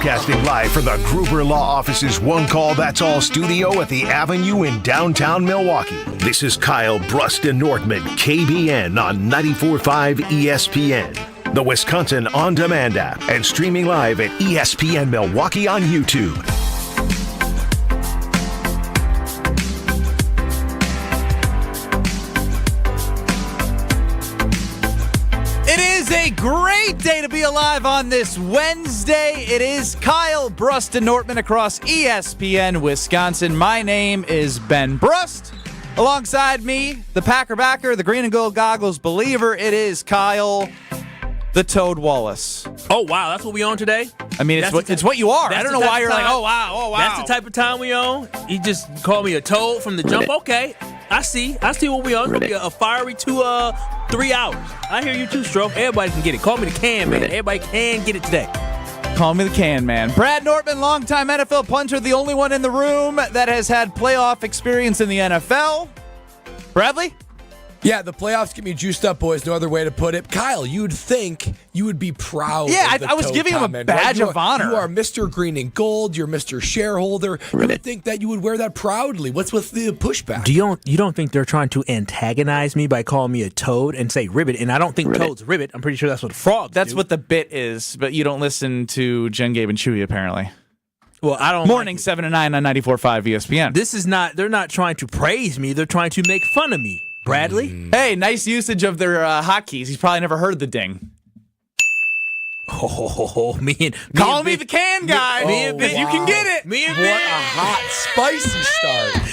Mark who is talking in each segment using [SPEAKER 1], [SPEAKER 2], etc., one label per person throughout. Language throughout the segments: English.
[SPEAKER 1] Broadcasting live from the Gruber Law Office's One Call That's All studio at the Avenue in downtown Milwaukee. This is Kyle, Brust, and Nortman, KBN on 94.5 ESPN, the Wisconsin On Demand app, and streaming live at ESPN Milwaukee on YouTube.
[SPEAKER 2] A great day to be alive on this Wednesday. It is Kyle, Brust, and Nortman across ESPN Wisconsin. My name is Ben Brust. Alongside me, the Packer backer, the green and gold goggles believer, it is Kyle, the Toad Wallace.
[SPEAKER 3] Oh, wow. That's what we on today?
[SPEAKER 2] I mean, it's what you are. I don't know why you're like, oh, wow.
[SPEAKER 3] That's the type of time we on? You just called me a toad from the jump? Okay. I see what we on. It's going to be a fiery 3 hours. I hear you too, Stroke. Everybody can get it. Call me the can man. Everybody can get it today.
[SPEAKER 2] Call me the can man. Brad Nortman, longtime NFL punter, the only one in the room that has had playoff experience in the NFL. Bradley?
[SPEAKER 4] Yeah, the playoffs get me juiced up, boys. No other way to put it. Kyle, you'd think you would be proud.
[SPEAKER 2] Yeah,
[SPEAKER 4] of
[SPEAKER 2] I was giving him a badge of honor.
[SPEAKER 4] You are Mr. Green and Gold. You're Mr. Shareholder. You would think that you would wear that proudly. What's with the pushback?
[SPEAKER 3] You don't think they're trying to antagonize me by calling me a toad and say ribbit? And I don't think toad's ribbit. I'm pretty sure that's what frogs
[SPEAKER 2] That's
[SPEAKER 3] do.
[SPEAKER 2] what the bit is, but you don't listen to Jen, Gabe, and Chewy, apparently.
[SPEAKER 3] Well, I don't.
[SPEAKER 2] Morning, 7 to 9 on 94.5 ESPN.
[SPEAKER 3] This is not. They're not trying to praise me. They're trying to make fun of me. Bradley?
[SPEAKER 2] Hey, nice usage of their hotkeys. He's probably never heard the ding.
[SPEAKER 3] Oh,
[SPEAKER 2] Call me the can guy.
[SPEAKER 3] Me and Big,
[SPEAKER 2] you can get it.
[SPEAKER 3] Me and
[SPEAKER 4] What
[SPEAKER 3] Big.
[SPEAKER 4] a hot, spicy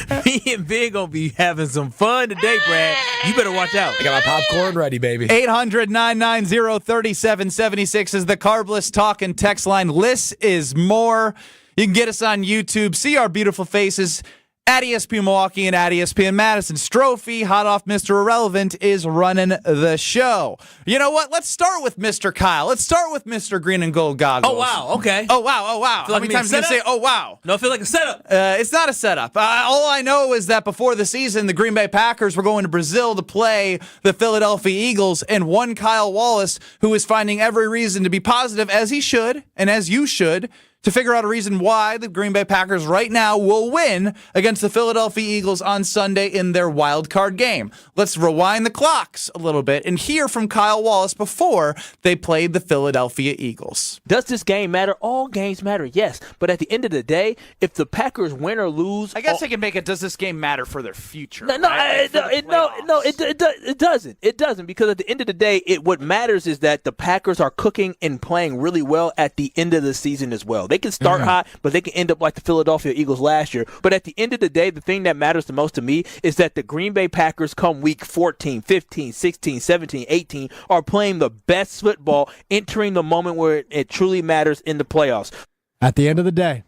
[SPEAKER 4] start.
[SPEAKER 3] Me and Big gonna be having some fun today, Brad. You better watch out.
[SPEAKER 4] I got my popcorn ready, baby.
[SPEAKER 2] 800-990-3776 is the Carbless talk and text line. Less is more. You can get us on YouTube. See our beautiful faces at ESPN Milwaukee and at ESPN Madison. Strophy, hot off Mr. Irrelevant, is running the show. You know what? Let's start with Mr. Kyle. Let's start with Mr. Green and Gold Goggles.
[SPEAKER 3] Oh, wow. Okay.
[SPEAKER 2] Oh, wow. How
[SPEAKER 3] like
[SPEAKER 2] many times are you going to say, oh, wow?
[SPEAKER 3] No, I feel like a setup.
[SPEAKER 2] It's not a setup. All I know is that before the season, the Green Bay Packers were going to Brazil to play the Philadelphia Eagles, and one Kyle Wallace, who is finding every reason to be positive, as he should, and as you should, to figure out a reason why the Green Bay Packers right now will win against the Philadelphia Eagles on Sunday in their wild card game. Let's rewind the clocks a little bit and hear from Kyle Wallace before they played the Philadelphia Eagles.
[SPEAKER 5] Does this game matter? All games matter, yes. But at the end of the day, if the Packers win or lose,
[SPEAKER 2] I guess I can make it, does this game matter for their future?
[SPEAKER 5] No,
[SPEAKER 2] right?
[SPEAKER 5] it doesn't. It doesn't, because at the end of the day, what matters is that the Packers are cooking and playing really well at the end of the season as well. They can start hot, but they can end up like the Philadelphia Eagles last year. But at the end of the day, the thing that matters the most to me is that the Green Bay Packers come week 14, 15, 16, 17, 18 are playing the best football, entering the moment where it truly matters in the playoffs.
[SPEAKER 6] At the end of the day.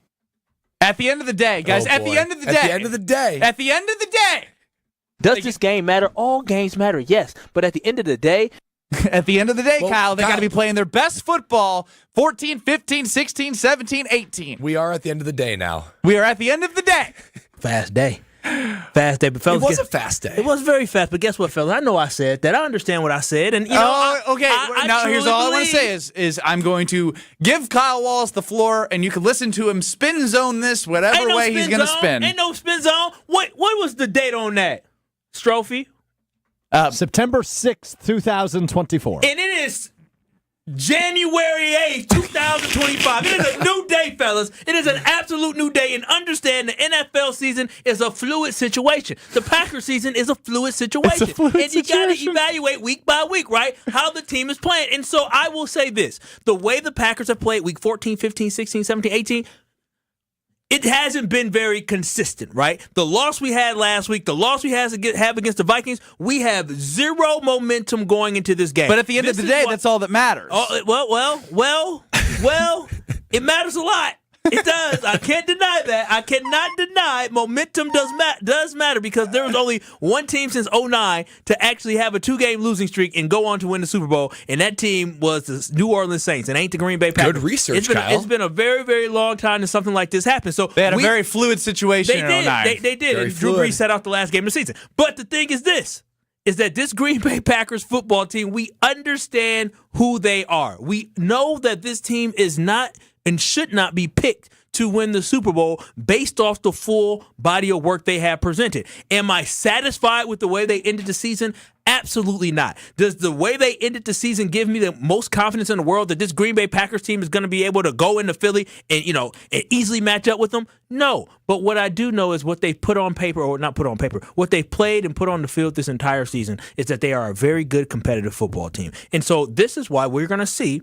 [SPEAKER 2] At the end of the day, guys. At the end of the day.
[SPEAKER 4] At the end of the day.
[SPEAKER 2] At the end of the day.
[SPEAKER 5] Does this game matter? All games matter, yes. But at the end of the day,
[SPEAKER 2] at the end of the day,
[SPEAKER 4] Well,
[SPEAKER 2] Kyle, they got
[SPEAKER 4] Kyle-
[SPEAKER 2] to be playing their best football 14, 15, 16, 17, 18.
[SPEAKER 4] We are at the end of the day now.
[SPEAKER 2] We are at the end of the day.
[SPEAKER 3] Fast day. But
[SPEAKER 4] It
[SPEAKER 3] fellas,
[SPEAKER 4] was a fast day.
[SPEAKER 3] It was very fast, but guess what, fellas? I know I said that. I understand what I said, and
[SPEAKER 2] Okay.
[SPEAKER 3] I
[SPEAKER 2] Now here's all I want to
[SPEAKER 3] truly
[SPEAKER 2] say is I'm going to give Kyle Wallace the floor, and you can listen to him spin zone this whatever
[SPEAKER 3] Ain't no
[SPEAKER 2] way he's
[SPEAKER 3] spin
[SPEAKER 2] going to
[SPEAKER 3] zone.
[SPEAKER 2] spin.
[SPEAKER 3] Ain't no spin zone. What was the date on that, Strophy?
[SPEAKER 6] September 6th, 2024.
[SPEAKER 3] And it is January 8th, 2025. It is a new day, fellas. It is an absolute new day. And understand the NFL season is a fluid situation. The Packers season is a fluid situation. And you got to evaluate week by week, right, how the team is playing. And so I will say this. The way the Packers have played week 14, 15, 16, 17, 18, it hasn't been very consistent, right? The loss we had last week, the loss we have against the Vikings, we have zero momentum going into this game.
[SPEAKER 2] But at the end of the day, that's all that matters.
[SPEAKER 3] Well, it matters a lot. It does. I can't deny that. I cannot deny momentum does matter, because there was only one team since 2009 to actually have a 2-game losing streak and go on to win the Super Bowl, and that team was the New Orleans Saints. It ain't the Green Bay Packers.
[SPEAKER 4] Good research, Kyle.
[SPEAKER 3] It's been a very, very long time that something like this happened. So
[SPEAKER 2] they had a very fluid situation in 2009.
[SPEAKER 3] They did.
[SPEAKER 4] Very
[SPEAKER 3] And Drew
[SPEAKER 4] fluid.
[SPEAKER 3] Brees set out the last game of the season. But the thing is this. Is that this Green Bay Packers football team, we understand who they are. We know that this team is not and should not be picked to win the Super Bowl based off the full body of work they have presented. Am I satisfied with the way they ended the season? Absolutely not. Does the way they ended the season give me the most confidence in the world that this Green Bay Packers team is going to be able to go into Philly and, and easily match up with them? No. But what I do know is what they put on paper, or not put on paper, what they played and put on the field this entire season is that they are a very good competitive football team. And so this is why we're going to see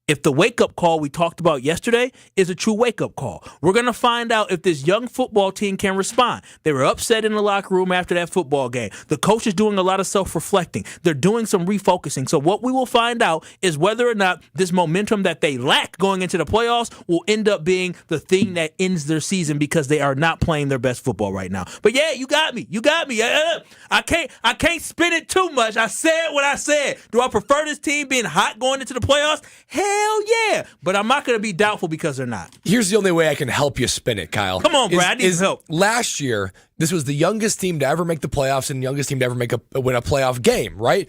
[SPEAKER 3] if the wake-up call we talked about yesterday is a true wake-up call. We're going to find out if this young football team can respond. They were upset in the locker room after that football game. The coach is doing a lot of self-reflecting. They're doing some refocusing. So what we will find out is whether or not this momentum that they lack going into the playoffs will end up being the thing that ends their season because they are not playing their best football right now. But yeah, you got me. I can't spin it too much. I said what I said. Do I prefer this team being hot going into the playoffs? Hell yeah. But I'm not going to be doubtful because they're not.
[SPEAKER 4] Here's the only way I can help you spin it, Kyle.
[SPEAKER 3] Come on, Brad. I need help.
[SPEAKER 4] Last year, this was the youngest team to ever make the playoffs and the youngest team to ever win a playoff game, right?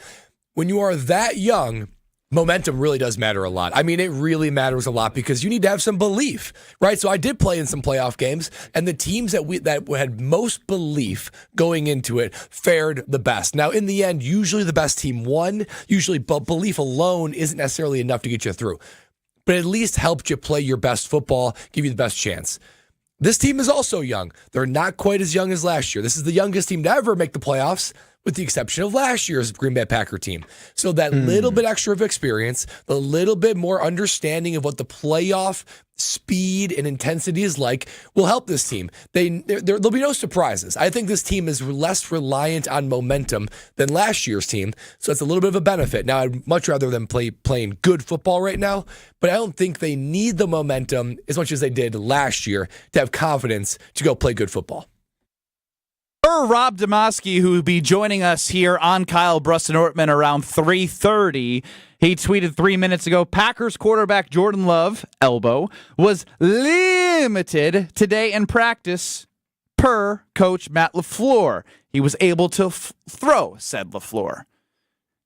[SPEAKER 4] When you are that young, momentum really does matter a lot. I mean, it really matters a lot because you need to have some belief, right? So I did play in some playoff games, and the teams that had most belief going into it fared the best. Now, in the end, usually the best team won. Usually, but belief alone isn't necessarily enough to get you through. But at least helped you play your best football, give you the best chance. This team is also young. They're not quite as young as last year. This is the youngest team to ever make the playoffs, with the exception of last year's Green Bay Packer team. So that little bit extra of experience, the little bit more understanding of what the playoff speed and intensity is like will help this team. There'll be no surprises. I think this team is less reliant on momentum than last year's team, so it's a little bit of a benefit. Now, I'd much rather them playing good football right now, but I don't think they need the momentum as much as they did last year to have confidence to go play good football.
[SPEAKER 2] Rob Demoski, who will be joining us here on Kyle, Brust, and Nortman around 3:30. He tweeted 3 minutes ago, Packers quarterback Jordan Love, elbow, was limited today in practice per coach Matt LaFleur. He was able to throw, said LaFleur.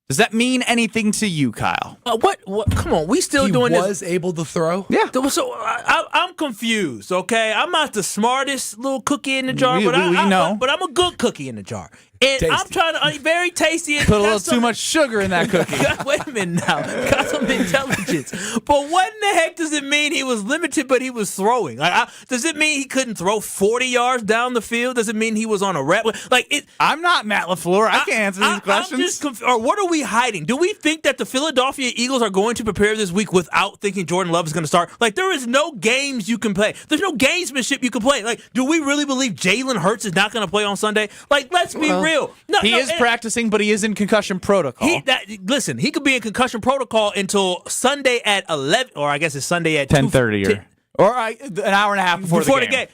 [SPEAKER 2] Does that mean anything to you, Kyle?
[SPEAKER 3] What? Come on, we still doing this?
[SPEAKER 4] He was able to throw?
[SPEAKER 2] Yeah.
[SPEAKER 3] So I'm confused, okay? I'm not the smartest little cookie in the jar,
[SPEAKER 2] We
[SPEAKER 3] but
[SPEAKER 2] know.
[SPEAKER 3] I'm a good cookie in the jar. And
[SPEAKER 4] Tasty.
[SPEAKER 3] I'm trying to, very tasty. And
[SPEAKER 2] Put a little too much sugar in that cookie.
[SPEAKER 3] Wait a minute now. Got some intelligence. But what in the heck does it mean he was limited, but he was throwing? Does it mean he couldn't throw 40 yards down the field? Does it mean he was on a rep?
[SPEAKER 2] I'm not Matt LaFleur. I can't answer these questions.
[SPEAKER 3] I'm just or what are we hiding? Do we think that the Philadelphia Eagles are going to prepare this week without thinking Jordan Love is going to start? There is no games you can play. There's no gamesmanship you can play. Do we really believe Jalen Hurts is not going to play on Sunday? Let's be real.
[SPEAKER 2] He is practicing, but he is in concussion protocol.
[SPEAKER 3] Listen, he could be in concussion protocol until Sunday at 11, or I guess it's Sunday at
[SPEAKER 2] 10:30 or an hour and a half before the game.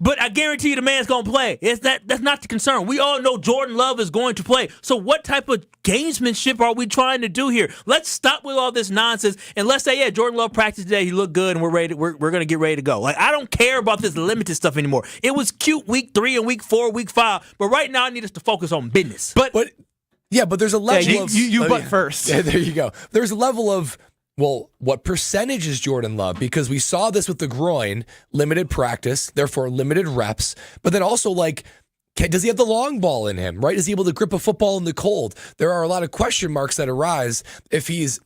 [SPEAKER 3] But I guarantee you the man's going to play. That's not the concern. We all know Jordan Love is going to play. So what type of gamesmanship are we trying to do here? Let's stop with all this nonsense and let's say, yeah, Jordan Love practiced today. He looked good and we're ready. We're going to get ready to go. I don't care about this limited stuff anymore. It was cute week 3 and week 4, week 5. But right now I need us to focus on business.
[SPEAKER 4] But there's a level of...
[SPEAKER 2] You butt first.
[SPEAKER 4] Yeah, there you go. There's a level of... Well, what percentage is Jordan Love? Because we saw this with the groin, limited practice, therefore limited reps. But then also, does he have the long ball in him, right? Is he able to grip a football in the cold? There are a lot of question marks that arise if he's,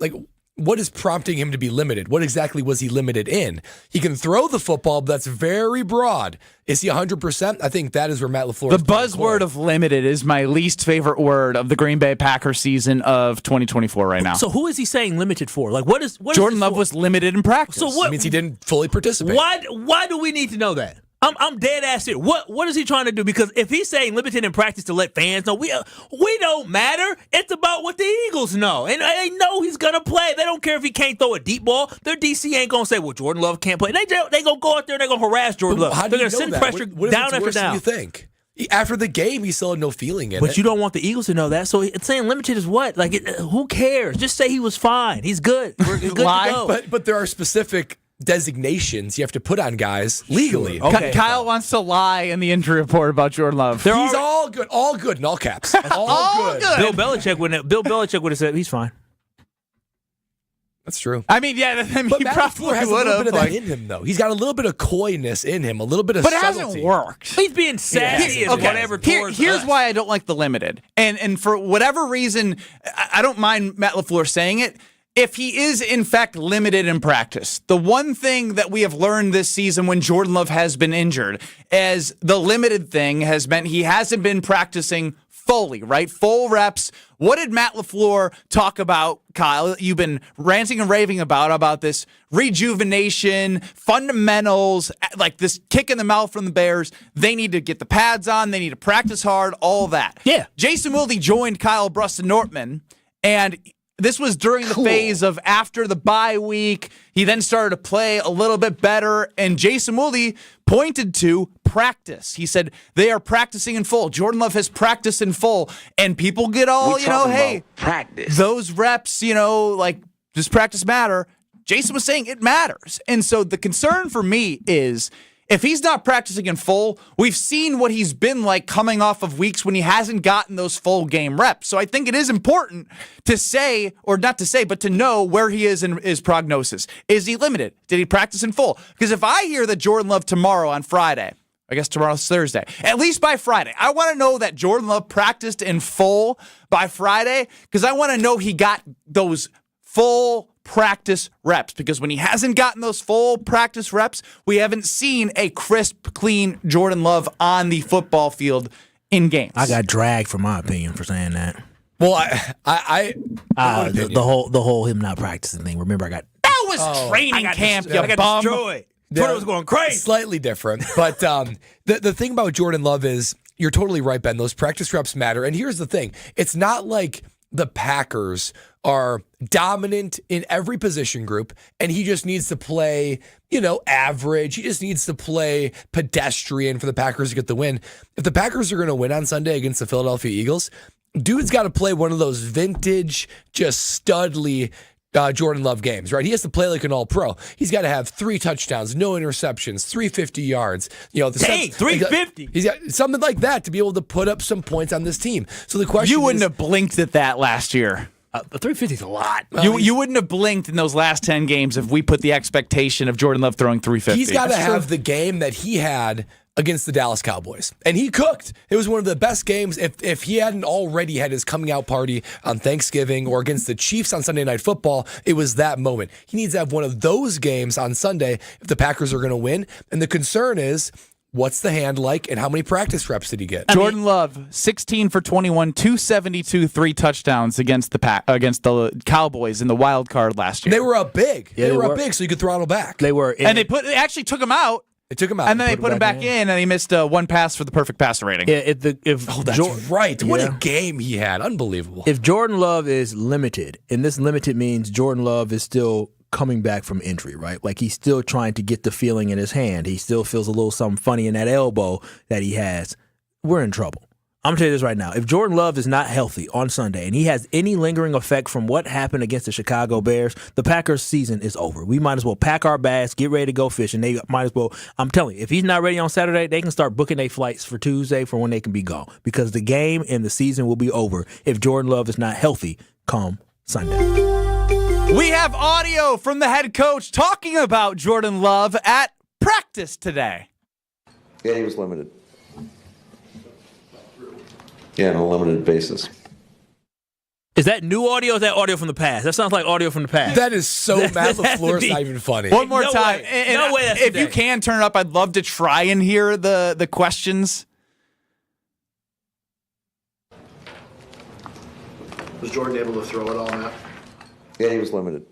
[SPEAKER 4] what is prompting him to be limited? What exactly was he limited in? He can throw the football, but that's very broad. Is he 100%? I think that is where Matt LaFleur
[SPEAKER 2] The buzzword of limited is my least favorite word of the Green Bay Packers season of 2024 right now.
[SPEAKER 3] So who is he saying limited for? What is
[SPEAKER 2] Jordan Love was limited in practice.
[SPEAKER 3] So what
[SPEAKER 4] means he didn't fully participate.
[SPEAKER 3] Why do we need to know that? I'm dead ass here. What is he trying to do? Because if he's saying limited in practice to let fans know, we don't matter. It's about what the Eagles know. And they know he's going to play. They don't care if he can't throw a deep ball. Their DC ain't going to say, well, Jordan Love can't play. They going to go out there and they're going to harass Jordan Love. They're going to send pressure
[SPEAKER 4] what
[SPEAKER 3] down after down.
[SPEAKER 4] You think? After the game, he still had no feeling in it.
[SPEAKER 3] But you don't want the Eagles to know that. So it's saying limited is what? Who cares? Just say he was fine. He's good. We're good to go.
[SPEAKER 4] But there are specific designations you have to put on guys legally.
[SPEAKER 2] Okay. Kyle wants to lie in the injury report about Jordan Love.
[SPEAKER 4] He's all good in all caps. All good.
[SPEAKER 3] Bill Belichick would have said he's fine.
[SPEAKER 4] That's true.
[SPEAKER 2] I mean, yeah,
[SPEAKER 4] But
[SPEAKER 2] he
[SPEAKER 4] Matt
[SPEAKER 2] probably
[SPEAKER 4] LaFleur has a
[SPEAKER 2] would
[SPEAKER 4] little
[SPEAKER 2] have.
[SPEAKER 4] bit of that in him, though. He's got a little bit of coyness in him, a little bit of
[SPEAKER 2] But it
[SPEAKER 4] subtlety.
[SPEAKER 2] hasn't worked.
[SPEAKER 3] He's being sassy and whatever towards
[SPEAKER 2] Here's
[SPEAKER 3] us.
[SPEAKER 2] why I don't like the limited. And for whatever reason, I don't mind Matt LaFleur saying it. If he is, in fact, limited in practice, the one thing that we have learned this season when Jordan Love has been injured is the limited thing has meant he hasn't been practicing fully, right? Full reps. What did Matt LaFleur talk about, Kyle? You've been ranting and raving about this rejuvenation, fundamentals, like this kick in the mouth from the Bears. They need to get the pads on. They need to practice hard, all that.
[SPEAKER 5] Yeah.
[SPEAKER 2] Jason Wilde joined Kyle Brust and Nortman, and this was during the phase of after the bye week. He then started to play a little bit better, and Jason Wilde pointed to practice. He said they are practicing in full. Jordan Love has practiced in full, and people get all, hey,
[SPEAKER 7] practice.
[SPEAKER 2] Those reps, like, does practice matter? Jason was saying it matters. And so the concern for me is if he's not practicing in full, we've seen what he's been like coming off of weeks when he hasn't gotten those full game reps. So I think it is important to say, or not to say, but to know where he is in his prognosis. Is he limited? Did he practice in full? Because if I hear that Jordan Love tomorrow on Friday, I guess tomorrow's Thursday, at least by Friday, I want to know that Jordan Love practiced in full by Friday because I want to know he got those full practice reps, because when he hasn't gotten those full practice reps, we haven't seen a crisp, clean Jordan Love on the football field in games.
[SPEAKER 8] I got dragged for my opinion for saying that.
[SPEAKER 4] Well,
[SPEAKER 8] the whole him not practicing thing. Remember, I got
[SPEAKER 2] that was training camp.
[SPEAKER 3] I got destroyed. Twitter was going crazy.
[SPEAKER 4] Slightly different. But the thing about Jordan Love is, you're totally right, Ben. Those practice reps matter. And here's the thing. It's not like the Packers are dominant in every position group, and he just needs to play, average. He just needs to play pedestrian for the Packers to get the win. If the Packers are going to win on Sunday against the Philadelphia Eagles, dude's got to play one of those vintage, just studly Jordan Love games, right? He has to play like an all-pro. He's got to have 3 touchdowns, no interceptions, 350 yards.
[SPEAKER 3] Dang, 350.
[SPEAKER 4] He's got something like that to be able to put up some points on this team. So the question
[SPEAKER 2] You wouldn't
[SPEAKER 4] is,
[SPEAKER 2] have blinked at that last year.
[SPEAKER 8] 350 is a lot.
[SPEAKER 2] You wouldn't have blinked in those last 10 games if we put the expectation of Jordan Love throwing 350.
[SPEAKER 4] he's got to have the game that he had against the Dallas Cowboys. And he cooked. It was one of the best games. If he hadn't already had his coming out party on Thanksgiving or against the Chiefs on Sunday Night Football, it was that moment. He needs to have one of those games on Sunday if the Packers are going to win. And the concern is, what's the hand like, and how many practice reps did he get?
[SPEAKER 2] Jordan Love, 16 for 21, 272, 3 touchdowns against the Cowboys in the wild card last year.
[SPEAKER 4] They were up big.
[SPEAKER 8] Yeah,
[SPEAKER 4] they were up big, so you could throttle back.
[SPEAKER 8] They were,
[SPEAKER 2] and they actually took him out.
[SPEAKER 4] They took him out.
[SPEAKER 2] And then they put him back in, and he missed one pass for the perfect passer rating.
[SPEAKER 8] Yeah,
[SPEAKER 4] That's right. What a game he had. Unbelievable.
[SPEAKER 8] If Jordan Love is limited, and this limited means Jordan Love is still coming back from injury, right? Like he's still trying to get the feeling in his hand. He still feels a little something funny in that elbow that he has. We're in trouble. I'm going to tell you this right now. If Jordan Love is not healthy on Sunday and he has any lingering effect from what happened against the Chicago Bears, the Packers' season is over. We might as well pack our bags, get ready to go fishing. They might as well, I'm telling you, if he's not ready on Saturday, they can start booking their flights for Tuesday for when they can be gone, because the game and the season will be over if Jordan Love is not healthy come Sunday.
[SPEAKER 2] We have audio from the head coach talking about Jordan Love at practice today.
[SPEAKER 9] Yeah, he was limited. Yeah, on a limited basis.
[SPEAKER 5] Is that new audio or is that audio from the past? That sounds like audio from the past.
[SPEAKER 4] That is so Matt LaFleur. It's not even funny.
[SPEAKER 2] One more
[SPEAKER 5] No
[SPEAKER 2] time.
[SPEAKER 5] way.
[SPEAKER 2] And
[SPEAKER 5] No way that's
[SPEAKER 2] if
[SPEAKER 5] today.
[SPEAKER 2] you can turn it up, I'd love to try and hear the questions.
[SPEAKER 10] Was Jordan able to throw it all, Matt?
[SPEAKER 9] Yeah, he was limited.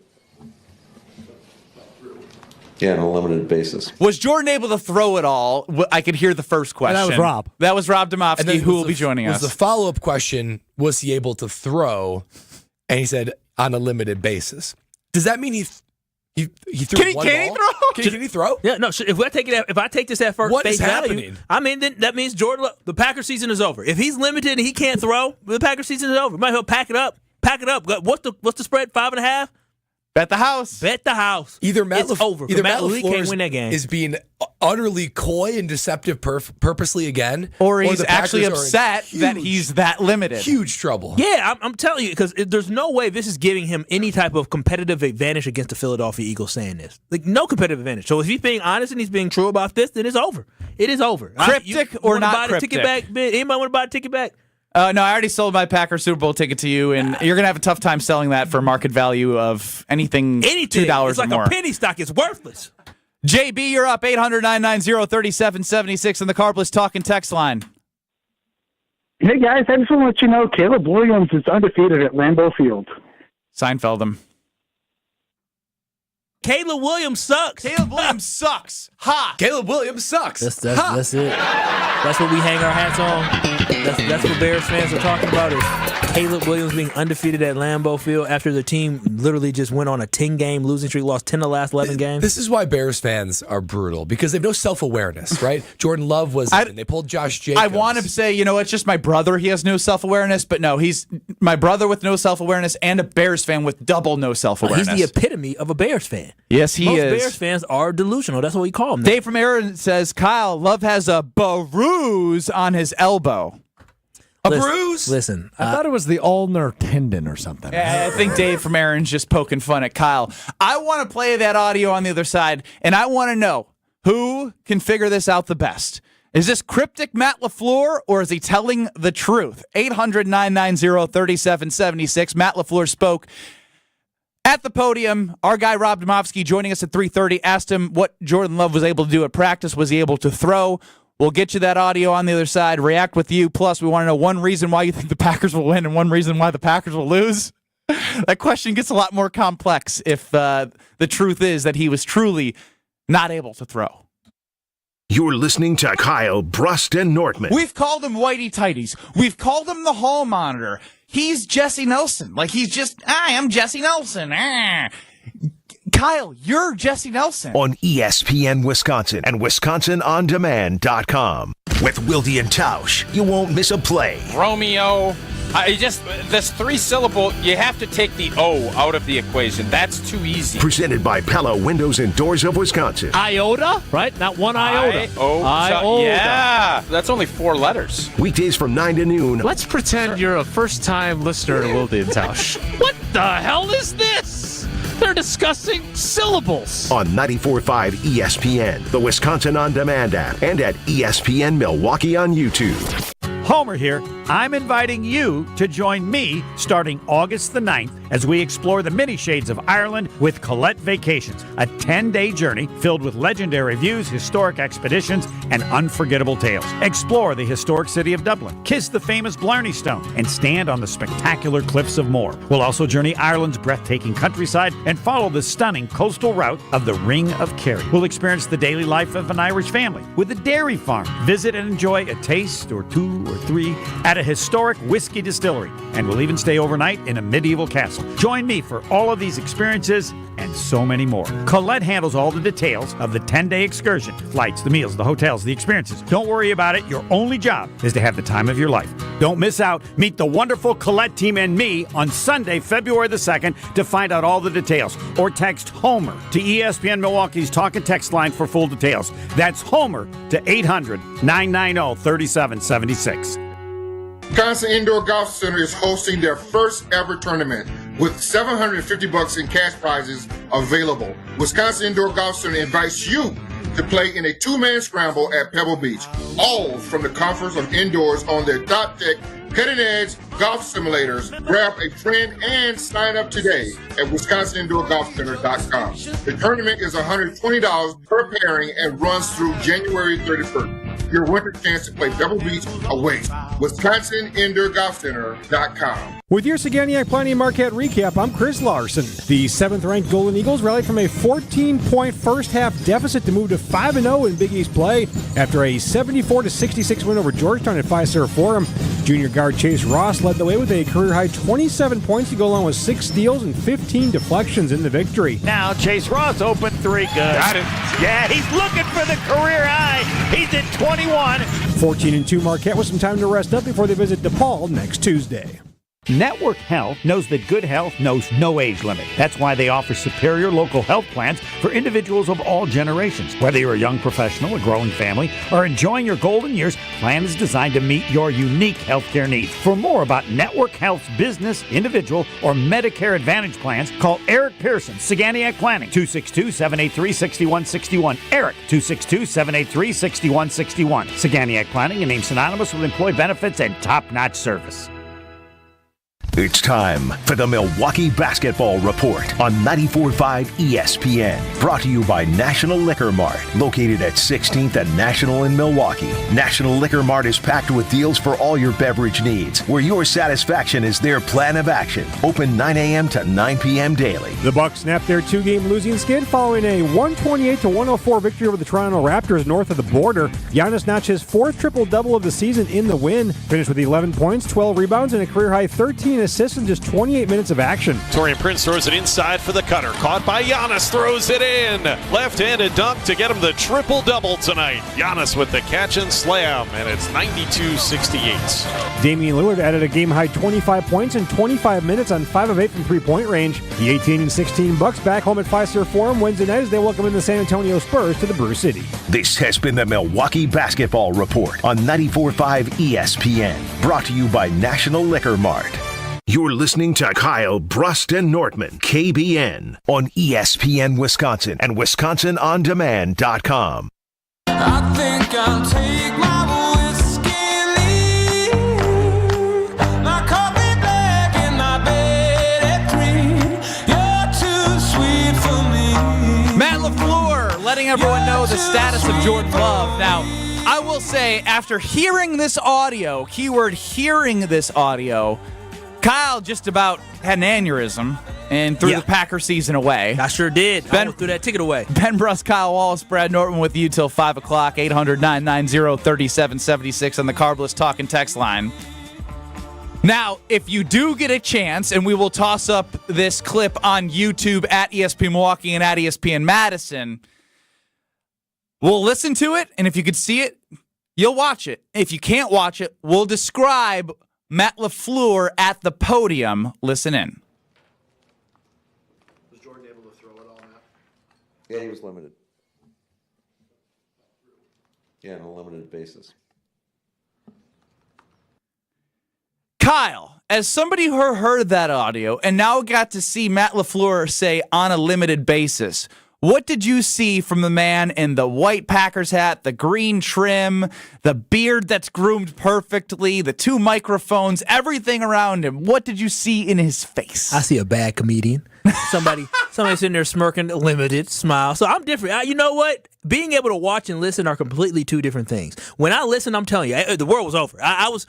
[SPEAKER 9] Yeah, on a limited basis.
[SPEAKER 2] Was Jordan able to throw it all? I could hear the first question.
[SPEAKER 6] that was Rob.
[SPEAKER 2] That was Rob Domofsky,
[SPEAKER 4] And then
[SPEAKER 2] who
[SPEAKER 4] was
[SPEAKER 2] will be joining us.
[SPEAKER 4] The follow-up question, was he able to throw? And he said, on a limited basis. Does that mean he threw
[SPEAKER 2] Can he
[SPEAKER 4] one
[SPEAKER 2] throw?
[SPEAKER 4] ball? Can he throw?
[SPEAKER 5] Yeah, no. If I take this at first
[SPEAKER 4] What
[SPEAKER 5] face
[SPEAKER 4] is
[SPEAKER 5] value,
[SPEAKER 4] happening?
[SPEAKER 5] I mean, then that means the Packers season is over. If he's limited and he can't throw, the Packers season is over. Might as well pack it up. Pack it up. What's the spread? 5.5.
[SPEAKER 2] Bet the house.
[SPEAKER 5] Bet the house.
[SPEAKER 4] Either Matt
[SPEAKER 5] it's over.
[SPEAKER 4] Either
[SPEAKER 5] Matt
[SPEAKER 4] Matt
[SPEAKER 5] LaFleur can't
[SPEAKER 4] LaFleur
[SPEAKER 5] win that game.
[SPEAKER 4] is being utterly coy and deceptive purposely again.
[SPEAKER 2] Or he's
[SPEAKER 4] the
[SPEAKER 2] actually
[SPEAKER 4] Packers are in
[SPEAKER 2] upset that he's that limited.
[SPEAKER 4] huge trouble.
[SPEAKER 5] Yeah, I'm telling you, because there's no way this is giving him any type of competitive advantage against the Philadelphia Eagles saying this. Like, no competitive advantage. So if he's being honest and he's being true about this, then it's over. It is over.
[SPEAKER 2] Cryptic or not cryptic?
[SPEAKER 5] Ticket back? Anybody want to buy a ticket back?
[SPEAKER 2] No, I already sold my Packers Super Bowl ticket to you, and you're going to have a tough time selling that for market value of anything $2
[SPEAKER 5] It's like
[SPEAKER 2] or more.
[SPEAKER 5] a penny stock. It's worthless.
[SPEAKER 2] JB, you're up 800-990-3776 in the Carbless Talk and Text line.
[SPEAKER 7] Hey, guys, I just want to let you know Caleb Williams is undefeated at Lambeau Field.
[SPEAKER 2] Seinfeld him.
[SPEAKER 5] Caleb Williams sucks.
[SPEAKER 2] Caleb Williams sucks. Ha!
[SPEAKER 4] Caleb Williams sucks.
[SPEAKER 8] That's it.
[SPEAKER 5] That's what we hang our hats on. That's what Bears fans are talking about is Caleb Williams being undefeated at Lambeau Field after the team literally just went on a 10-game losing streak, lost 10 of the last 11 games.
[SPEAKER 4] This is why Bears fans are brutal, because they have no self-awareness, right? Jordan Love was in. They pulled Josh Jacobs.
[SPEAKER 2] I want to say, it's just my brother. He has no self-awareness, but no, he's my brother with no self-awareness and a Bears fan with double no self-awareness.
[SPEAKER 5] He's the epitome of a Bears fan.
[SPEAKER 2] Yes, he
[SPEAKER 5] Most
[SPEAKER 2] is.
[SPEAKER 5] Bears fans are delusional. That's what we call them.
[SPEAKER 2] Dave from Aaron says, Kyle, Love has a bruise on his elbow.
[SPEAKER 4] bruise?
[SPEAKER 5] Listen,
[SPEAKER 6] I thought it was the ulnar tendon or something.
[SPEAKER 2] I think Dave from Aaron's just poking fun at Kyle. I want to play that audio on the other side, and I want to know who can figure this out the best. Is this cryptic Matt LaFleur, or is he telling the truth? 800-990-3776. Matt LaFleur spoke at the podium. Our guy Rob Domofsky joining us at 3:30 asked him what Jordan Love was able to do at practice. Was he able to throw? We'll get you that audio on the other side, react with you. Plus, we want to know one reason why you think the Packers will win and one reason why the Packers will lose. That question gets a lot more complex if the truth is that he was truly not able to throw.
[SPEAKER 1] You're listening to Kyle, Brust, and Nortman.
[SPEAKER 2] We've called him Whitey Tighties. We've called him the Hall Monitor. He's Jesse Nelson. Like, he's just, I'm Jesse Nelson. Kyle, you're Jesse Nelson.
[SPEAKER 1] On ESPN Wisconsin and WisconsinOnDemand.com. With Wilde and Tausch, you won't miss a play.
[SPEAKER 11] Romeo. This 3-syllable, you have to take the O out of the equation. That's too easy.
[SPEAKER 1] Presented by Pella Windows and Doors of Wisconsin.
[SPEAKER 6] Iota, right? Not one iota.
[SPEAKER 11] Iota. Yeah, that's only 4 letters.
[SPEAKER 1] Weekdays from 9 to noon.
[SPEAKER 12] Let's pretend you're a first-time listener to Wilde and Tausch. What the hell is this? They're discussing syllables.
[SPEAKER 1] On 94.5 ESPN, the Wisconsin On Demand app, and at ESPN Milwaukee on YouTube.
[SPEAKER 13] Homer here. I'm inviting you to join me starting August the 9th as we explore the many shades of Ireland with Colette Vacations, a 10-day journey filled with legendary views, historic expeditions, and unforgettable tales. Explore the historic city of Dublin, kiss the famous Blarney Stone, and stand on the spectacular cliffs of Moher. We'll also journey Ireland's breathtaking countryside and follow the stunning coastal route of the Ring of Kerry. We'll experience the daily life of an Irish family with a dairy farm. Visit and enjoy a taste or 2 or 3 at a historic whiskey distillery, and we'll even stay overnight in a medieval castle. Join me for all of these experiences and so many more. Colette handles all the details of the 10-day excursion. Flights, the meals, the hotels, the experiences. Don't worry about it. Your only job is to have the time of your life. Don't miss out. Meet the wonderful Colette team and me on Sunday, February the 2nd to find out all the details. Or text HOMER to ESPN Milwaukee's talk and text line for full details. That's HOMER to 800-990-3776.
[SPEAKER 14] Wisconsin Indoor Golf Center is hosting their first ever tournament with $750 in cash prizes available. Wisconsin Indoor Golf Center invites you to play in a 2-man scramble at Pebble Beach, all from the comforts of indoors on their top-tech, cutting-edge golf simulators. Grab a friend and sign up today at WisconsinIndoorGolfCenter.com. The tournament is $120 per pairing and runs through January 31st. Your winter chance to play Pebble Beach awaits. WisconsinIndoorGolfCenter.com.
[SPEAKER 15] With your Saganiac Planning Marquette recap, I'm Chris Larson. The 7th-ranked Golden Eagles rallied from a 14-point first-half deficit to move to 5-0 in Big East play after a 74-66 win over Georgetown at Fiserv Forum. Junior guard Chase Ross led the way with a career-high 27 points to go along with 6 steals and 15 deflections in the victory.
[SPEAKER 13] Now Chase Ross open 3 good.
[SPEAKER 11] Got it.
[SPEAKER 13] Yeah, he's looking for the career high. He's at 21.
[SPEAKER 15] 14-2 Marquette with some time to rest up before they visit DePaul next Tuesday.
[SPEAKER 13] Network Health knows that good health knows no age limit. That's why they offer superior local health plans for individuals of all generations. Whether you're a young professional, a growing family, or enjoying your golden years, plan is designed to meet your unique healthcare needs. For more about Network Health's business, individual, or Medicare Advantage plans, call Eric Pearson, Saganiac Planning, 262-783-6161. Eric, 262-783-6161. Saganiac Planning, a name synonymous with employee benefits and top-notch service.
[SPEAKER 1] It's time for the Milwaukee Basketball Report on 94.5 ESPN. Brought to you by National Liquor Mart, located at 16th and National in Milwaukee. National Liquor Mart is packed with deals for all your beverage needs, where your satisfaction is their plan of action. Open 9 a.m. to 9 p.m. daily.
[SPEAKER 15] The Bucks snapped their 2-game losing skid following a 128-104 victory over the Toronto Raptors north of the border. Giannis notched his 4th triple-double of the season in the win, finished with 11 points, 12 rebounds, and a career-high 13 assists in just 28 minutes of action.
[SPEAKER 16] Torian Prince throws it inside for the cutter. Caught by Giannis, throws it in. Left-handed dunk to get him the triple-double tonight. Giannis with the catch and slam, and it's 92-68.
[SPEAKER 15] Damian Lillard added a game-high 25 points in 25 minutes on 5 of 8 from three-point range. The 18-16 Bucks back home at Fiserv Forum Wednesday night as they welcome in the San Antonio Spurs to the Brew City.
[SPEAKER 1] This has been the Milwaukee Basketball Report on 94.5 ESPN. Brought to you by National Liquor Mart. You're listening to Kyle, Brust, and Nortman, KBN, on ESPN Wisconsin and WisconsinOnDemand.com.
[SPEAKER 17] I think I'll take my whiskey leave. My coffee black and my bed at 3. You're too sweet for me.
[SPEAKER 2] Matt LaFleur letting everyone know the status of Jordan Love. Now, I will say, after hearing this audio, keyword hearing this audio, Kyle just about had an aneurysm and threw the Packer season away.
[SPEAKER 5] I sure did. I threw that ticket away.
[SPEAKER 2] Ben Brust, Kyle Wallace, Brad Nortman with you till 5 o'clock, 800-990-3776 on the Carbless Talk and Text line. Now, if you do get a chance, and we will toss up this clip on YouTube at ESPN Milwaukee and at ESPN Madison, we'll listen to it, and if you could see it, you'll watch it. If you can't watch it, we'll describe Matt LaFleur at the podium. Listen in.
[SPEAKER 10] Was Jordan able to throw it all, Matt?
[SPEAKER 9] Yeah, he was limited. Yeah, on a limited basis.
[SPEAKER 2] Kyle, as somebody who heard that audio and now got to see Matt LaFleur say on a limited basis, what did you see from the man in the white Packers hat, the green trim, the beard that's groomed perfectly, the 2 microphones, everything around him? What did you see in his face?
[SPEAKER 8] I see a bad comedian.
[SPEAKER 5] Somebody sitting there smirking, limited, smile. So I'm different. You know what? Being able to watch and listen are completely two different things. When I listen, I'm telling you, the world was over. I was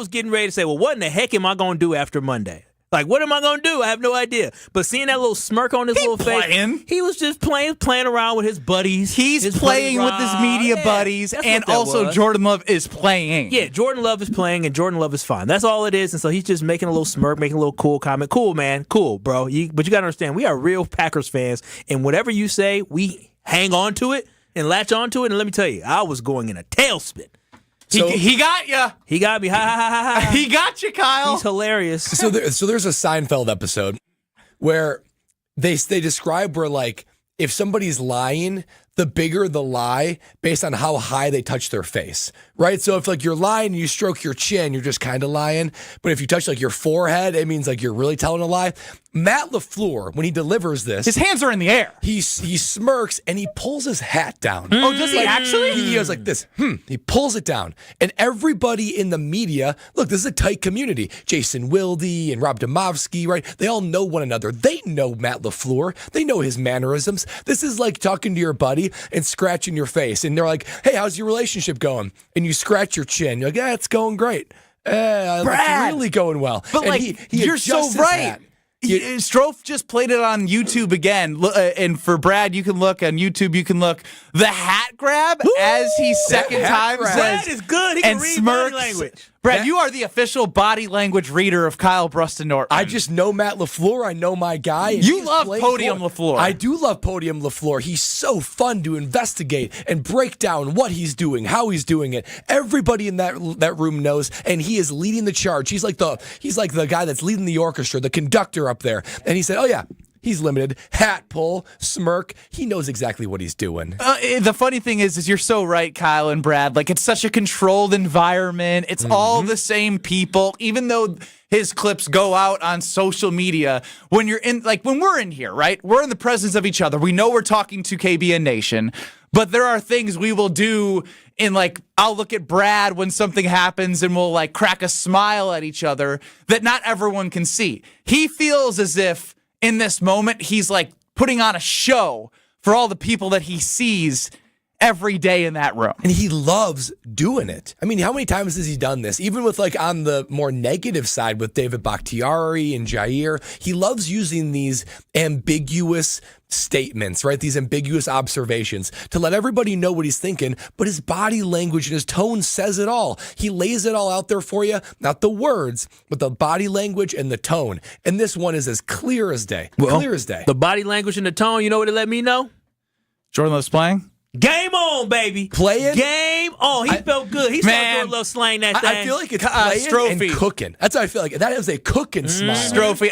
[SPEAKER 5] getting ready to say, well, what in the heck am I going to do after Monday? Like, what am I going to do? I have no idea. But seeing that little smirk on his little face, he was just playing around with his buddies.
[SPEAKER 2] He's playing with his media buddies, and also Jordan Love is playing.
[SPEAKER 5] Yeah, Jordan Love is playing, and Jordan Love is fine. That's all it is. And so he's just making a little smirk, making a little cool comment. Cool, man. Cool, bro. But you got to understand, we are real Packers fans, and whatever you say, we hang on to it and latch on to it. And let me tell you, I was going in a tailspin.
[SPEAKER 2] He got you.
[SPEAKER 5] He got me. Ha, ha, ha, ha.
[SPEAKER 2] He got you, Kyle.
[SPEAKER 5] He's hilarious.
[SPEAKER 4] So there's a Seinfeld episode where they describe where, like, if somebody's lying, the bigger the lie based on how high they touch their face, right? So if, like, you're lying and you stroke your chin, you're just kind of lying. But if you touch, like, your forehead, it means, like, you're really telling a lie. Matt LaFleur, when he delivers this,
[SPEAKER 2] his hands are in the air.
[SPEAKER 4] He smirks and he pulls his hat down.
[SPEAKER 2] Oh, does he actually?
[SPEAKER 4] He goes like this. He pulls it down. And everybody in the media, look, this is a tight community. Jason Wilde and Rob Demovsky, right? They all know one another. They know Matt LaFleur. They know his mannerisms. This is like talking to your buddy and scratching your face. And they're like, hey, how's your relationship going? And you scratch your chin. You're like, yeah, it's going great. It's really going well.
[SPEAKER 2] But,
[SPEAKER 4] and
[SPEAKER 2] like, you're so right. Strofe just played it on YouTube again, and for Brad, you can look on YouTube. You can look the hat grab as he second time says,
[SPEAKER 5] Brad is good. He can read body language.
[SPEAKER 2] Brad, you are the official body language reader of Kyle Brust and Nortman.
[SPEAKER 4] I just know Matt LaFleur. I know my guy.
[SPEAKER 2] You love Podium LaFleur.
[SPEAKER 4] I do love Podium LaFleur. He's so fun to investigate and break down what he's doing, how he's doing it. Everybody in that room knows, and he is leading the charge. He's like the guy that's leading the orchestra, the conductor up there. And he said, "Oh yeah, he's limited." Hat pull, smirk. He knows exactly what he's doing.
[SPEAKER 2] The funny thing is you're so right, Kyle and Brad. Like, it's such a controlled environment. It's all the same people, even though his clips go out on social media. When we're in here, right? We're in the presence of each other. We know we're talking to KBN Nation, but there are things we will do I'll look at Brad when something happens and we'll crack a smile at each other that not everyone can see. He feels as if in this moment he's putting on a show for all the people that he sees every day in that room.
[SPEAKER 4] And he loves doing it. I mean, how many times has he done this? Even with on the more negative side with David Bakhtiari and Jair, he loves using these ambiguous statements, right? These ambiguous observations to let everybody know what he's thinking, but his body language and his tone says it all. He lays it all out there for you, not the words, but the body language and the tone. And this one is as clear as day. Clear as day.
[SPEAKER 5] The body language and the tone, you know what it let me know?
[SPEAKER 2] Jordan Love's playing?
[SPEAKER 5] Game on, baby.
[SPEAKER 4] Playing?
[SPEAKER 5] Game on. He felt good. He saw Jordan Love slang that thing.
[SPEAKER 4] I feel like it's playing and cooking. That's how I feel like. That is a cooking smile.
[SPEAKER 2] Strophy,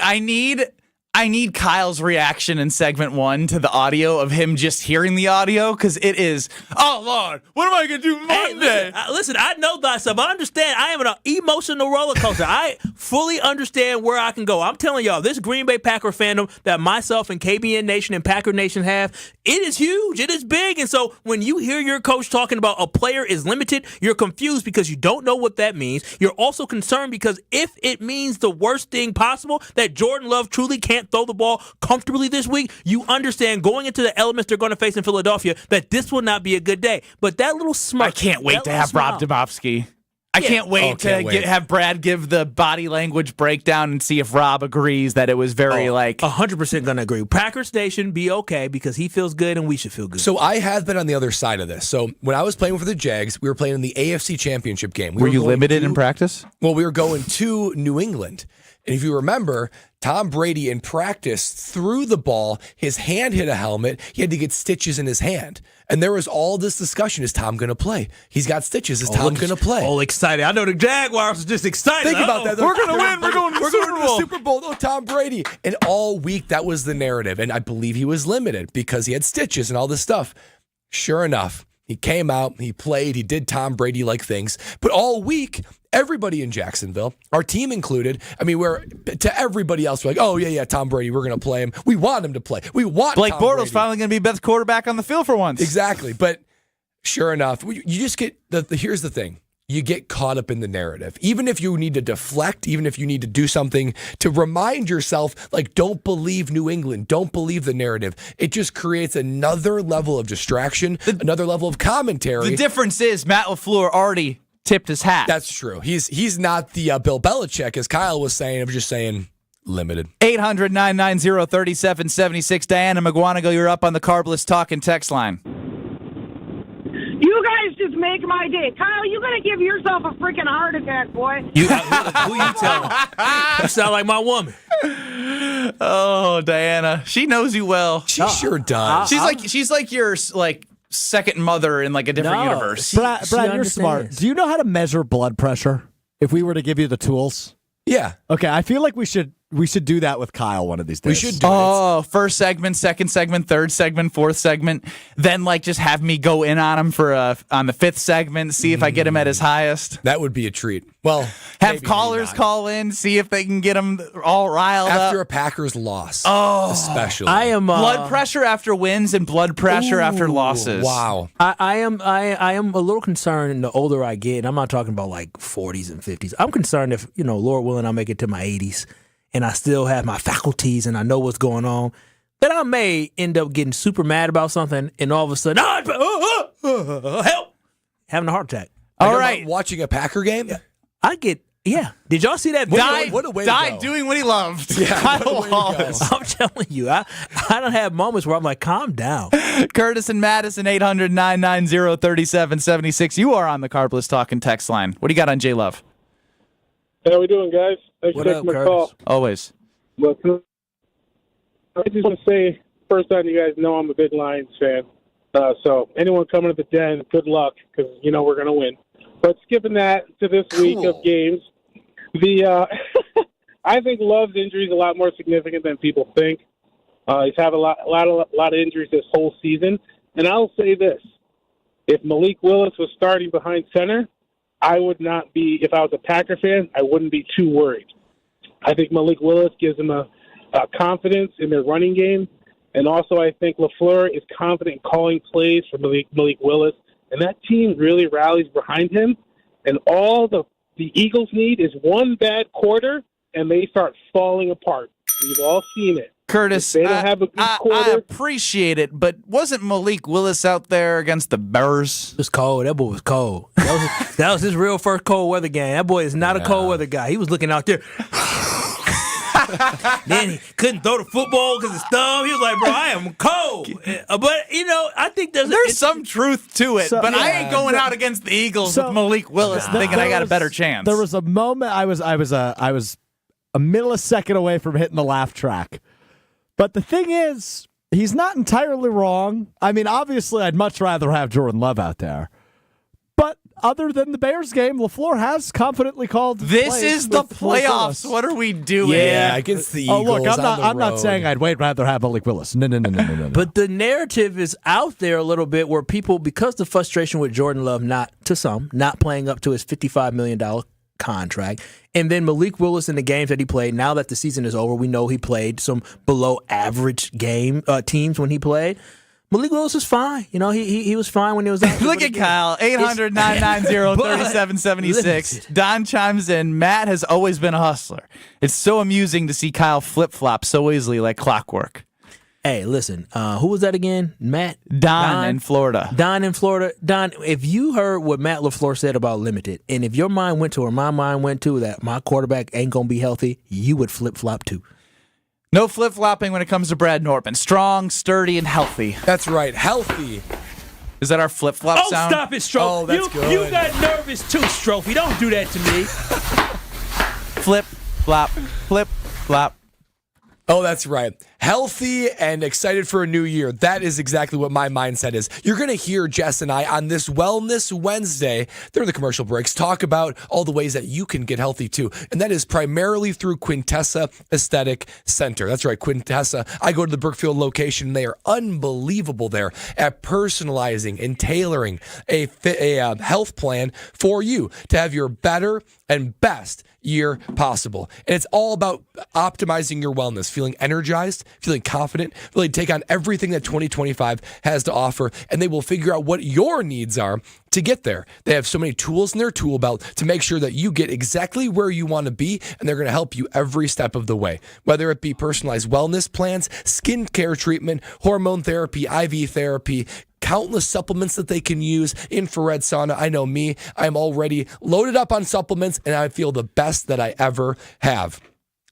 [SPEAKER 2] I need Kyle's reaction in segment 1 to the audio of him just hearing the audio, because it is, oh, Lord, what am I going to do Monday?
[SPEAKER 5] Hey, listen, I know thyself. I understand. I am an emotional roller coaster. I fully understand where I can go. I'm telling y'all, this Green Bay Packer fandom that myself and KBN Nation and Packer Nation have, it is huge. It is big. And so when you hear your coach talking about a player is limited, you're confused because you don't know what that means. You're also concerned because if it means the worst thing possible, that Jordan Love truly can't throw the ball comfortably this week, you understand going into the elements they're going to face in Philadelphia that this will not be a good day. But that little smirk.
[SPEAKER 2] I can't wait to have Rob Domofsky. I can't wait to have Brad give the body language breakdown and see if Rob agrees that it was very
[SPEAKER 5] 100% going to agree. Packers Nation, be okay because he feels good and we should feel good.
[SPEAKER 4] So I have been on the other side of this. So when I was playing for the Jags, we were playing in the AFC Championship game.
[SPEAKER 2] Were you limited in practice?
[SPEAKER 4] Well, we were going to New England. And if you remember, Tom Brady in practice threw the ball, his hand hit a helmet, he had to get stitches in his hand. And there was all this discussion, is Tom going to play? He's got stitches, is Tom going to play?
[SPEAKER 5] All excited. I know the Jaguars are just excited.
[SPEAKER 4] Think about that.
[SPEAKER 2] We're going to win. We're going to the
[SPEAKER 4] Super Bowl. No, Tom Brady. And all week, that was the narrative. And I believe he was limited because he had stitches and all this stuff. Sure enough, he came out, he played, he did Tom Brady-like things. But all week, everybody in Jacksonville, our team included, to everybody else, we're like, oh, yeah, Tom Brady, we're going to play him. We want him to play. We want
[SPEAKER 2] Blake
[SPEAKER 4] Tom
[SPEAKER 2] Bortles
[SPEAKER 4] Brady.
[SPEAKER 2] finally going to be best quarterback on the field for once.
[SPEAKER 4] Exactly. But sure enough, you just get, here's the thing. You get caught up in the narrative. Even if you need to deflect, even if you need to do something to remind yourself, don't believe New England, don't believe the narrative. It just creates another level of distraction, another level of commentary.
[SPEAKER 2] The difference is Matt LaFleur already tipped his hat.
[SPEAKER 4] That's true. He's not the Bill Belichick, as Kyle was saying. I was just saying limited.
[SPEAKER 2] 800-990-3776. Diana McGuanago, you're up on the Carbless Talk and Text line.
[SPEAKER 18] You guys just make my day. Kyle, you got to give yourself a freaking heart attack, boy.
[SPEAKER 5] Who you telling? You sound like my woman.
[SPEAKER 2] Oh, Diana. She knows you well.
[SPEAKER 4] She sure does.
[SPEAKER 2] She's like your second mother in a different universe.
[SPEAKER 6] Brad, you're smart. Do you know how to measure blood pressure? If we were to give you the tools?
[SPEAKER 4] Yeah.
[SPEAKER 6] Okay, I feel like we should do that with Kyle one of these days.
[SPEAKER 4] We should do
[SPEAKER 2] it. First segment, second segment, third segment, fourth segment. Then just have me go in on him on the fifth segment, see if I get him at his highest.
[SPEAKER 4] That would be a treat. Well,
[SPEAKER 2] have callers call in, see if they can get him all riled up.
[SPEAKER 4] After a Packers loss.
[SPEAKER 2] Oh.
[SPEAKER 4] Especially.
[SPEAKER 5] I am
[SPEAKER 2] blood pressure after wins and blood pressure after losses.
[SPEAKER 4] Wow.
[SPEAKER 5] I am a little concerned the older I get, and I'm not talking about 40s and 50s. I'm concerned if, Lord willing, I make it to my 80s. And I still have my faculties and I know what's going on, that I may end up getting super mad about something and all of a sudden, help, having a heart attack.
[SPEAKER 4] All right. Watching a Packer game?
[SPEAKER 5] Yeah. Did y'all see that video?
[SPEAKER 2] Died doing what he loved.
[SPEAKER 4] Yeah,
[SPEAKER 5] I'm telling you, I don't have moments where I'm like, calm down.
[SPEAKER 2] Curtis and Madison, 800-990-3776. You are on the Carbless Talk and Text line. What do you got on J-Love?
[SPEAKER 19] How we doing, guys? Thanks for taking my call.
[SPEAKER 2] Always.
[SPEAKER 19] Well, I just want to say, first on, you guys know I'm a big Lions fan. So anyone coming to the Den, good luck, because you know we're going to win. But skipping that to this week of games, I think Love's injury is a lot more significant than people think. He's had a lot of injuries this whole season. And I'll say this. If Malik Willis was starting behind center, I would not be, if I was a Packer fan, I wouldn't be too worried. I think Malik Willis gives him a confidence in their running game. And also I think LaFleur is confident in calling plays for Malik Willis. And that team really rallies behind him. And all the Eagles need is one bad quarter, and they start falling apart. We've all seen it.
[SPEAKER 2] Curtis,
[SPEAKER 19] they don't have a good quarter.
[SPEAKER 2] I appreciate it, but wasn't Malik Willis out there against the Bears?
[SPEAKER 8] It was cold. That boy was cold. That was his real first cold weather game. That boy is not a cold weather guy. He was looking out there. Then he couldn't throw the football because his thumb. He was like, bro, I am cold. But, I think there's
[SPEAKER 2] some truth to it, but I ain't going out against the Eagles with Malik Willis thinking I got a better chance.
[SPEAKER 6] There was a moment I was a millisecond away from hitting the laugh track. But the thing is, he's not entirely wrong. I mean, obviously, I'd much rather have Jordan Love out there. But other than the Bears game, LaFleur has confidently called
[SPEAKER 2] this is the playoffs. What are we doing?
[SPEAKER 4] Yeah, against the Eagles.
[SPEAKER 6] Oh, look, I'm not saying I'd rather have Malik Willis. No.
[SPEAKER 8] But the narrative is out there a little bit where people, because the frustration with Jordan Love not playing up to his $55 million contract, and then Malik Willis in the games that he played, now that the season is over, we know he played some below average teams when he played. Malik Willis is fine. He was fine when he was out.
[SPEAKER 2] Look at Kyle, 800-990-3776. Don chimes in, Matt has always been a hustler. It's so amusing to see Kyle flip-flop so easily like clockwork.
[SPEAKER 8] Hey, listen, who was that again? Matt?
[SPEAKER 2] Don in Florida.
[SPEAKER 8] Don in Florida. Don, if you heard what Matt LaFleur said about limited, and if your mind went to, or my mind went to, that my quarterback ain't going to be healthy, you would flip-flop too.
[SPEAKER 2] No flip-flopping when it comes to Brad Nortman. Strong, sturdy, and healthy.
[SPEAKER 4] That's right, healthy.
[SPEAKER 2] Is that our flip-flop sound?
[SPEAKER 3] Oh, stop it, Strofe.
[SPEAKER 4] Oh, that's good.
[SPEAKER 3] You got nervous too, Strofe. Don't do that to me.
[SPEAKER 2] Flip-flop, flip-flop.
[SPEAKER 4] Oh, that's right. Healthy and excited for a new year. That is exactly what my mindset is. You're going to hear Jess and I on this Wellness Wednesday, during the commercial breaks, talk about all the ways that you can get healthy too. And that is primarily through Quintessa Aesthetic Center. That's right, Quintessa. I go to the Brookfield location. They are unbelievable there at personalizing and tailoring a health plan for you to have your better and best year possible. And it's all about optimizing your wellness, feeling energized, feeling confident, really take on everything that 2025 has to offer, and they will figure out what your needs are to get there. They have so many tools in their tool belt to make sure that you get exactly where you want to be, and they're going to help you every step of the way. Whether it be personalized wellness plans, skincare treatment, hormone therapy, IV therapy, countless supplements that they can use, infrared sauna. I know me, I'm already loaded up on supplements, and I feel the best that I ever have.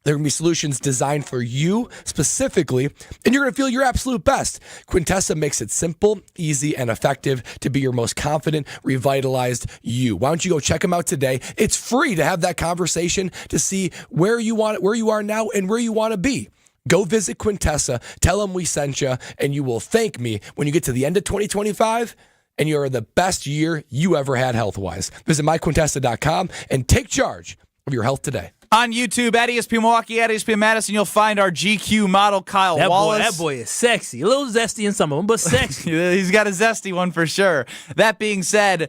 [SPEAKER 4] There are going to be solutions designed for you specifically, and you're going to feel your absolute best. Quintessa makes it simple, easy, and effective to be your most confident, revitalized you. Why don't you go check them out today? It's free to have that conversation to see where you are now and where you want to be. Go visit Quintessa, tell them we sent you, and you will thank me when you get to the end of 2025 and you're the best year you ever had health-wise. Visit myquintessa.com and take charge of your health today.
[SPEAKER 2] On YouTube, at ESPN Milwaukee, at ESPN Madison, you'll find our GQ model, Kyle Wallace.
[SPEAKER 8] That boy is sexy. A little zesty in some of them, but sexy.
[SPEAKER 2] He's got a zesty one for sure. That being said,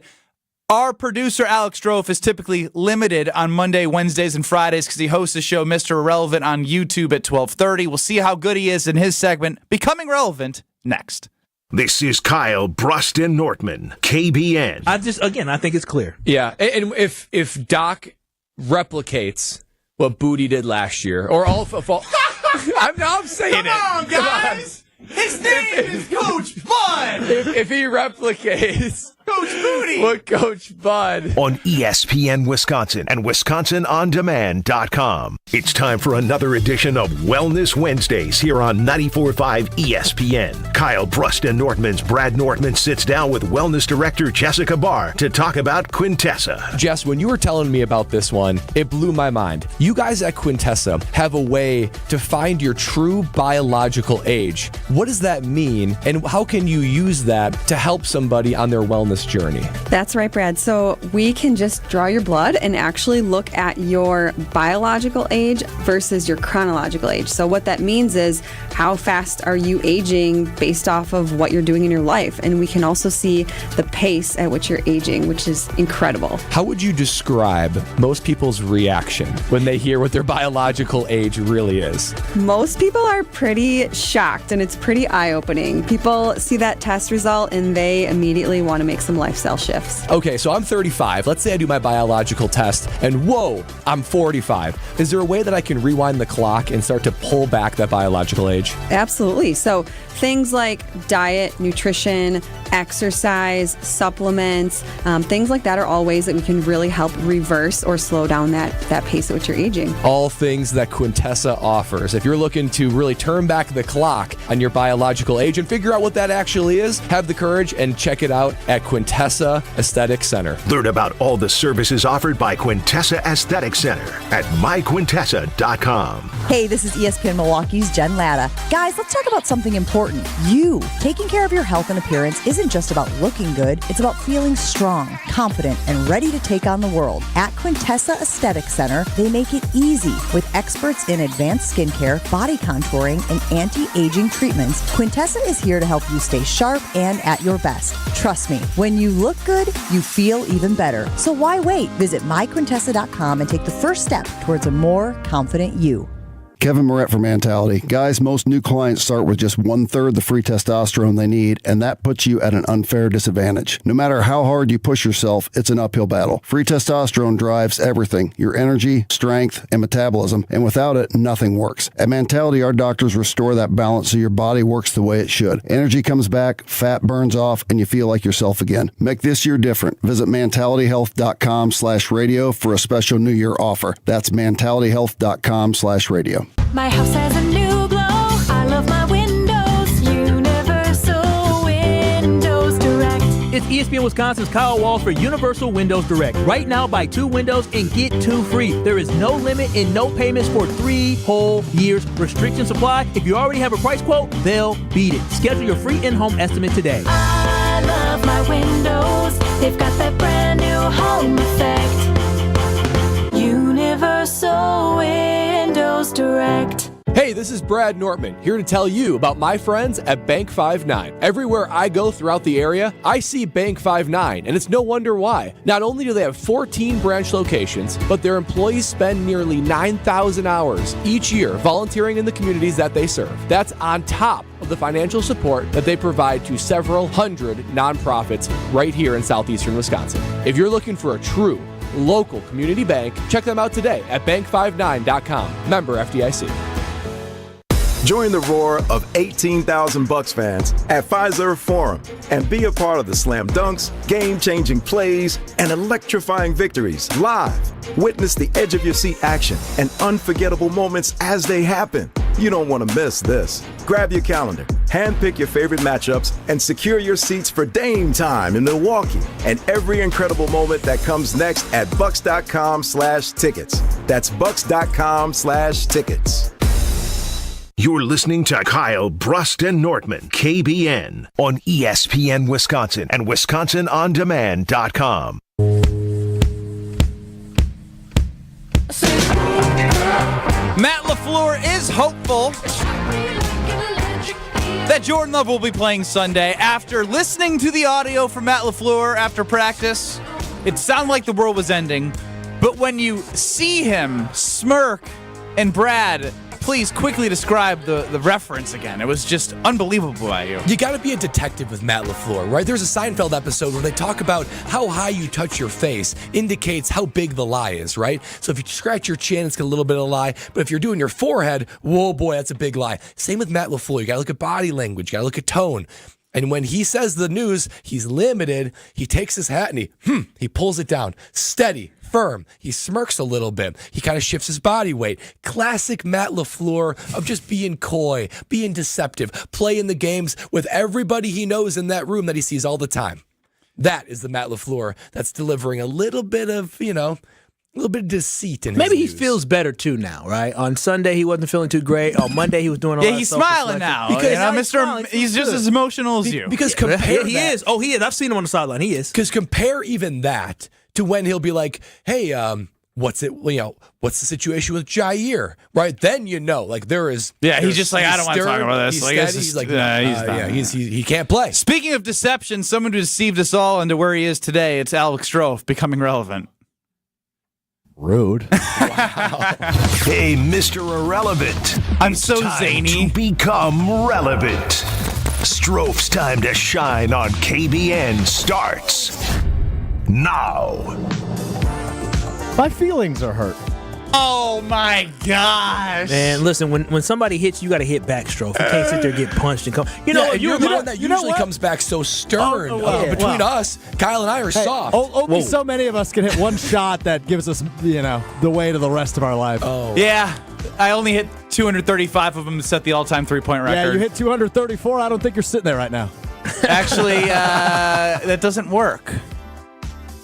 [SPEAKER 2] our producer, Alex Strofe, is typically limited on Monday, Wednesdays, and Fridays because he hosts the show Mr. Irrelevant on YouTube at 12:30. We'll see how good he is in his segment, Becoming Relevant, next.
[SPEAKER 1] This is Kyle, Brust, and Nortman, KBN.
[SPEAKER 5] I think it's clear.
[SPEAKER 4] Yeah, and if Doc replicates what Booty did last year, or all I'm saying
[SPEAKER 2] Come on, guys! His name is Coach Bud!
[SPEAKER 4] If he replicates
[SPEAKER 2] Coach Booty!
[SPEAKER 4] what Coach Bud
[SPEAKER 1] on ESPN Wisconsin and WisconsinOnDemand.com. It's time for another edition of Wellness Wednesdays here on 94.5 ESPN. Kyle Brust and Nortman's Brad Nortman sits down with Wellness Director Jessica Barr to talk about Quintessa.
[SPEAKER 4] Jess, when you were telling me about this one, it blew my mind. You guys at Quintessa have a way to find your true biological age. What does that mean, and how can you use that to help somebody on their wellness journey?
[SPEAKER 20] That's right, Brad. So we can just draw your blood and actually look at your biological age versus your chronological age. So what that means is how fast are you aging based off of what you're doing in your life. And we can also see the pace at which you're aging, which is incredible.
[SPEAKER 4] How would you describe most people's reaction when they hear what their biological age really is?
[SPEAKER 20] Most people are pretty shocked, and it's pretty eye-opening. People see that test result and they immediately want to make some lifestyle shifts.
[SPEAKER 4] Okay, so I'm 35. Let's say I do my biological test and whoa, I'm 45. Is there a way that I can rewind the clock and start to pull back that biological age?
[SPEAKER 20] Absolutely. So things like diet, nutrition, exercise, supplements, things like that are all ways that we can really help reverse or slow down that pace at which you're aging.
[SPEAKER 4] All things that Quintessa offers. If you're looking to really turn back the clock on your biological age and figure out what that actually is, have the courage and check it out at Quintessa Aesthetic Center.
[SPEAKER 1] Learn about all the services offered by Quintessa Aesthetic Center at myquintessa.com.
[SPEAKER 21] Hey, this is ESPN Milwaukee's Jen Latta. Guys, let's talk about something important. You. Taking care of your health and appearance isn't just about looking good. It's about feeling strong, confident, and ready to take on the world. At Quintessa Aesthetic Center, they make it easy with experts in advanced skincare, body contouring, and anti-aging treatments. Quintessa is here to help you stay sharp and at your best. Trust me, when you look good, you feel even better. So why wait? Visit myquintessa.com and take the first step towards a more confident you.
[SPEAKER 22] Kevin Moret for Mentality. Guys, most new clients start with just 1/3 the free testosterone they need, and that puts you at an unfair disadvantage. No matter how hard you push yourself, it's an uphill battle. Free testosterone drives everything, your energy, strength, and metabolism, and without it, nothing works. At Mentality, our doctors restore that balance so your body works the way it should. Energy comes back, fat burns off, and you feel like yourself again. Make this year different. Visit mentalityhealth.com/radio for a special New Year offer. That's mentalityhealth.com/radio.
[SPEAKER 17] My house has a new glow. I love my windows. Universal Windows Direct.
[SPEAKER 3] It's ESPN Wisconsin's Kyle Walsh for Universal Windows Direct. Right now, buy 2 windows and get 2 free. There is no limit and no payments for 3 whole years. Restrictions apply. If you already have a price quote, they'll beat it. Schedule your free in-home estimate today.
[SPEAKER 17] I love my windows. They've got that brand new home effect. Universal Windows Direct.
[SPEAKER 4] Hey, this is Brad Nortman, here to tell you about my friends at Bank 5-9. Everywhere I go throughout the area, I see Bank 5-9, and it's no wonder why. Not only do they have 14 branch locations, but their employees spend nearly 9,000 hours each year volunteering in the communities that they serve. That's on top of the financial support that they provide to several hundred nonprofits right here in southeastern Wisconsin. If you're looking for a true local community bank, check them out today at bank59.com. Member FDIC.
[SPEAKER 23] Join the roar of 18,000 Bucks fans at Fiserv Forum and be a part of the slam dunks, game-changing plays, and electrifying victories live. Witness the edge-of-your-seat action and unforgettable moments as they happen. You don't want to miss this. Grab your calendar, handpick your favorite matchups, and secure your seats for Dame time in Milwaukee and every incredible moment that comes next at bucks.com/tickets. That's bucks.com/tickets.
[SPEAKER 1] You're listening to Kyle Brust and Nortman, KBN, on ESPN Wisconsin and WisconsinOnDemand.com.
[SPEAKER 2] Matt LaFleur is hopeful that Jordan Love will be playing Sunday. After listening to the audio from Matt LaFleur after practice, it sounded like the world was ending. But when you see him smirk, and Brad, please quickly describe the reference again. It was just unbelievable by you.
[SPEAKER 4] You got to be a detective with Matt LaFleur, right? There's a Seinfeld episode where they talk about how high you touch your face indicates how big the lie is, right? So if you scratch your chin, it's got a little bit of a lie. But if you're doing your forehead, whoa, boy, that's a big lie. Same with Matt LaFleur. You got to look at body language. You got to look at tone. And when he says the news, he's limited, he takes his hat and he pulls it down. Steady, firm. He smirks a little bit. He kind of shifts his body weight. Classic Matt LaFleur of just being coy, being deceptive, playing the games with everybody he knows in that room that he sees all the time. That is the Matt LaFleur that's delivering a little bit of, a little bit of deceit in his
[SPEAKER 8] Maybe he
[SPEAKER 4] news.
[SPEAKER 8] feels better too now, right? On Sunday he wasn't feeling too great. On Monday he was doing a lot of
[SPEAKER 2] he's smiling now.
[SPEAKER 8] Because
[SPEAKER 2] he's just as emotional as you.
[SPEAKER 4] Because compare
[SPEAKER 8] he
[SPEAKER 4] that-
[SPEAKER 8] is. Oh, he is. I've seen him on the sideline. He is.
[SPEAKER 4] Because compare even that to when he'll be like, "Hey, what's the situation with Jair?" Right then, like there is.
[SPEAKER 2] Yeah, he's just like, I don't want to talk about this.
[SPEAKER 4] He's
[SPEAKER 2] Like,
[SPEAKER 4] steady.
[SPEAKER 2] it's just-
[SPEAKER 4] He's like,
[SPEAKER 2] yeah,
[SPEAKER 4] he can't play.
[SPEAKER 2] Speaking of deception, someone who deceived us all into where he is today. It's Alex Strofe becoming relevant.
[SPEAKER 6] Rude.
[SPEAKER 1] Hey, Mr. Irrelevant.
[SPEAKER 2] I'm
[SPEAKER 1] It's
[SPEAKER 2] so
[SPEAKER 1] time
[SPEAKER 2] zany.
[SPEAKER 1] to become relevant. Strofe's time to shine on KBN starts now.
[SPEAKER 6] My feelings are hurt.
[SPEAKER 2] Oh my gosh.
[SPEAKER 8] Man, listen, when somebody hits you, got to hit back, Strofe. You can't sit there and get punched and come.
[SPEAKER 4] You're the one that usually comes back so stern. Between us, Kyle and I are soft.
[SPEAKER 6] Only so many of us can hit one shot that gives us, the way to the rest of our life.
[SPEAKER 4] Oh.
[SPEAKER 2] Yeah, I only hit 235 of them to set the all-time three-point record.
[SPEAKER 6] Yeah, you hit 234. I don't think you're sitting there right now.
[SPEAKER 2] Actually, that doesn't work.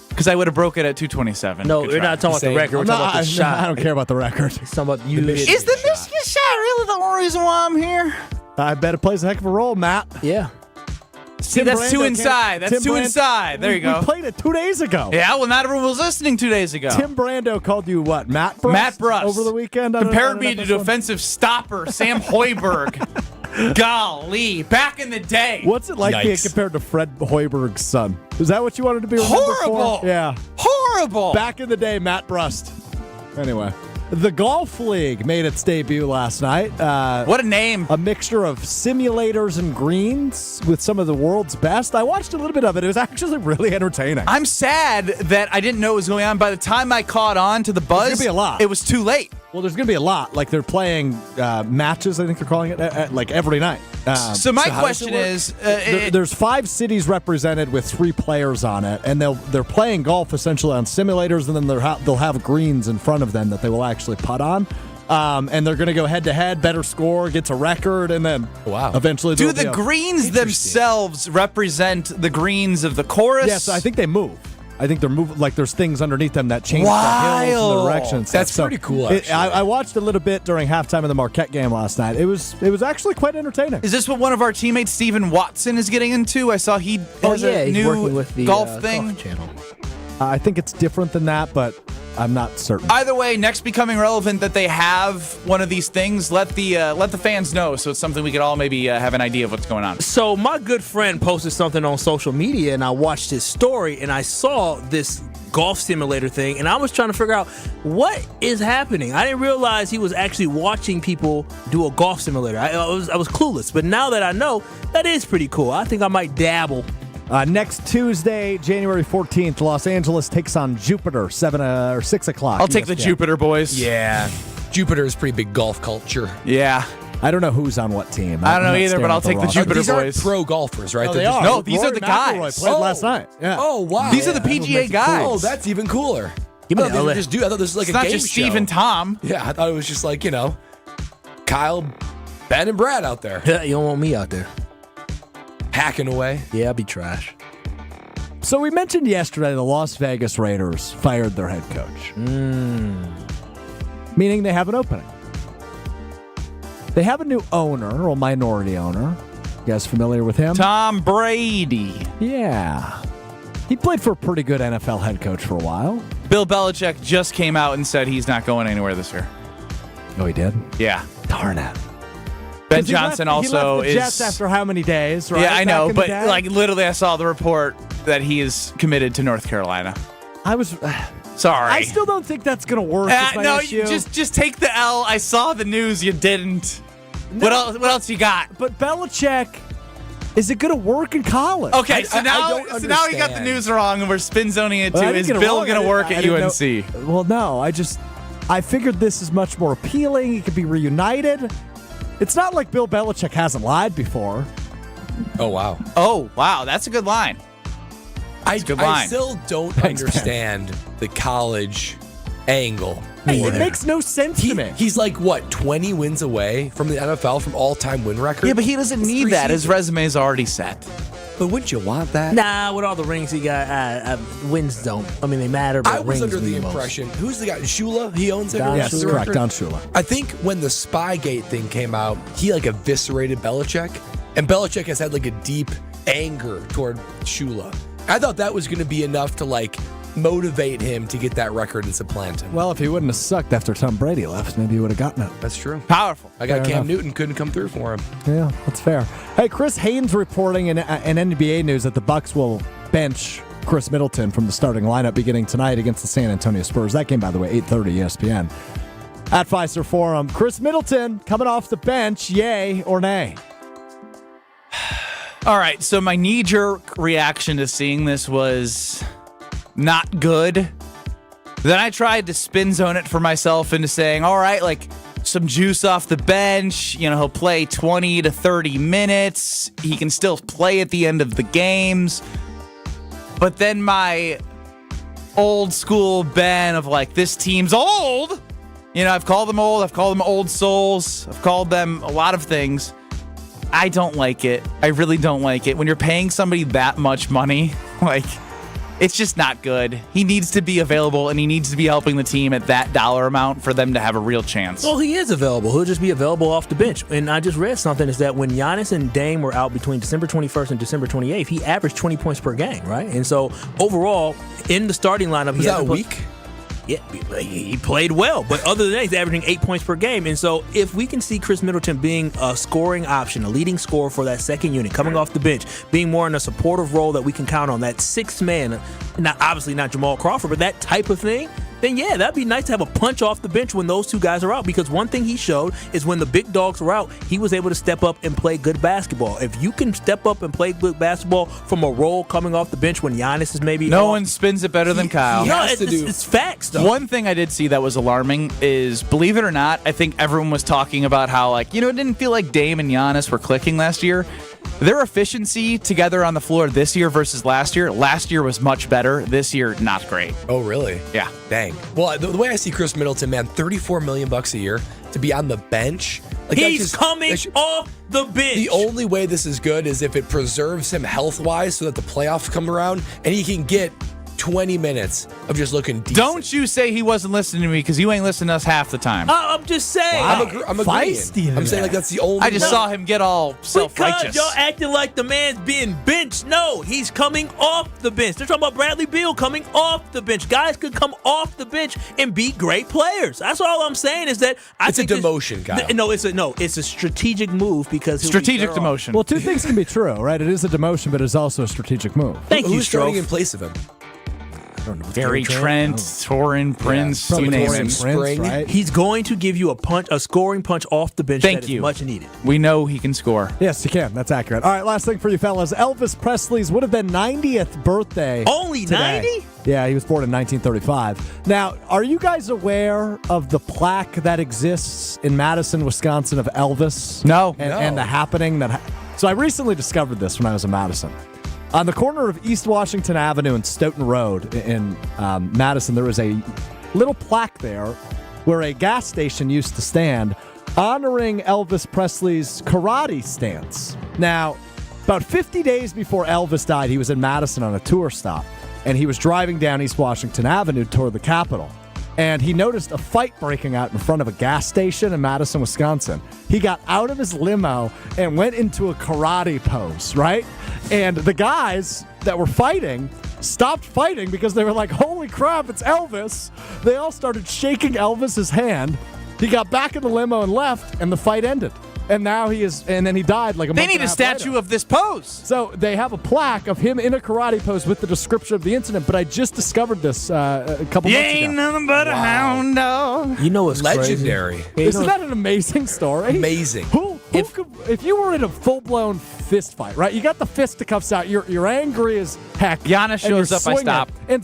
[SPEAKER 2] Because I would have broke it at 227.
[SPEAKER 8] No, we're not talking about the record. We're talking about the shot.
[SPEAKER 6] I don't care about the record.
[SPEAKER 8] It's talking about you.
[SPEAKER 2] Is the Michigan shot really the only reason why I'm here?
[SPEAKER 6] I bet it plays a heck of a role, Matt.
[SPEAKER 8] Yeah.
[SPEAKER 2] See, that's two inside. That's two inside. There you go.
[SPEAKER 6] We played it 2 days ago.
[SPEAKER 2] Yeah, well, not everyone was listening 2 days ago.
[SPEAKER 6] Tim Brando called you what? Matt Brust?
[SPEAKER 2] Matt Brust.
[SPEAKER 6] Over the weekend?
[SPEAKER 2] Compared me to defensive stopper Sam Hoiberg. Golly, back in the day.
[SPEAKER 6] What's it like being compared to Fred Hoiberg's son? Is that what you wanted to be remembered
[SPEAKER 2] Horrible.
[SPEAKER 6] for? Yeah.
[SPEAKER 2] Horrible.
[SPEAKER 6] Back in the day, Matt Brust. Anyway. The Golf League made its debut last night.
[SPEAKER 2] What a name.
[SPEAKER 6] A mixture of simulators and greens with some of the world's best. I watched a little bit of it. It was actually really entertaining.
[SPEAKER 2] I'm sad that I didn't know what was going on. By the time I caught on to the buzz,
[SPEAKER 6] There's going to be a lot.
[SPEAKER 2] It was too late.
[SPEAKER 6] Well, there's going to be a lot. Like, they're playing matches, I think they're calling it, like every night.
[SPEAKER 2] So my question is...
[SPEAKER 6] there's 5 cities represented with 3 players on it, and they're playing golf essentially on simulators, and then they'll have greens in front of them that they will actually putt on. And they're going to go head-to-head, better score, gets a record, and then eventually...
[SPEAKER 2] Do the greens themselves represent the greens of the course?
[SPEAKER 6] Yes, I think they move. I think they're moving, like there's things underneath them that change the hills and the directions.
[SPEAKER 4] That's pretty cool, actually.
[SPEAKER 6] I watched a little bit during halftime of the Marquette game last night. It was actually quite entertaining.
[SPEAKER 2] Is this what one of our teammates, Steven Watson, is getting into? I saw he has a
[SPEAKER 8] he's
[SPEAKER 2] new
[SPEAKER 8] working with the
[SPEAKER 2] golf thing.
[SPEAKER 8] Golf channel.
[SPEAKER 6] I think it's different than that, but I'm not certain.
[SPEAKER 2] Either way, next becoming relevant that they have one of these things. Let the fans know, so it's something we could all maybe have an idea of what's going on.
[SPEAKER 8] So my good friend posted something on social media, and I watched his story, and I saw this golf simulator thing, and I was trying to figure out what is happening. I didn't realize he was actually watching people do a golf simulator. I was clueless, but now that I know, that is pretty cool. I think I might dabble.
[SPEAKER 6] Next Tuesday, January 14th, Los Angeles takes on Jupiter, 7 or 6 o'clock.
[SPEAKER 2] I'll take the Jupiter boys.
[SPEAKER 4] Yeah. Jupiter is pretty big golf culture.
[SPEAKER 2] Yeah.
[SPEAKER 6] I don't know who's on what team.
[SPEAKER 2] I don't know either, but I'll take the Jupiter
[SPEAKER 4] these
[SPEAKER 2] boys.
[SPEAKER 4] Aren't pro golfers, right?
[SPEAKER 6] No,
[SPEAKER 4] They're
[SPEAKER 6] they
[SPEAKER 4] just-
[SPEAKER 6] are.
[SPEAKER 2] No, these
[SPEAKER 6] Rory
[SPEAKER 2] are the
[SPEAKER 6] McIlroy
[SPEAKER 2] guys.
[SPEAKER 6] played last night. Yeah.
[SPEAKER 4] Oh, wow.
[SPEAKER 2] These are the PGA guys.
[SPEAKER 4] Oh, that's even cooler.
[SPEAKER 8] Give me
[SPEAKER 4] I thought
[SPEAKER 8] the
[SPEAKER 4] these were
[SPEAKER 8] LA.
[SPEAKER 4] just I thought this was like
[SPEAKER 2] It's
[SPEAKER 4] a
[SPEAKER 2] not
[SPEAKER 4] game
[SPEAKER 2] just
[SPEAKER 4] show.
[SPEAKER 2] Steve and Tom.
[SPEAKER 4] Yeah, I thought it was just like, Kyle, Ben, and Brad out there.
[SPEAKER 8] You don't want me out there.
[SPEAKER 4] Hacking away.
[SPEAKER 8] Yeah, I'll be trash.
[SPEAKER 6] So we mentioned yesterday the Las Vegas Raiders fired their head coach. Meaning they have an opening. They have a new owner, or minority owner. You guys familiar with him?
[SPEAKER 2] Tom Brady.
[SPEAKER 6] Yeah. He played for a pretty good NFL head coach for a while.
[SPEAKER 2] Bill Belichick just came out and said he's not going anywhere this year.
[SPEAKER 6] Oh, he did?
[SPEAKER 2] Yeah.
[SPEAKER 6] Darn it.
[SPEAKER 2] Ben Johnson also
[SPEAKER 6] he left the Jets after how many days, right?
[SPEAKER 2] Yeah, I know,
[SPEAKER 6] Back in the
[SPEAKER 2] but
[SPEAKER 6] day?
[SPEAKER 2] like literally I saw the report that he is committed to North Carolina.
[SPEAKER 6] I was
[SPEAKER 2] sorry.
[SPEAKER 6] I still don't think that's going to work. is my
[SPEAKER 2] No,
[SPEAKER 6] issue.
[SPEAKER 2] just take the L. I saw the news. You didn't. What else you got?
[SPEAKER 6] But Belichick, is it going to work in college?
[SPEAKER 2] Okay, so
[SPEAKER 4] I
[SPEAKER 2] now
[SPEAKER 4] don't
[SPEAKER 2] you got the
[SPEAKER 4] understand.
[SPEAKER 2] news wrong, and we're spin zoning it
[SPEAKER 6] Well, I
[SPEAKER 2] to
[SPEAKER 6] didn't
[SPEAKER 2] is
[SPEAKER 6] get it
[SPEAKER 2] Bill
[SPEAKER 6] wrong.
[SPEAKER 2] going to work
[SPEAKER 6] I
[SPEAKER 2] at
[SPEAKER 6] didn't
[SPEAKER 2] UNC?
[SPEAKER 6] know- Well, no. I figured this is much more appealing. It could be reunited. It's not like Bill Belichick hasn't lied before.
[SPEAKER 4] Oh, wow.
[SPEAKER 2] Oh, wow. That's a good line.
[SPEAKER 4] I
[SPEAKER 2] good line.
[SPEAKER 4] still don't understand the college angle.
[SPEAKER 6] It makes no sense to me.
[SPEAKER 4] He's like, what, 20 wins away from the NFL from all-time win record?
[SPEAKER 2] Yeah, but he doesn't need that. His resume is already set.
[SPEAKER 4] But wouldn't you want that?
[SPEAKER 8] Nah, with all the rings he got, wins don't. I mean, they matter, but
[SPEAKER 4] I was
[SPEAKER 8] rings
[SPEAKER 4] under the
[SPEAKER 8] mean most.
[SPEAKER 4] impression, who's the guy? Shula? He owns it?
[SPEAKER 6] Yes, correct. Don Shula.
[SPEAKER 4] I think when the Spygate thing came out, he like eviscerated Belichick, and Belichick has had like a deep anger toward Shula. I thought that was going to be enough to like motivate him to get that record and supplant him.
[SPEAKER 6] Well, if he wouldn't have sucked after Tom Brady left, maybe he would have gotten it.
[SPEAKER 4] That's true.
[SPEAKER 2] Powerful.
[SPEAKER 4] I got
[SPEAKER 6] Fair
[SPEAKER 4] Cam
[SPEAKER 6] enough.
[SPEAKER 4] Newton couldn't come through for him.
[SPEAKER 6] Yeah, that's fair. Hey, Chris Haynes reporting in NBA news that the Bucks will bench Chris Middleton from the starting lineup beginning tonight against the San Antonio Spurs. That game, by the way, 8:30 ESPN. At Fiserv Forum, Chris Middleton coming off the bench, yay or nay?
[SPEAKER 2] All right, so my knee-jerk reaction to seeing this was not good. Then I tried to spin zone it for myself into saying, all right, like some juice off the bench. You know, he'll play 20 to 30 minutes. He can still play at the end of the games. But then my old school Ben of like, this team's old. You know, I've called them old. I've called them old souls. I've called them a lot of things. I don't like it. I really don't like it. When you're paying somebody that much money, like, it's just not good. He needs to be available, and he needs to be helping the team at that dollar amount for them to have a real chance.
[SPEAKER 8] Well, he is available. He'll just be available off the bench. And I just read something is that when Giannis and Dame were out between December 21st and December 28th, he averaged 20 points per game, right? And so overall, in the starting lineup,
[SPEAKER 4] Was that a week?
[SPEAKER 8] Yeah, he played well, but other than that, he's averaging 8 points per game. And so if we can see Chris Middleton being a scoring option, a leading scorer for that second unit, coming off the bench, being more in a supportive role that we can count on, that sixth man, obviously not Jamal Crawford, but that type of thing, then yeah, that'd be nice to have a punch off the bench when those two guys are out. Because one thing he showed is when the big dogs were out, he was able to step up and play good basketball. If you can step up and play good basketball from a role coming off the bench when Giannis is maybe
[SPEAKER 2] no
[SPEAKER 8] off,
[SPEAKER 2] one spins it better than Kyle.
[SPEAKER 8] It's facts, though.
[SPEAKER 2] One thing I did see that was alarming is, believe it or not, I think everyone was talking about how, like, you know, it didn't feel like Dame and Giannis were clicking last year. Their efficiency together on the floor this year versus last year was much better. This year, not great.
[SPEAKER 4] Oh, really?
[SPEAKER 2] Yeah.
[SPEAKER 4] Dang. Well, the way I see Chris Middleton, man, $34 million a year to be on the bench. Like,
[SPEAKER 3] He's coming off the bench.
[SPEAKER 4] The only way this is good is if it preserves him health-wise so that the playoffs come around and he can get 20 minutes of just looking decent.
[SPEAKER 2] Don't you say he wasn't listening to me, because you ain't listening to us half the time.
[SPEAKER 3] I'm just saying.
[SPEAKER 4] Wow. I'm agreeing. I'm saying like that's the only
[SPEAKER 2] I just saw him get all self-righteous.
[SPEAKER 3] Because y'all acting like the man's being benched. No, he's coming off the bench. They're talking about Bradley Beal coming off the bench. Guys could come off the bench and be great players. That's all I'm saying is that
[SPEAKER 4] it's a demotion, Kyle.
[SPEAKER 8] It's a strategic move because
[SPEAKER 2] strategic demotion.
[SPEAKER 6] Well, two things can be true, right? It is a demotion, but it's also a strategic move.
[SPEAKER 4] Who's starting in place of him?
[SPEAKER 2] Gary Trent, Torin Prince,
[SPEAKER 8] Spring. Right? He's going to give you a scoring punch off the bench that is much needed.
[SPEAKER 2] We know he can score.
[SPEAKER 6] Yes, he can. That's accurate. All right, last thing for you fellas. Elvis Presley's would have been 90th birthday.
[SPEAKER 3] Only 90?
[SPEAKER 6] Yeah, he was born in 1935. Now, are you guys aware of the plaque that exists in Madison, Wisconsin of Elvis?
[SPEAKER 2] No.
[SPEAKER 6] And the happening that... So I recently discovered this when I was in Madison. On the corner of East Washington Avenue and Stoughton Road in Madison, there was a little plaque there where a gas station used to stand honoring Elvis Presley's karate stance. Now, about 50 days before Elvis died, he was in Madison on a tour stop, and he was driving down East Washington Avenue toward the Capitol. And he noticed a fight breaking out in front of a gas station in Madison, Wisconsin. He got out of his limo and went into a karate pose, right? And the guys that were fighting stopped fighting because they were like, holy crap, it's Elvis. They all started shaking Elvis's hand. He got back in the limo and left, and the fight ended. And now and then he died like a month
[SPEAKER 2] They need a statue
[SPEAKER 6] later.
[SPEAKER 2] of this pose.
[SPEAKER 6] So they have a plaque of him in a karate pose with the description of the incident, but I just discovered this a couple months ago.
[SPEAKER 2] Ain't nothing but a hound dog.
[SPEAKER 8] You know what's
[SPEAKER 4] legendary.
[SPEAKER 8] crazy?
[SPEAKER 6] Isn't that an amazing story?
[SPEAKER 4] Amazing.
[SPEAKER 6] Who If you were in a full-blown fist fight, right? You got the fisticuffs out. You're angry as heck.
[SPEAKER 2] Giannis shows up, I stop.
[SPEAKER 6] And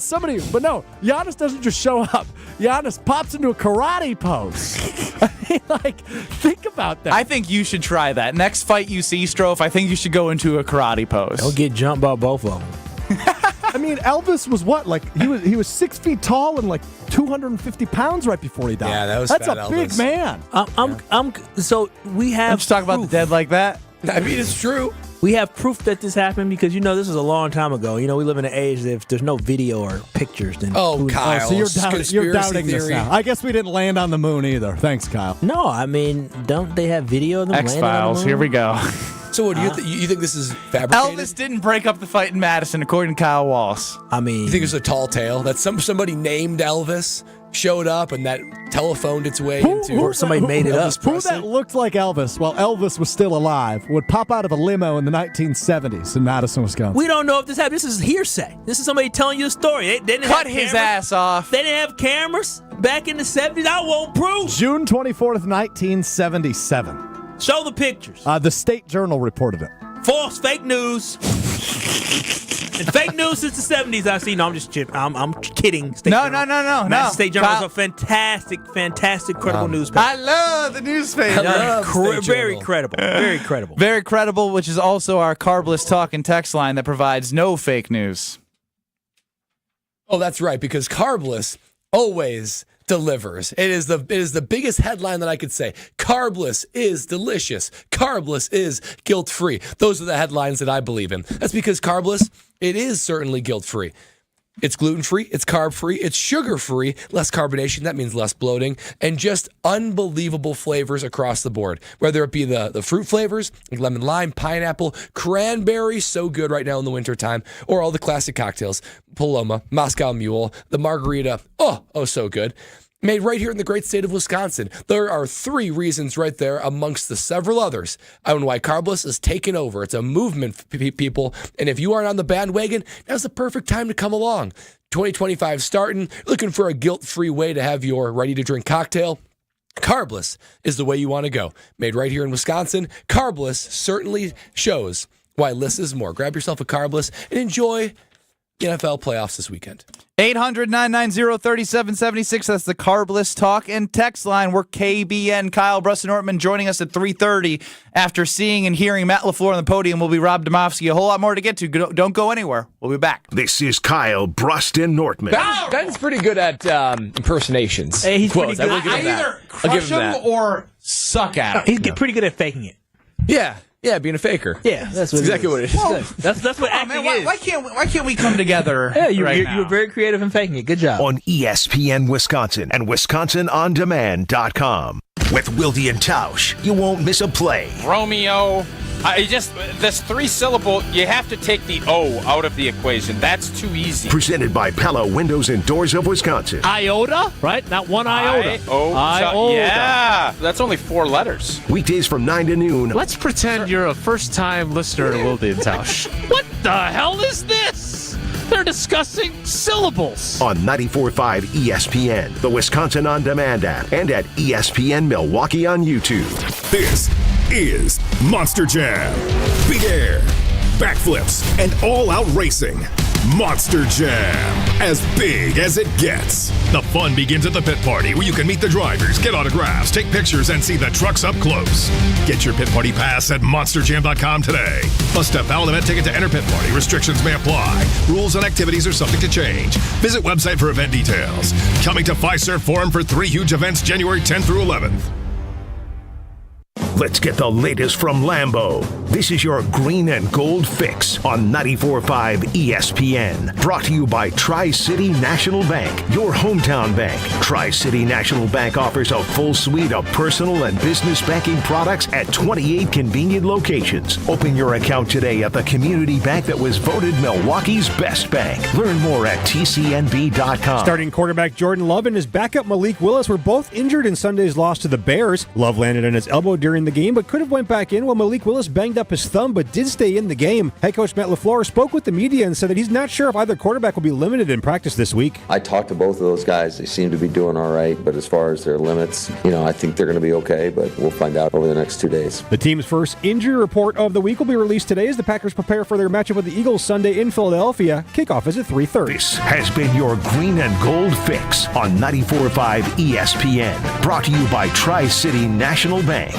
[SPEAKER 6] but no, Giannis doesn't just show up. Giannis pops into a karate pose. I mean, think about that.
[SPEAKER 2] I think you should try that. Next fight you see, Strofe, I think you should go into a karate pose.
[SPEAKER 8] He'll get jumped by both of them.
[SPEAKER 6] I mean, Elvis was what? He was 6 feet tall and 250 pounds right before he died.
[SPEAKER 4] Yeah, that's
[SPEAKER 6] a
[SPEAKER 4] fat
[SPEAKER 6] big
[SPEAKER 4] Elvis.
[SPEAKER 6] man.
[SPEAKER 8] So we have.
[SPEAKER 2] Don't you talk about the dead like that?
[SPEAKER 4] I mean, it's true.
[SPEAKER 8] We have proof that this happened because this was a long time ago. We live in an age that if there's no video or pictures, then
[SPEAKER 4] Kyle,
[SPEAKER 6] so you're doubting this now. I guess we didn't land on the moon either. Thanks, Kyle.
[SPEAKER 8] No, I mean, don't they have video of them landing on the
[SPEAKER 2] X-Files,
[SPEAKER 8] moon?
[SPEAKER 2] here we go.
[SPEAKER 4] So what, you think this is fabricated?
[SPEAKER 2] Elvis didn't break up the fight in Madison, according to Kyle Wallace.
[SPEAKER 8] I mean,
[SPEAKER 4] You think it's a tall tale that somebody named Elvis showed up and that telephoned its way into,
[SPEAKER 8] or somebody made it up.
[SPEAKER 6] Who that looked like Elvis while Elvis was still alive would pop out of a limo in the 1970s in Madison, Wisconsin.
[SPEAKER 8] We don't know if this happened. This is hearsay. This is somebody telling you a story. They didn't
[SPEAKER 2] Cut
[SPEAKER 8] have
[SPEAKER 2] his
[SPEAKER 8] cameras.
[SPEAKER 2] ass off.
[SPEAKER 8] They didn't have cameras back in the 70s. I won't prove.
[SPEAKER 6] June 24th, 1977.
[SPEAKER 8] Show the pictures.
[SPEAKER 6] The State Journal reported it.
[SPEAKER 8] False, fake news. And fake news since the 70s I've seen. No, I'm just kidding. I'm kidding. State
[SPEAKER 2] No.
[SPEAKER 8] Madison State Journal is a fantastic, credible newspaper.
[SPEAKER 2] I love the newspaper.
[SPEAKER 8] Very credible. Very credible.
[SPEAKER 2] Very credible, which is also our carbless talk and text line that provides no fake news.
[SPEAKER 4] Oh, that's right, because Carbless always delivers. It is the biggest headline that I could say. Carbless is delicious. Carbless is guilt-free. Those are the headlines that I believe in. That's because Carbless, it is certainly guilt-free. It's gluten-free, it's carb-free, it's sugar-free, less carbonation, that means less bloating, and just unbelievable flavors across the board. Whether it be the fruit flavors, like lemon, lime, pineapple, cranberry, so good right now in the wintertime, or all the classic cocktails, Paloma, Moscow Mule, the margarita, oh, so good. Made right here in the great state of Wisconsin. There are 3 reasons right there amongst the several others on why Carbless is taking over. It's a movement, people. And if you aren't on the bandwagon, now's the perfect time to come along. 2025 starting, looking for a guilt-free way to have your ready-to-drink cocktail. Carbless is the way you want to go. Made right here in Wisconsin, Carbless certainly shows why less is more. Grab yourself a Carbless and enjoy the NFL playoffs this weekend.
[SPEAKER 2] 800-990-3776. That's the Carbless talk and text line. We're KBN. Kyle, Brust, and Nortman joining us at 3:30 after seeing and hearing Matt LaFleur on the podium. Will be Rob Domofsky. A whole lot more to get to. Don't go anywhere. We'll be back.
[SPEAKER 1] This is Kyle, Brust, and Nortman.
[SPEAKER 4] Ben's pretty good at impersonations.
[SPEAKER 8] Hey, he's pretty good.
[SPEAKER 4] I will give him that.
[SPEAKER 2] Either
[SPEAKER 4] I'll give
[SPEAKER 2] crush
[SPEAKER 4] him
[SPEAKER 2] him
[SPEAKER 4] that.
[SPEAKER 2] or suck at him.
[SPEAKER 8] He's pretty good at faking it.
[SPEAKER 4] Yeah, being a faker.
[SPEAKER 8] Yeah, that's
[SPEAKER 4] exactly what it is.
[SPEAKER 8] That's what acting is.
[SPEAKER 2] Why can't we come together?
[SPEAKER 8] Yeah,
[SPEAKER 2] right
[SPEAKER 8] you're
[SPEAKER 2] now?
[SPEAKER 8] very creative in faking it. Good job.
[SPEAKER 1] On ESPN Wisconsin and WisconsinOnDemand.com. With Wilde and Tausch, you won't miss a play.
[SPEAKER 11] Romeo. This 3-syllable, you have to take the O out of the equation. That's too easy.
[SPEAKER 1] Presented by Pella Windows and Doors of Wisconsin.
[SPEAKER 7] Iota, right? Not one iota.
[SPEAKER 11] Iota. Yeah, that's only 4 letters.
[SPEAKER 1] Weekdays from 9 to noon.
[SPEAKER 7] Let's pretend you're a first-time listener to Wilde and Tausch. What the hell is this? They're discussing syllables.
[SPEAKER 1] On 94.5 ESPN, the Wisconsin On Demand app, and at ESPN Milwaukee on YouTube.
[SPEAKER 12] This is Monster Jam. Big air, backflips, and all-out racing. Monster Jam. As big as it gets. The fun begins at the pit party, where you can meet the drivers, get autographs, take pictures, and see the trucks up close. Get your pit party pass at monsterjam.com today. Must have valid event ticket to enter pit party. Restrictions may apply. Rules and activities are subject to change. Visit website for event details. Coming to Fiserv Forum for 3 huge events January 10th through 11th.
[SPEAKER 1] Let's get the latest from Lambeau. This is your green and gold fix on 94.5 ESPN. Brought to you by Tri-City National Bank, your hometown bank. Tri-City National Bank offers a full suite of personal and business banking products at 28 convenient locations. Open your account today at the community bank that was voted Milwaukee's best bank. Learn more at tcnb.com.
[SPEAKER 15] Starting quarterback Jordan Love and his backup Malik Willis were both injured in Sunday's loss to the Bears. Love landed on his elbow during in the game, but could have went back in while Malik Willis banged up his thumb, but did stay in the game. Head coach Matt LaFleur spoke with the media and said that he's not sure if either quarterback will be limited in practice this week.
[SPEAKER 9] I talked to both of those guys. They seem to be doing all right, but as far as their limits, I think they're going to be okay, but we'll find out over the next 2 days.
[SPEAKER 15] The team's first injury report of the week will be released today as the Packers prepare for their matchup with the Eagles Sunday in Philadelphia. Kickoff is at 3:30.
[SPEAKER 1] This has been your Green and Gold Fix on 94.5 ESPN. Brought to you by Tri-City National Bank.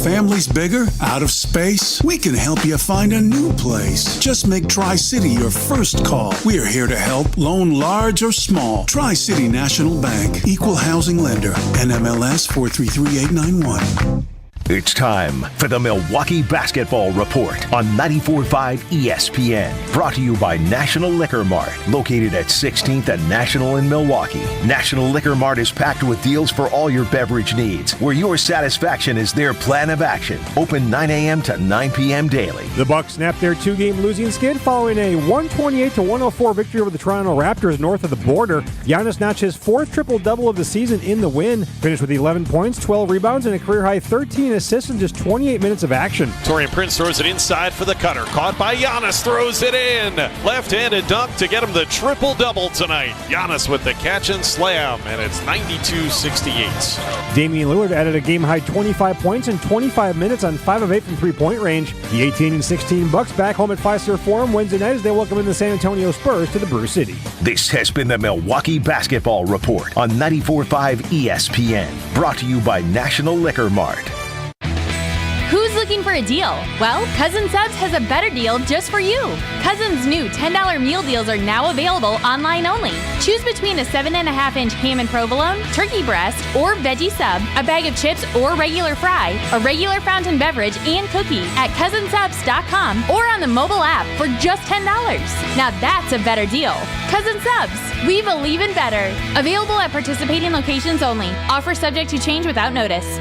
[SPEAKER 13] Family's bigger? Out of space? We can help you find a new place. Just make Tri-City your first call. We are here to help, loan large or small. Tri-City National Bank, equal housing lender, NMLS 433891.
[SPEAKER 1] It's time for the Milwaukee Basketball Report on 94.5 ESPN. Brought to you by National Liquor Mart, located at 16th and National in Milwaukee. National Liquor Mart is packed with deals for all your beverage needs, where your satisfaction is their plan of action. Open 9 a.m. to 9 p.m. daily.
[SPEAKER 15] The Bucks snapped their two-game losing skid following a 128-104 victory over the Toronto Raptors north of the border. Giannis notched his fourth triple-double of the season in the win, finished with 11 points, 12 rebounds, and a career-high 13 assists in just 28 minutes of action.
[SPEAKER 14] Torian Prince throws it inside for the cutter. Caught by Giannis, throws it in. Left-handed dunk to get him the triple-double tonight. Giannis with the catch and slam, and it's 92-68.
[SPEAKER 15] Damian Lillard added a game-high 25 points in 25 minutes on 5 of 8 from three-point range. The 18-16 Bucks back home at Fiserv Forum Wednesday night as they welcome in the San Antonio Spurs to the Brew City.
[SPEAKER 1] This has been the Milwaukee Basketball Report on 94.5 ESPN. Brought to you by National Liquor Mart.
[SPEAKER 16] Who's looking for a deal? Well, Cousin Subs has a better deal just for you. Cousin's new $10 meal deals are now available online only. Choose between a 7.5-inch ham and provolone, turkey breast, or veggie sub, a bag of chips or regular fry, a regular fountain beverage, and cookie at cousinsubs.com or on the mobile app for just $10. Now that's a better deal. Cousin Subs, we believe in better. Available at participating locations only. Offer subject to change without notice.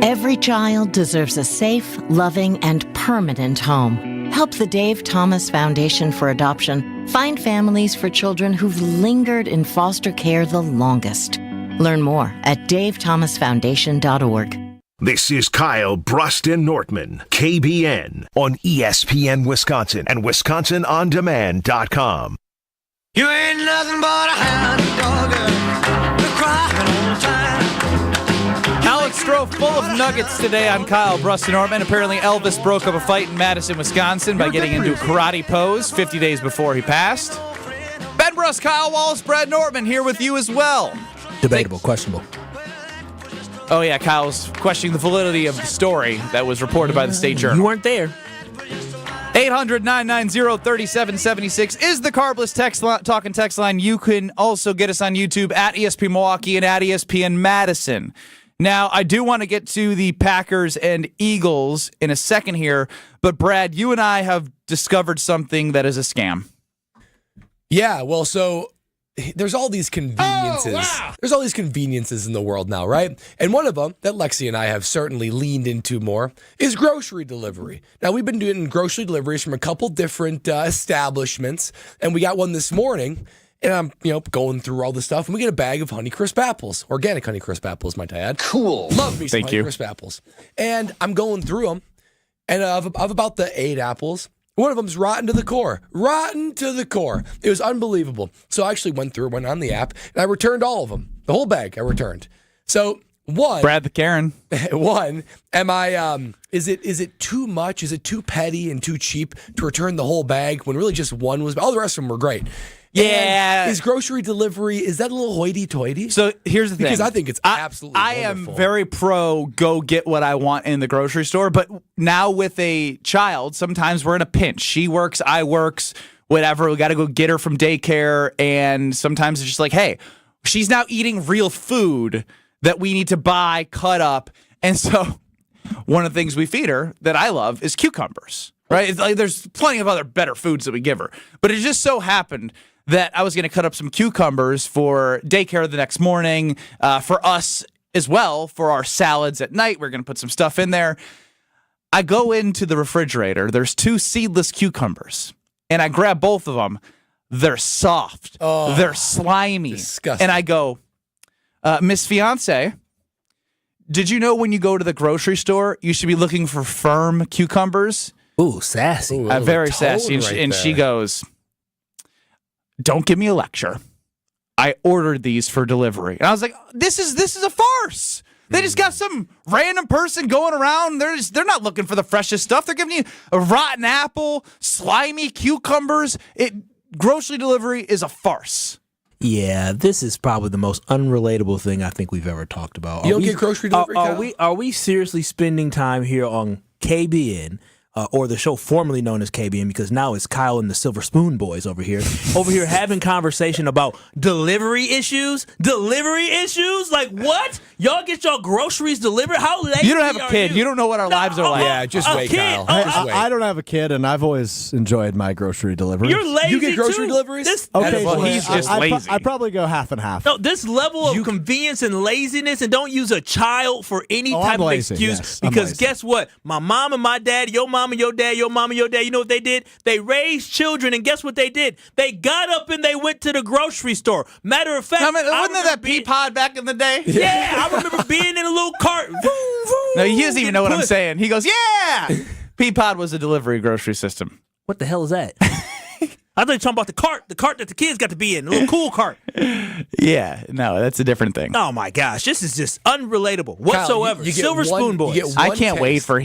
[SPEAKER 24] Every child deserves a safe, loving, and permanent home. Help the Dave Thomas Foundation for Adoption find families for children who've lingered in foster care the longest. Learn more at davethomasfoundation.org.
[SPEAKER 1] This is Kyle Brust and Nortman, KBN, on ESPN Wisconsin and WisconsinOnDemand.com.
[SPEAKER 17] You ain't nothing but a hound dog, you're crying all the time.
[SPEAKER 2] Alex Stroh full of nuggets today on Kyle Brust and Nortman. Apparently Elvis broke up a fight in Madison, Wisconsin by getting into a karate pose 50 days before he passed. Ben Brust, Kyle Wallace, Brad Nortman here with you as well.
[SPEAKER 8] Debatable, questionable.
[SPEAKER 2] Oh yeah, Kyle's questioning the validity of the story that was reported by the State Journal.
[SPEAKER 5] You weren't there.
[SPEAKER 2] 800-990-3776 is the Carbless talk and text line. You can also get us on YouTube at ESPN Milwaukee and at ESPN Madison. Now, I do want to get to the Packers and Eagles in a second here, but Brad, you and I have discovered something that is a scam.
[SPEAKER 4] Yeah, well, so there's all these conveniences. There's all these conveniences in the world now, right? And one of them that Lexi and I have certainly leaned into more is grocery delivery. Now, we've been doing grocery deliveries from a couple different establishments, and we got one this morning. And I'm, going through all this stuff, and we get a bag of Honeycrisp apples, organic Honeycrisp apples, might I add.
[SPEAKER 2] Cool.
[SPEAKER 4] Love me some
[SPEAKER 2] Thank you.
[SPEAKER 4] Honeycrisp apples. And I'm going through them, and of about the 8 apples, one of them's rotten to the core. Rotten to the core. It was unbelievable. So I actually went on the app, and I returned all of them. The whole bag I returned. So one,
[SPEAKER 2] Brad the Karen.
[SPEAKER 4] One, is it too much? Is it too petty and too cheap to return the whole bag when really just one was? All the rest of them were great.
[SPEAKER 2] Yeah.
[SPEAKER 4] And is grocery delivery, is that a little hoity-toity?
[SPEAKER 2] So here's the thing.
[SPEAKER 4] Because I think it's absolutely wonderful.
[SPEAKER 2] am very pro go get what I want in the grocery store, but now with a child, sometimes we're in a pinch. She works, I works, whatever. We got to go get her from daycare, and sometimes it's just like, hey, she's now eating real food that we need to buy, cut up, and so one of the things we feed her that I love is cucumbers, right? It's like there's plenty of other better foods that we give her, but it just so happened that I was going to cut up some cucumbers for daycare the next morning, for us as well, for our salads at night. We're going to put some stuff in there. I go into the refrigerator. There's 2 seedless cucumbers, and I grab both of them. They're soft. They're slimy.
[SPEAKER 4] Disgusting.
[SPEAKER 2] And I go, Miss Fiance, Did you know when you go to the grocery store, you should be looking for firm cucumbers?
[SPEAKER 8] Ooh, sassy.
[SPEAKER 4] Ooh,
[SPEAKER 2] Very sassy. And she goes, "Don't give me a lecture. I ordered these for delivery." And I was like, this is a farce. They just got some random person going around. They're not looking for the freshest stuff. They're giving you a rotten apple, slimy cucumbers. Grocery delivery is a farce.
[SPEAKER 8] Yeah, this is probably the most unrelatable thing I think we've ever talked about.
[SPEAKER 4] You don't get grocery delivery, Kyle?
[SPEAKER 8] Are we seriously spending time here on KBN, or the show formerly known as KBN, because now it's Kyle and the Silver Spoon Boys over here having conversation about delivery issues? Delivery issues? Like what? Y'all get y'all groceries delivered? How lazy
[SPEAKER 2] You don't have a kid.
[SPEAKER 8] You?
[SPEAKER 2] You don't know what our lives are like.
[SPEAKER 4] Yeah, just wait, Kyle.
[SPEAKER 6] I don't have a kid, and I've always enjoyed my grocery deliveries.
[SPEAKER 8] You're lazy.
[SPEAKER 4] You get grocery
[SPEAKER 8] too.
[SPEAKER 4] deliveries?
[SPEAKER 6] Occasionally.
[SPEAKER 2] He's just lazy.
[SPEAKER 6] I probably go half and half.
[SPEAKER 8] No, this level of convenience and laziness, and don't use a child for any type of
[SPEAKER 6] lazy,
[SPEAKER 8] excuse.
[SPEAKER 6] yes, I'm
[SPEAKER 8] Because
[SPEAKER 6] lazy.
[SPEAKER 8] guess what? My mom and my dad, your mom and your dad, your mom and your dad, you know what they did? They raised children, and guess what they did? They got up and they went to the grocery store. Matter of fact,
[SPEAKER 2] Wasn't there that pea pod back in the day?
[SPEAKER 8] Yeah, I remember being in a little cart. Vroom, vroom,
[SPEAKER 2] No, he doesn't even know what I'm
[SPEAKER 8] push.
[SPEAKER 2] saying. He goes, "Yeah." Peapod was a delivery grocery system.
[SPEAKER 8] What the hell is that? I thought you were talking about the cart that the kids got to be in, the little cool cart.
[SPEAKER 2] Yeah, no, that's a different thing.
[SPEAKER 8] Oh my gosh, this is just unrelatable whatsoever.
[SPEAKER 4] you get
[SPEAKER 8] Silver
[SPEAKER 4] one-
[SPEAKER 8] Spoon Boys.
[SPEAKER 4] you get
[SPEAKER 2] I
[SPEAKER 4] one
[SPEAKER 2] can't wait
[SPEAKER 4] taste.
[SPEAKER 2] for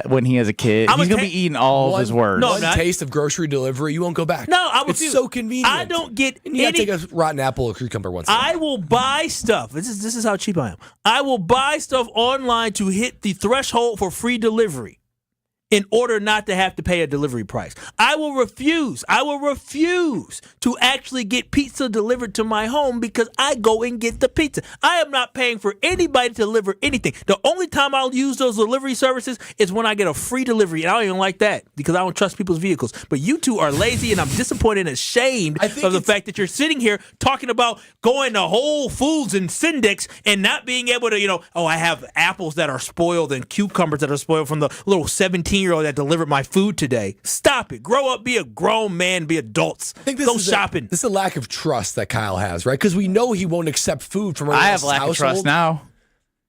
[SPEAKER 2] when he has a kid.
[SPEAKER 8] I'm
[SPEAKER 2] He's
[SPEAKER 8] a
[SPEAKER 2] gonna be eating all of his words.
[SPEAKER 8] No,
[SPEAKER 4] One
[SPEAKER 8] I'm not.
[SPEAKER 4] taste of grocery delivery, you won't go back.
[SPEAKER 8] No, I
[SPEAKER 4] It's
[SPEAKER 8] refuse.
[SPEAKER 4] so convenient.
[SPEAKER 8] I don't get
[SPEAKER 4] And you gotta
[SPEAKER 8] any.
[SPEAKER 4] take a rotten apple or cucumber once in a while.
[SPEAKER 8] I will buy stuff. This is how cheap I am. I will buy stuff online to hit the threshold for free delivery in order not to have to pay a delivery price. I will refuse to actually get pizza delivered to my home because I go and get the pizza. I am not paying for anybody to deliver anything. The only time I'll use those delivery services is when I get a free delivery, and I don't even like that because I don't trust people's vehicles. But you two are lazy, and I'm disappointed and ashamed of the fact that you're sitting here talking about going to Whole Foods and Syndex and not being able to, I have apples that are spoiled and cucumbers that are spoiled from the little 17-year-old that delivered my food today. Stop it. Grow up, be a grown man, be adults.
[SPEAKER 4] I think
[SPEAKER 8] Go shopping.
[SPEAKER 4] This is a lack of trust that Kyle has, right? Because we know he won't accept food from
[SPEAKER 2] I have lack of trust now.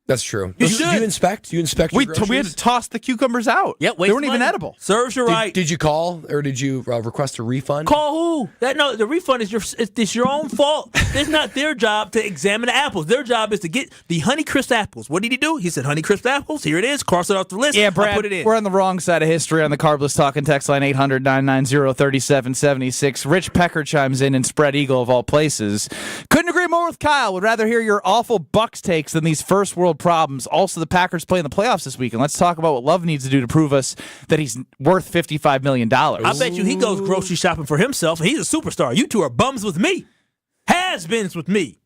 [SPEAKER 4] That's true.
[SPEAKER 8] You
[SPEAKER 4] Do
[SPEAKER 8] should.
[SPEAKER 4] you inspect? Do you inspect your
[SPEAKER 2] We
[SPEAKER 4] groceries?
[SPEAKER 2] had to toss the cucumbers out.
[SPEAKER 8] Yeah,
[SPEAKER 2] they weren't even edible.
[SPEAKER 8] Serves you right.
[SPEAKER 4] Did you call or did you request a refund?
[SPEAKER 8] Call who? The refund is it's your own fault. It's not their job to examine the apples. Their job is to get the Honeycrisp apples. What did he do? He said Honeycrisp apples. Here it is. Cross it off the list.
[SPEAKER 2] Yeah, Brad,
[SPEAKER 8] I'll put it in.
[SPEAKER 2] we're on the wrong side of history on the Carbless Talking text line 800-990-3776. Rich Pecker chimes in and Spread Eagle of all places. Couldn't agree more with Kyle. Would rather hear your awful Bucks takes than these first world problems. Also, the Packers play in the playoffs this week, and let's talk about what Love needs to do to prove us that he's worth $55 million.
[SPEAKER 8] I bet you he goes grocery shopping for himself, and he's a superstar. You two are bums with me. Has-beens with me.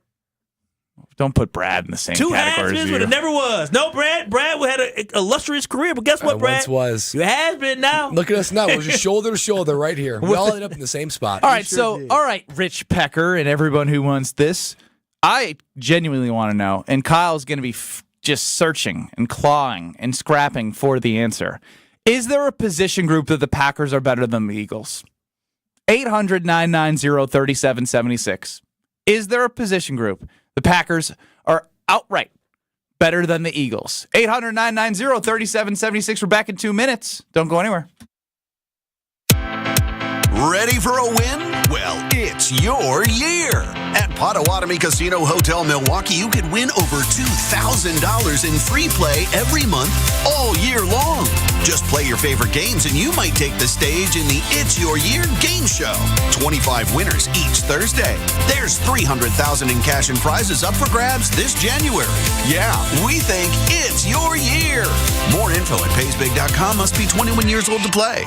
[SPEAKER 2] Don't put Brad in the same
[SPEAKER 8] Two
[SPEAKER 2] category
[SPEAKER 8] has-beens,
[SPEAKER 2] as
[SPEAKER 8] but
[SPEAKER 2] you.
[SPEAKER 8] it never was. No, Brad had an illustrious career, but guess what, Brad?
[SPEAKER 4] Once was.
[SPEAKER 8] You has-been now.
[SPEAKER 4] Look at us now. We're just shoulder to shoulder right here. We all end up in the same spot.
[SPEAKER 2] All right, Rich Pecker and everyone who wants this, I genuinely want to know, and Kyle's going to be just searching and clawing and scrapping for the answer. Is there a position group that the Packers are better than the Eagles? 800-990-3776. Is there a position group the Packers are outright better than the Eagles? 800-990-3776. We're back in 2 minutes. Don't go anywhere.
[SPEAKER 1] Ready for a win? Well, it's your year. At Potawatomi Casino Hotel Milwaukee, you could win over $2,000 in free play every month all year long. Just play your favorite games and you might take the stage in the It's Your Year game show. 25 winners each Thursday. There's $300,000 in cash and prizes up for grabs this January. Yeah, we think it's your year. More info at paysbig.com. Must be 21 years old to play.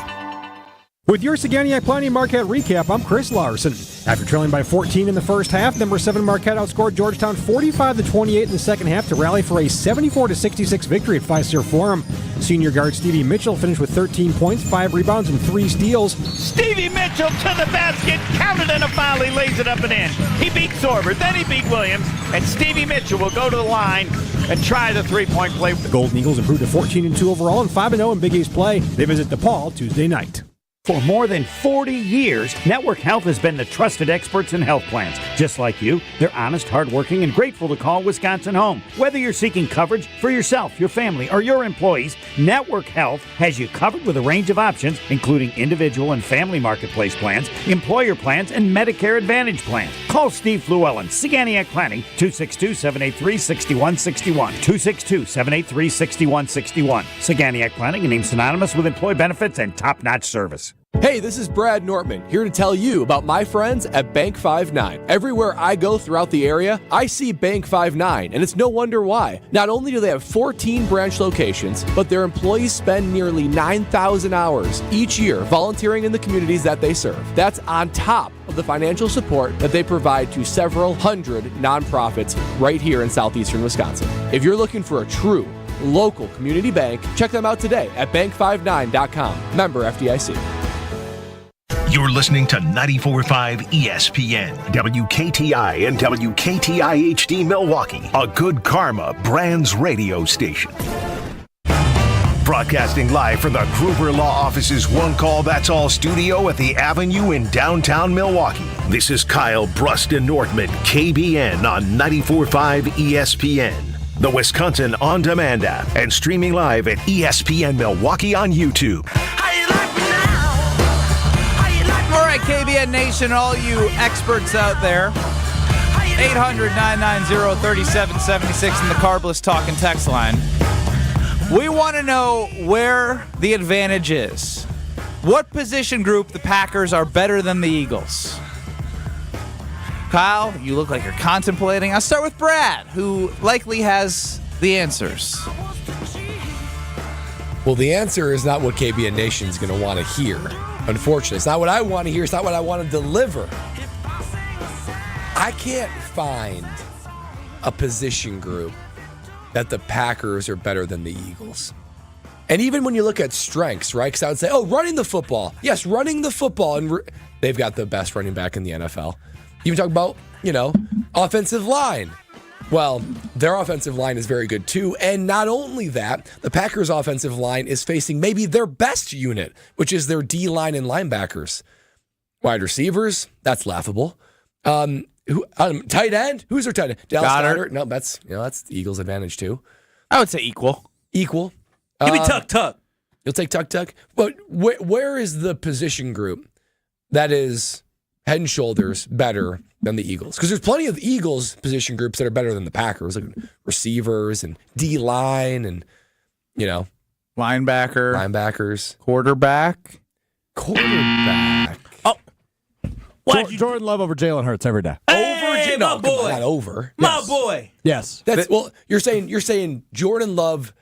[SPEAKER 15] With your Saganaw Planning Marquette recap, I'm Chris Larson. After trailing by 14 in the first half, number 7 Marquette outscored Georgetown 45-28 in the second half to rally for a 74-66 victory at Fiserv Forum. Senior guard Stevie Mitchell finished with 13 points, 5 rebounds, and 3 steals.
[SPEAKER 10] Stevie Mitchell to the basket, counted and a foul, he lays it up and in. He beat Sorber, then he beat Williams, and Stevie Mitchell will go to the line and try the three-point play.
[SPEAKER 15] The Golden Eagles improved to 14-2 overall and 5-0 in Big East play. They visit DePaul Tuesday night.
[SPEAKER 10] For more than 40 years, Network Health has been the trusted experts in health plans. Just like you, they're honest, hardworking, and grateful to call Wisconsin home. Whether you're seeking coverage for yourself, your family, or your employees, Network Health has you covered with a range of options, including individual and family marketplace plans, employer plans, and Medicare Advantage plans. Call Steve Llewellyn, Saganiac Planning, 262-783-6161. 262-783-6161. Saganiac Planning, a name synonymous with employee benefits and top-notch service.
[SPEAKER 4] Hey, this is Brad Nortman, here to tell you about my friends at Bank 5-9. Everywhere I go throughout the area, I see Bank 5-9, and it's no wonder why. Not only do they have 14 branch locations, but their employees spend nearly 9,000 hours each year volunteering in the communities that they serve. That's on top of the financial support that they provide to several hundred nonprofits right here in southeastern Wisconsin. If you're looking for a true local community bank, check them out today at bank59.com. Member FDIC.
[SPEAKER 1] You're listening to 94.5 ESPN, WKTI and WKTI HD Milwaukee, a Good Karma Brands radio station. Broadcasting live from the Gruber Law Office's One Call That's All studio at the Avenue in downtown Milwaukee. This is Kyle Brust and Nortman, KBN on 94.5 ESPN, the Wisconsin On Demand app, and streaming live at ESPN Milwaukee on YouTube.
[SPEAKER 2] All right, KBN Nation, all you experts out there, 800-990-3776 in the Carbless Talk and Text line. We want to know where the advantage is. What position group the Packers are better than the Eagles? Kyle, you look like you're contemplating. I'll start with Brad, who likely has the answers.
[SPEAKER 4] Well, the answer is not what KBN Nation is going to want to hear. Unfortunately, it's not what I want to hear. It's not what I want to deliver. I can't find a position group that the Packers are better than the Eagles. And even when you look at strengths, right? Because I would say, running the football. Yes, running the football. And they've got the best running back in the NFL. You talk about, offensive line. Well, their offensive line is very good too. And not only that, the Packers' offensive line is facing maybe their best unit, which is their D-line and linebackers. Wide receivers, that's laughable. Tight end? Who's their tight end? Dallas Goedert? No, that's the Eagles' advantage too.
[SPEAKER 2] I would say equal.
[SPEAKER 4] Equal.
[SPEAKER 3] Give me Tuck.
[SPEAKER 4] You'll take Tuck. But where is the position group that is head and shoulders better than the Eagles? Because there's plenty of Eagles position groups that are better than the Packers, like receivers and D-line and,
[SPEAKER 2] linebackers, quarterback.
[SPEAKER 3] Oh,
[SPEAKER 6] Jordan Love over Jalen Hurts every day.
[SPEAKER 3] Hey, my boy.
[SPEAKER 4] Not over.
[SPEAKER 3] My boy.
[SPEAKER 6] Yes.
[SPEAKER 4] You're saying Jordan Love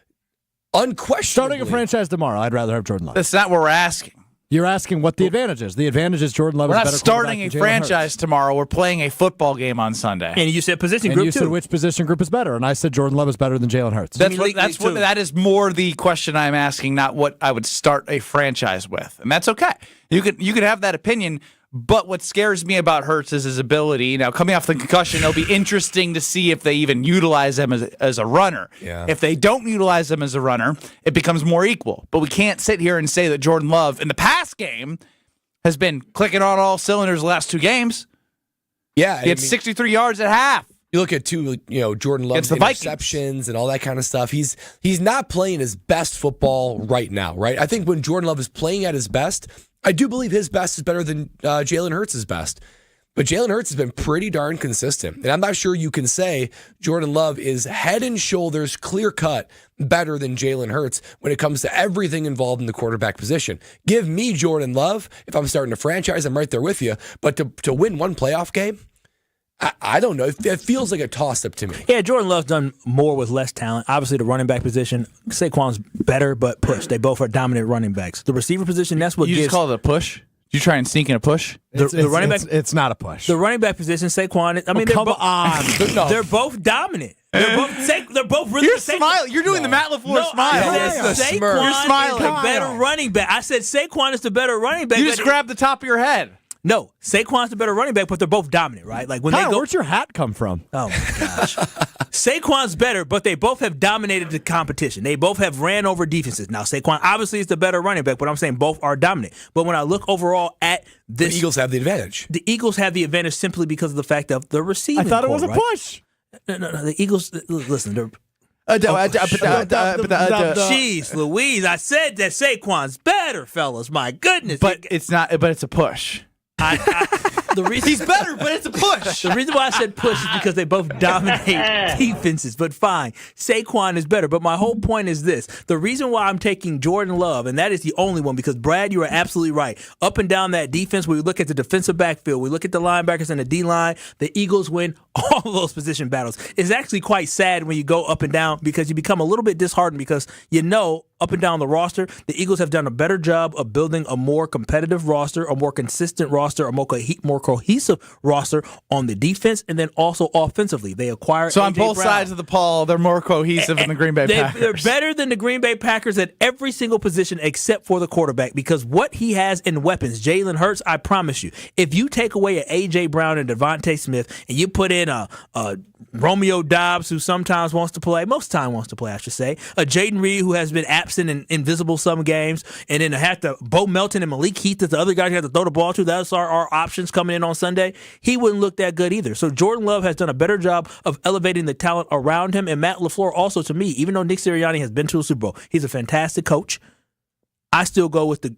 [SPEAKER 4] unquestionably
[SPEAKER 6] starting a franchise tomorrow. I'd rather have Jordan Love.
[SPEAKER 2] That's not what we're asking.
[SPEAKER 6] You're asking what the advantage is. The advantage is Jordan Love
[SPEAKER 2] We're
[SPEAKER 6] is
[SPEAKER 2] not
[SPEAKER 6] better
[SPEAKER 2] starting a
[SPEAKER 6] quarterback than Jalen
[SPEAKER 2] franchise
[SPEAKER 6] Hurts.
[SPEAKER 2] tomorrow. We're playing a football game on Sunday.
[SPEAKER 3] And you said position
[SPEAKER 6] And
[SPEAKER 3] group
[SPEAKER 6] you said which position group is better, and I said Jordan Love is better than Jalen Hurts.
[SPEAKER 2] That is more the question I'm asking, not what I would start a franchise with, and that's okay. You could have that opinion. But what scares me about Hurts is his ability. Now, coming off the concussion, it'll be interesting to see if they even utilize him as a runner.
[SPEAKER 4] Yeah.
[SPEAKER 2] If they don't utilize him as a runner, it becomes more equal. But we can't sit here and say that Jordan Love, in the past game, has been clicking on all cylinders the last two games.
[SPEAKER 4] Yeah.
[SPEAKER 2] He had 63 yards at half.
[SPEAKER 4] You look at Jordan Love's interceptions and all that kind of stuff. He's not playing his best football right now, right? I think when Jordan Love is playing at his best, I do believe his best is better than Jalen Hurts' best. But Jalen Hurts has been pretty darn consistent. And I'm not sure you can say Jordan Love is head and shoulders clear-cut better than Jalen Hurts when it comes to everything involved in the quarterback position. Give me Jordan Love. If I'm starting a franchise, I'm right there with you. But to win one playoff game, I don't know. It feels like a toss-up to me.
[SPEAKER 5] Yeah, Jordan Love's done more with less talent. Obviously, the running back position, Saquon's better, but push. They both are dominant running backs. The receiver position, that's what
[SPEAKER 2] you just call it a push? You try and sneak in a push?
[SPEAKER 5] The running back,
[SPEAKER 6] it's not a push.
[SPEAKER 5] The running back position, Saquon. They're both dominant. They're both really.
[SPEAKER 2] You're smiling. You're doing the Matt LaFleur smile.
[SPEAKER 5] I said Saquon
[SPEAKER 2] You're smiling.
[SPEAKER 5] is the better running back. I said Saquon is the better running back.
[SPEAKER 2] You just grabbed the top of your head.
[SPEAKER 5] No, Saquon's the better running back, but they're both dominant, right? Like when
[SPEAKER 6] Kyle,
[SPEAKER 5] they go.
[SPEAKER 6] Where'd your hat come from?
[SPEAKER 5] Oh my gosh. Saquon's better, but they both have dominated the competition. They both have ran over defenses. Now, Saquon obviously is the better running back, but I'm saying both are dominant. But when I look overall at this,
[SPEAKER 4] the Eagles have the advantage.
[SPEAKER 5] The Eagles have the advantage simply because of the fact of the receiving.
[SPEAKER 6] I thought it was
[SPEAKER 5] core,
[SPEAKER 6] a
[SPEAKER 5] right?
[SPEAKER 6] push.
[SPEAKER 5] No. The Eagles, listen, they're. Jeez, Louise! I said that Saquon's better, fellas. My goodness,
[SPEAKER 2] but it's not. But it's a push.
[SPEAKER 5] The reason
[SPEAKER 2] he's better, but it's a push.
[SPEAKER 5] The reason why I said push is because they both dominate defenses. But fine, Saquon is better. But my whole point is this: the reason why I'm taking Jordan Love, and that is the only one, because Brad, you are absolutely right. Up and down that defense, when we look at the defensive backfield, we look at the linebackers and the D line. The Eagles win all of those position battles. It's actually quite sad when you go up and down because you become a little bit disheartened because you know. Up and down the roster, the Eagles have done a better job of building a more competitive roster, a more consistent roster, a more cohesive roster on the defense, and then also offensively. They acquired
[SPEAKER 2] So on
[SPEAKER 5] AJ
[SPEAKER 2] both
[SPEAKER 5] Brown.
[SPEAKER 2] sides of the ball, they're more cohesive than the Green Bay Packers.
[SPEAKER 5] They're better than the Green Bay Packers at every single position except for the quarterback because what he has in weapons, Jalen Hurts, I promise you, if you take away an A.J. Brown and Devontae Smith and you put in a Romeo Dobbs, who sometimes wants to play, most time wants to play, I should say, a Jaden Reed, who has been absent and invisible some games, and then have to Bo Melton and Malik Heath as the other guys you have to throw the ball to. That's our options coming in on Sunday. He wouldn't look that good either. So Jordan Love has done a better job of elevating the talent around him, and Matt LaFleur also, to me, even though Nick Sirianni has been to a Super Bowl, he's a fantastic coach. I still go with the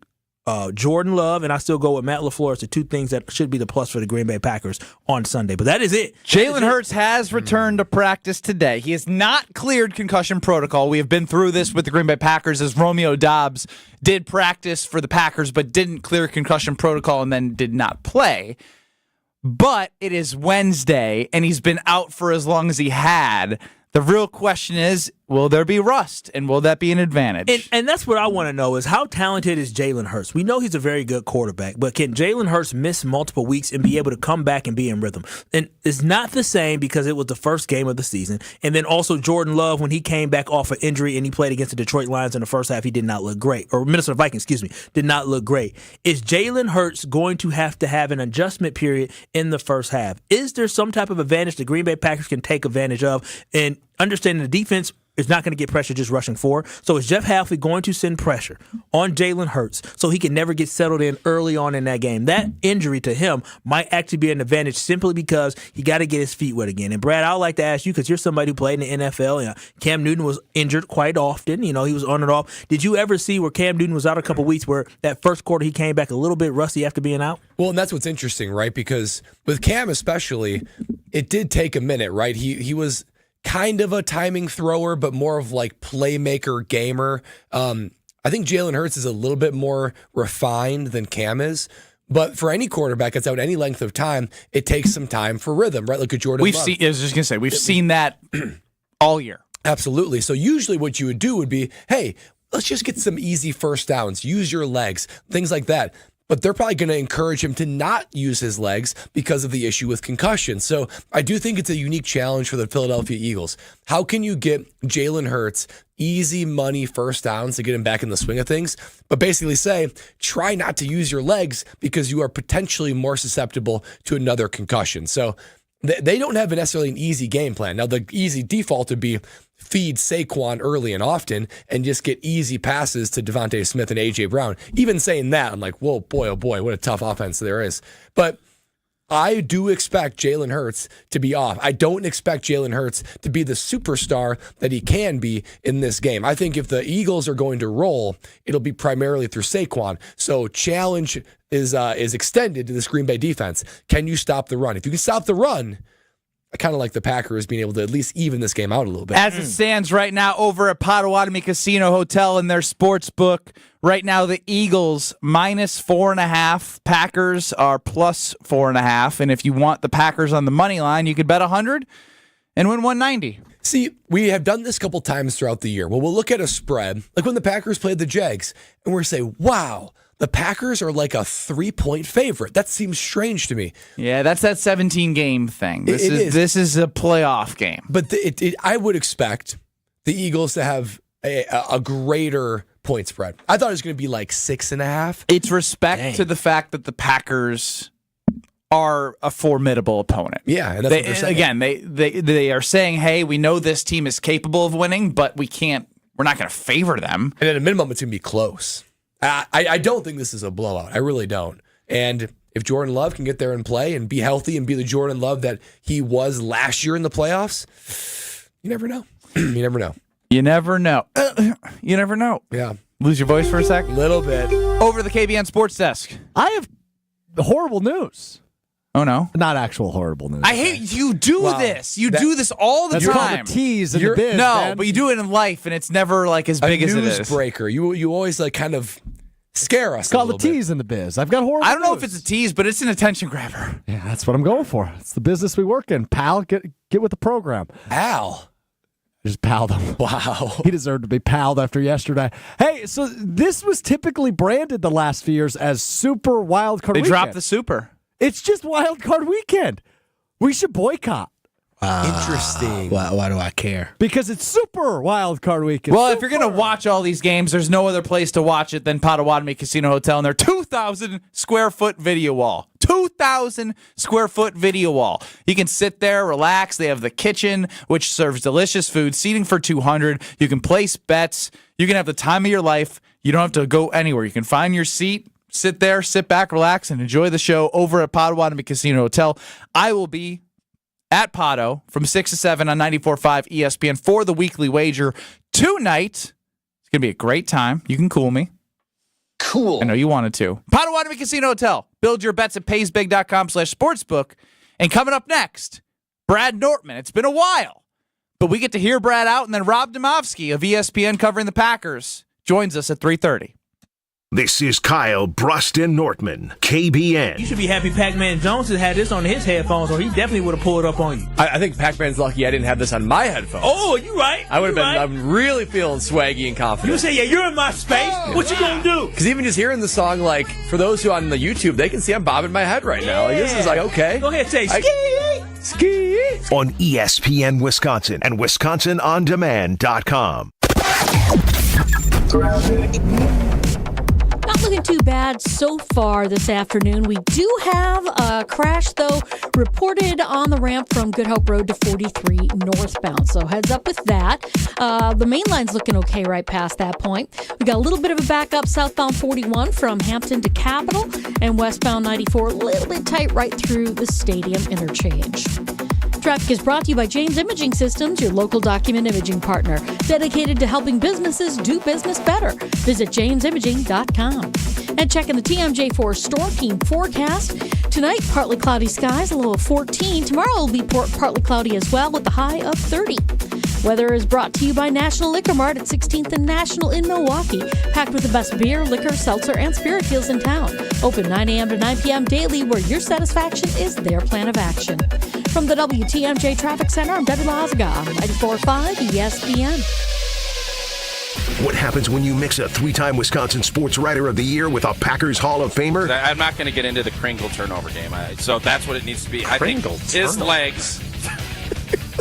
[SPEAKER 5] Jordan Love, and I still go with Matt LaFleur as the two things that should be the plus for the Green Bay Packers on Sunday. But that is it.
[SPEAKER 2] Jalen Hurts has returned to practice today. He has not cleared concussion protocol. We have been through this with the Green Bay Packers as Romeo Dobbs did practice for the Packers but didn't clear concussion protocol and then did not play. But it is Wednesday, and he's been out for as long as he had. The real question is, will there be rust, and will that be an advantage?
[SPEAKER 5] And that's what I want to know is how talented is Jalen Hurts? We know he's a very good quarterback, but can Jalen Hurts miss multiple weeks and be able to come back and be in rhythm? And it's not the same because it was the first game of the season. And then also Jordan Love, when he came back off an injury and he played against the Detroit Lions in the first half, he did not look great. Or Minnesota Vikings, did not look great. Is Jalen Hurts going to have an adjustment period in the first half? Is there some type of advantage the Green Bay Packers can take advantage of? And understanding the defense is not going to get pressure just rushing forward. So is Jeff Halfley going to send pressure on Jalen Hurts so he can never get settled in early on in that game? That injury to him might actually be an advantage simply because he got to get his feet wet again. And Brad, I'd like to ask you, because you're somebody who played in the NFL, and Cam Newton was injured quite often. You know, he was on and off. Did you ever see where Cam Newton was out a couple weeks where that first quarter he came back a little bit rusty after being out?
[SPEAKER 4] Well, and that's what's interesting, right? Because with Cam especially, it did take a minute, right? He was kind of a timing thrower, but more of like playmaker gamer. I think Jalen Hurts is a little bit more refined than Cam is. But for any quarterback that's out any length of time, it takes some time for rhythm, right? Like a Jordan Love.
[SPEAKER 2] I was just going to say, we've seen that all year.
[SPEAKER 4] Absolutely. So usually what you would do would be, hey, let's just get some easy first downs, use your legs, things like that. But they're probably going to encourage him to not use his legs because of the issue with concussion. So I do think it's a unique challenge for the Philadelphia Eagles. How can you get Jalen Hurts easy money first downs to get him back in the swing of things, but basically say, try not to use your legs because you are potentially more susceptible to another concussion. So they don't have necessarily an easy game plan. Now, the easy default would be feed Saquon early and often and just get easy passes to Devontae Smith and A.J. Brown. Even saying that, I'm like, whoa, boy, oh boy, what a tough offense there is. But I do expect Jalen Hurts to be off. I don't expect Jalen Hurts to be the superstar that he can be in this game. I think if the Eagles are going to roll, it'll be primarily through Saquon. So challenge is extended to this Green Bay defense. Can you stop the run? If you can stop the run, I kind of like the Packers being able to at least even this game out a little bit.
[SPEAKER 2] As it stands right now over at Potawatomi Casino Hotel in their sports book, right now the Eagles -4.5, Packers are +4.5, and if you want the Packers on the money line, you could bet 100 and win 190.
[SPEAKER 4] See, we have done this a couple times throughout the year. Well, we'll look at a spread, like when the Packers played the Jags, and we'll say, wow, the Packers are like a 3-point favorite. That seems strange to me.
[SPEAKER 2] Yeah, that's that 17-game thing. This is a playoff game.
[SPEAKER 4] But I would expect the Eagles to have a greater point spread. I thought it was going to be like 6.5.
[SPEAKER 2] It's respect to the fact that the Packers are a formidable opponent.
[SPEAKER 4] Yeah, and that's what they're saying.
[SPEAKER 2] Again, they are saying, hey, we know this team is capable of winning, but we're not going to favor them.
[SPEAKER 4] And at a minimum, it's going to be close. I don't think this is a blowout. I really don't. And if Jordan Love can get there and play and be healthy and be the Jordan Love that he was last year in the playoffs, you never know. You never know.
[SPEAKER 2] You never know. You never know.
[SPEAKER 4] Yeah.
[SPEAKER 2] Lose your voice for a sec?
[SPEAKER 4] A little bit.
[SPEAKER 2] Over the KBN Sports Desk.
[SPEAKER 6] I have horrible news.
[SPEAKER 2] Oh, no?
[SPEAKER 6] Not actual horrible news.
[SPEAKER 2] I hate you do this. You do this all the
[SPEAKER 6] That's
[SPEAKER 2] time.
[SPEAKER 6] called a tease in the biz,
[SPEAKER 2] No,
[SPEAKER 6] man.
[SPEAKER 2] but you do it in life, and it's never like as big as it is.
[SPEAKER 4] Newsbreaker. You always like kind of scare us.
[SPEAKER 6] It's called a tease in the biz. I've got horrible
[SPEAKER 2] I don't know
[SPEAKER 6] news.
[SPEAKER 2] if it's a tease, but it's an attention grabber.
[SPEAKER 6] Yeah, that's what I'm going for. It's the business we work in. Pal, get with the program.
[SPEAKER 4] Al.
[SPEAKER 6] I just palled him.
[SPEAKER 4] Wow.
[SPEAKER 6] He deserved to be palled after yesterday. Hey, so this was typically branded the last few years as Super Wild Card
[SPEAKER 2] They
[SPEAKER 6] Weekend.
[SPEAKER 2] dropped the super.
[SPEAKER 6] It's just Wild Card Weekend. We should boycott.
[SPEAKER 4] Interesting.
[SPEAKER 8] Why do I care?
[SPEAKER 6] Because it's Super Wild Card Weekend.
[SPEAKER 2] Well, if you're going to watch all these games, there's no other place to watch it than Potawatomi Casino Hotel and their 2,000 square foot video wall. 2,000 square foot video wall. You can sit there, relax. They have the kitchen, which serves delicious food, seating for 200. You can place bets. You can have the time of your life. You don't have to go anywhere. You can find your seat, sit there, sit back, relax, and enjoy the show over at Potawatomi Casino Hotel. I will be at Potto from 6 to 7 on 94.5 ESPN for the weekly wager tonight. It's going to be a great time. You can cool me.
[SPEAKER 11] Cool.
[SPEAKER 2] I know you wanted to. Potawatomi Casino Hotel. Build your bets at paysbig.com/sportsbook. And coming up next, Brad Nortman. It's been a while, but we get to hear Brad out, and then Rob Domofsky of ESPN covering the Packers joins us at 3:30.
[SPEAKER 1] This is Kyle, Brust, and Nortman, KBN.
[SPEAKER 3] You should be happy Pac-Man Jones has had this on his headphones, or he definitely would have pulled up on you.
[SPEAKER 4] I think Pac-Man's lucky I didn't have this on my headphones.
[SPEAKER 3] Oh, you right.
[SPEAKER 4] I would have been.
[SPEAKER 3] Right.
[SPEAKER 4] I'm really feeling swaggy and confident.
[SPEAKER 3] You say, yeah, you're in my space. What you gonna do?
[SPEAKER 4] Because even just hearing the song, like, for those who on the YouTube, they can see I'm bobbing my head right now. Like, this is like, okay.
[SPEAKER 3] Go ahead, say
[SPEAKER 1] Ski on ESPN Wisconsin and WisconsinOnDemand.com.
[SPEAKER 18] Not looking too bad so far this afternoon. We do have a crash, though, reported on the ramp from Good Hope Road to 43 northbound. So heads up with that. The main line's looking okay right past that point. We got a little bit of a backup southbound 41 from Hampton to Capitol, and westbound 94 a little bit tight right through the stadium interchange. Traffic is brought to you by James Imaging Systems, your local document imaging partner, dedicated to helping businesses do business better. Visit jamesimaging.com. And checking the TMJ4 Storm Team forecast. Tonight, partly cloudy skies, a low of 14. Tomorrow will be partly cloudy as well with a high of 30. Weather is brought to you by National Liquor Mart at 16th and National in Milwaukee. Packed with the best beer, liquor, seltzer, and spirit deals in town. Open 9 a.m. to 9 p.m. daily, where your satisfaction is their plan of action. From the WTMJ Traffic Center, I'm Debbie Lazaga on 94.5 ESPN.
[SPEAKER 1] What happens when you mix a three-time Wisconsin Sports Writer of the Year with a Packers Hall of Famer?
[SPEAKER 11] I'm not going to get into the Kringle turnover game. So that's what it needs to be. I think his legs.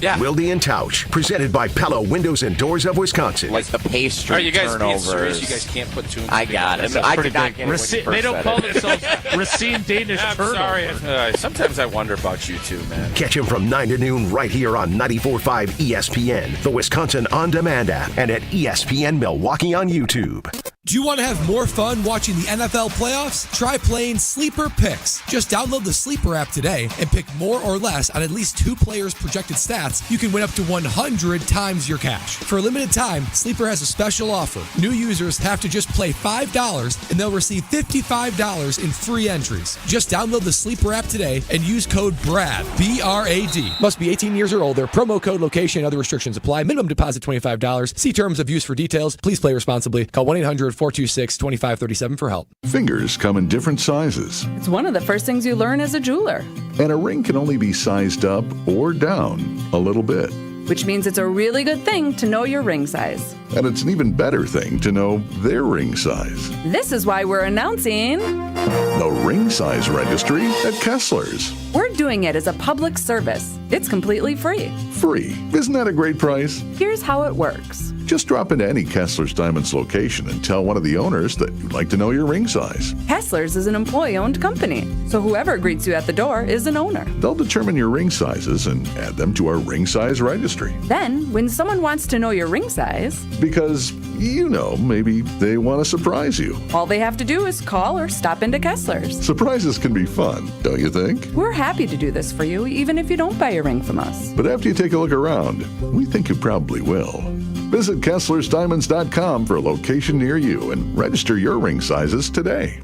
[SPEAKER 11] Yeah.
[SPEAKER 1] Wilde and Tausch, presented by Pella Windows and Doors of Wisconsin.
[SPEAKER 11] Like the pastry
[SPEAKER 1] Are you guys being
[SPEAKER 11] turnovers.
[SPEAKER 1] serious?
[SPEAKER 11] You guys can't put two.
[SPEAKER 19] I got it. I did not get it.
[SPEAKER 7] They don't call themselves Racine Danish
[SPEAKER 11] I'm
[SPEAKER 7] turnover.
[SPEAKER 11] sorry. Sometimes I wonder about you too, man.
[SPEAKER 1] Catch him from 9 to noon right here on 94.5 ESPN, the Wisconsin On Demand app, and at ESPN Milwaukee on YouTube.
[SPEAKER 4] Do you want to have more fun watching the NFL playoffs? Try playing Sleeper Picks. Just download the Sleeper app today and pick more or less on at least 2 players' projected stats. You can win up to 100 times your cash. For a limited time, Sleeper has a special offer. New users have to just play $5 and they'll receive $55 in free entries. Just download the Sleeper app today and use code BRAD, B-R-A-D. Must be 18 years or older. Promo code, location, and other restrictions apply. Minimum deposit $25. See terms of use for details. Please play responsibly. Call 1-800-426-2537 for help.
[SPEAKER 20] Fingers come in different sizes,
[SPEAKER 21] It's one of the first things you learn as a jeweler,
[SPEAKER 20] and a ring can only be sized up or down a little bit.
[SPEAKER 21] which means it's a really good thing to know your ring size.
[SPEAKER 20] And it's an even better thing to know their ring size.
[SPEAKER 21] This is why we're announcing
[SPEAKER 20] The ring size registry at Kessler's.
[SPEAKER 21] we're doing it as a public service. It's completely free.
[SPEAKER 20] Free. Isn't that a great price?
[SPEAKER 21] Here's how it works.
[SPEAKER 20] Just drop into any Kessler's Diamonds location and tell one of the owners that you'd like to know your ring size.
[SPEAKER 21] Kessler's is an employee-owned company, so whoever greets you at the door is an owner.
[SPEAKER 20] They'll determine your ring sizes and add them to our ring size registry.
[SPEAKER 21] Then, when someone wants to know your ring size,
[SPEAKER 20] Because, maybe they want to surprise you.
[SPEAKER 21] all they have to do is call or stop into Kessler's.
[SPEAKER 20] Surprises can be fun, don't you think?
[SPEAKER 21] We're happy to do this for you, even if you don't buy a ring from us.
[SPEAKER 20] But after you take a look around, we think you probably will. Visit KesslersDiamonds.com for a location near you and register your ring sizes today.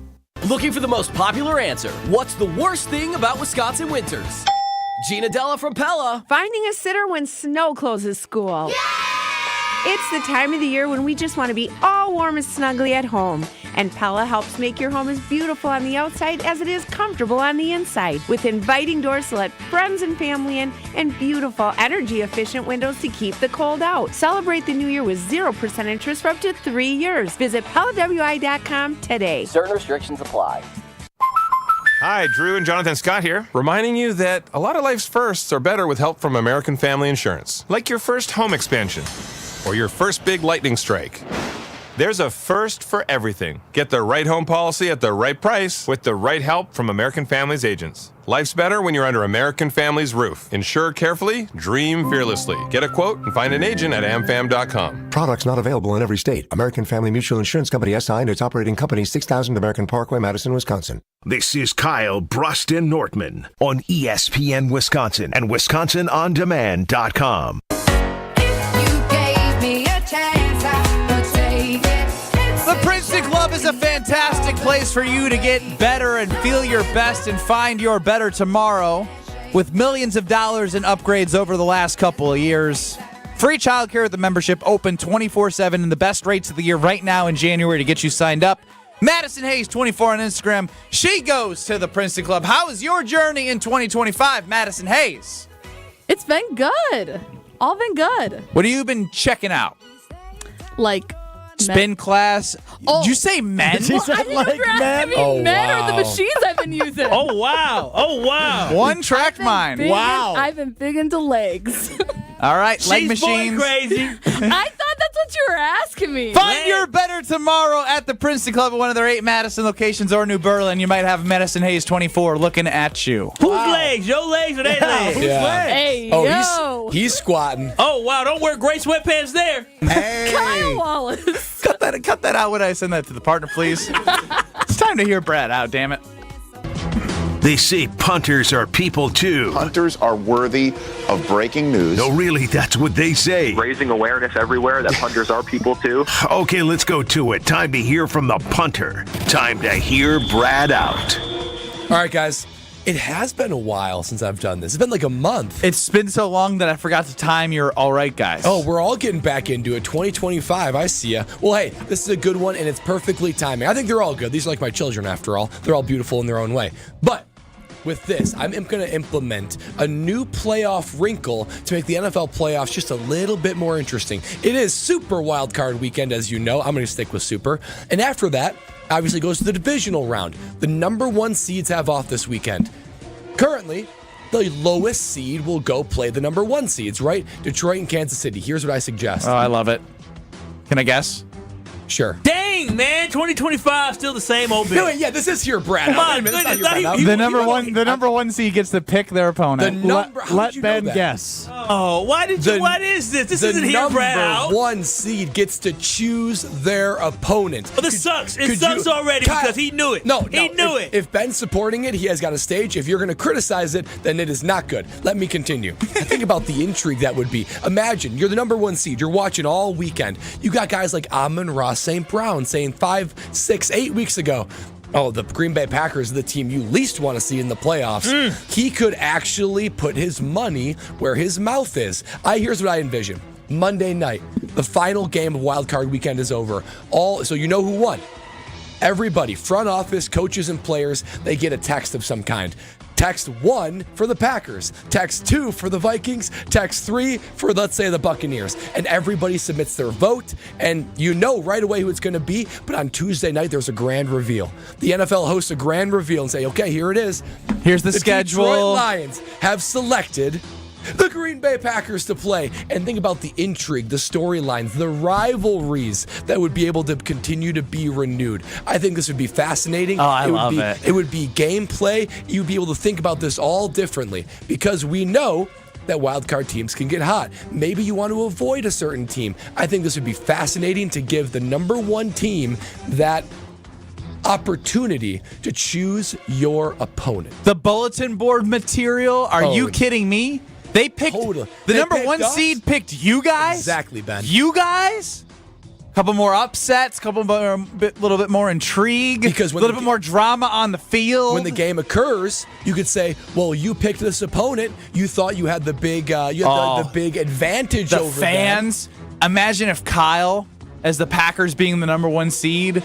[SPEAKER 9] Looking for the most popular answer. What's the worst thing about Wisconsin winters? Gina Della from Pella.
[SPEAKER 12] Finding a sitter when snow closes school. It's the time of the year when we just want to be all warm and snuggly at home. And Pella helps make your home as beautiful on the outside as it is comfortable on the inside. With inviting doors to let friends and family in and beautiful, energy-efficient windows to keep the cold out. Celebrate the new year with 0% interest for up to 3 years. Visit PellaWI.com today.
[SPEAKER 9] Certain restrictions apply.
[SPEAKER 22] Hi, Drew and Jonathan Scott here, reminding you that a lot of life's firsts are better with help from American Family Insurance. Like your first home expansion or your first big lightning strike. There's a first for everything. Get the right home policy at the right price with the right help from American Family's agents. Life's better when you're under American Family's roof. Insure carefully, dream fearlessly. Get a quote and find an agent at amfam.com.
[SPEAKER 23] Products not available in every state. American Family Mutual Insurance Company SI and its operating company 6000 American Parkway, Madison, Wisconsin.
[SPEAKER 1] This is Kyle, Brust, and Nortman on ESPN Wisconsin and WisconsinOnDemand.com.
[SPEAKER 2] The Princeton Club is a fantastic place for you to get better and feel your best and find your better tomorrow with millions of dollars in upgrades over the last couple of years. Free childcare with the membership, open 24/7 and the best rates of the year right now in January to get you signed up. Madison Hayes, 24 on Instagram. She goes to the Princeton Club. How is your journey in 2025, Madison Hayes?
[SPEAKER 25] It's been good. All been good.
[SPEAKER 2] What have you been checking out?
[SPEAKER 25] Like
[SPEAKER 2] spin class.
[SPEAKER 25] Oh.
[SPEAKER 2] Did you say men?
[SPEAKER 25] Well, I didn't know if you're asking me men or the machines I've been using.
[SPEAKER 3] Oh, wow. Oh, wow.
[SPEAKER 2] One track mind.
[SPEAKER 25] Wow. I've been big into legs.
[SPEAKER 2] All right, leg
[SPEAKER 3] She's
[SPEAKER 2] machines.
[SPEAKER 3] boy crazy.
[SPEAKER 25] I thought that's what you were asking me.
[SPEAKER 2] Find your better tomorrow at the Princeton Club at one of their 8 Madison locations or New Berlin. You might have Madison Hayes 24 looking at you.
[SPEAKER 3] Whose legs? Your legs or their legs?
[SPEAKER 4] Whose
[SPEAKER 3] legs?
[SPEAKER 25] Hey,
[SPEAKER 4] Oh,
[SPEAKER 25] yo.
[SPEAKER 4] he's squatting.
[SPEAKER 3] Oh, wow. Don't wear gray sweatpants there.
[SPEAKER 2] Hey.
[SPEAKER 25] Kyle Wallace.
[SPEAKER 2] Cut that out when I send that to the partner, please. It's time to hear Brad out, damn it.
[SPEAKER 1] They say punters are people too.
[SPEAKER 26] Punters are worthy of breaking news.
[SPEAKER 1] No, really, that's what they say.
[SPEAKER 26] Raising awareness everywhere that punters are people too.
[SPEAKER 1] Okay, let's go to it. Time to hear from the punter. Time to hear Brad out.
[SPEAKER 4] All right, guys. It has been a while since I've done this. It's been like a month.
[SPEAKER 2] It's been so long that I forgot to time your all right, guys.
[SPEAKER 4] Oh, we're all getting back into it. 2025, I see ya. Well, hey, this is a good one, and it's perfectly timing. I think they're all good. These are like my children, after all. They're all beautiful in their own way. But with this, I'm going to implement a new playoff wrinkle to make the NFL playoffs just a little bit more interesting. It is Super Wild Card Weekend, as you know. I'm going to stick with Super. And after that, obviously goes to the divisional round. The number 1 seeds have off this weekend. Currently, the lowest seed will go play the number 1 seeds, right? Detroit and Kansas City. Here's what I suggest.
[SPEAKER 2] Oh, I love it. Can I guess?
[SPEAKER 4] Sure.
[SPEAKER 3] Dang, man. 2025 still the same old bitch.
[SPEAKER 4] No, wait, yeah, this is here, Brad.
[SPEAKER 3] My
[SPEAKER 4] Wait a minute,
[SPEAKER 3] goodness,
[SPEAKER 4] it's not here, Brad.
[SPEAKER 2] The number one seed gets to pick their opponent.
[SPEAKER 6] Let Ben guess.
[SPEAKER 3] Oh, what is this? This isn't here, Brad.
[SPEAKER 4] The
[SPEAKER 3] Out.
[SPEAKER 4] number 1 seed gets to choose their opponent.
[SPEAKER 3] Well, this sucks. It sucks already because he knew it. He knew it.
[SPEAKER 4] If Ben's supporting it, he has got a stage. If you're going to criticize it, then it is not good. Let me continue. Think about the intrigue that would be. Imagine you're the number 1 seed. You're watching all weekend. You got guys like Amon-Ra St. Brown saying 5, 6, 8 weeks ago, oh, the Green Bay Packers are the team you least want to see in the playoffs. He could actually put his money where his mouth is. Here's what I envision. Monday night, the final game of Wild Card Weekend is over. So you know who won. Everybody, front office, coaches, and players, they get a text of some kind. Text 1 for the Packers, text 2 for the Vikings, text 3 for, let's say, the Buccaneers. And everybody submits their vote, and you know right away who it's going to be. But on Tuesday night, there's a grand reveal. The NFL hosts a grand reveal and say, okay, here it is.
[SPEAKER 2] Here's the schedule.
[SPEAKER 4] Detroit Lions have selected the Green Bay Packers to play. And think about the intrigue, the storylines, the rivalries that would be able to continue to be renewed. I think this would be fascinating.
[SPEAKER 2] Oh, I love it.
[SPEAKER 4] It would be gameplay. You'd be able to think about this all differently because we know that wildcard teams can get hot. Maybe you want to avoid a certain team. I think this would be fascinating to give the number one team that opportunity to choose your opponent.
[SPEAKER 2] The bulletin board material? Are you kidding me? They picked the number one seed picked you guys?
[SPEAKER 4] Exactly, Ben.
[SPEAKER 2] You guys? Couple more upsets, little bit more intrigue,
[SPEAKER 4] because
[SPEAKER 2] a little bit more drama on the field.
[SPEAKER 4] When the game occurs, you could say, "Well, you picked this opponent. You thought you had the big, the big advantage
[SPEAKER 2] the
[SPEAKER 4] over
[SPEAKER 2] fans." Imagine if Kyle, as the Packers being the number one seed,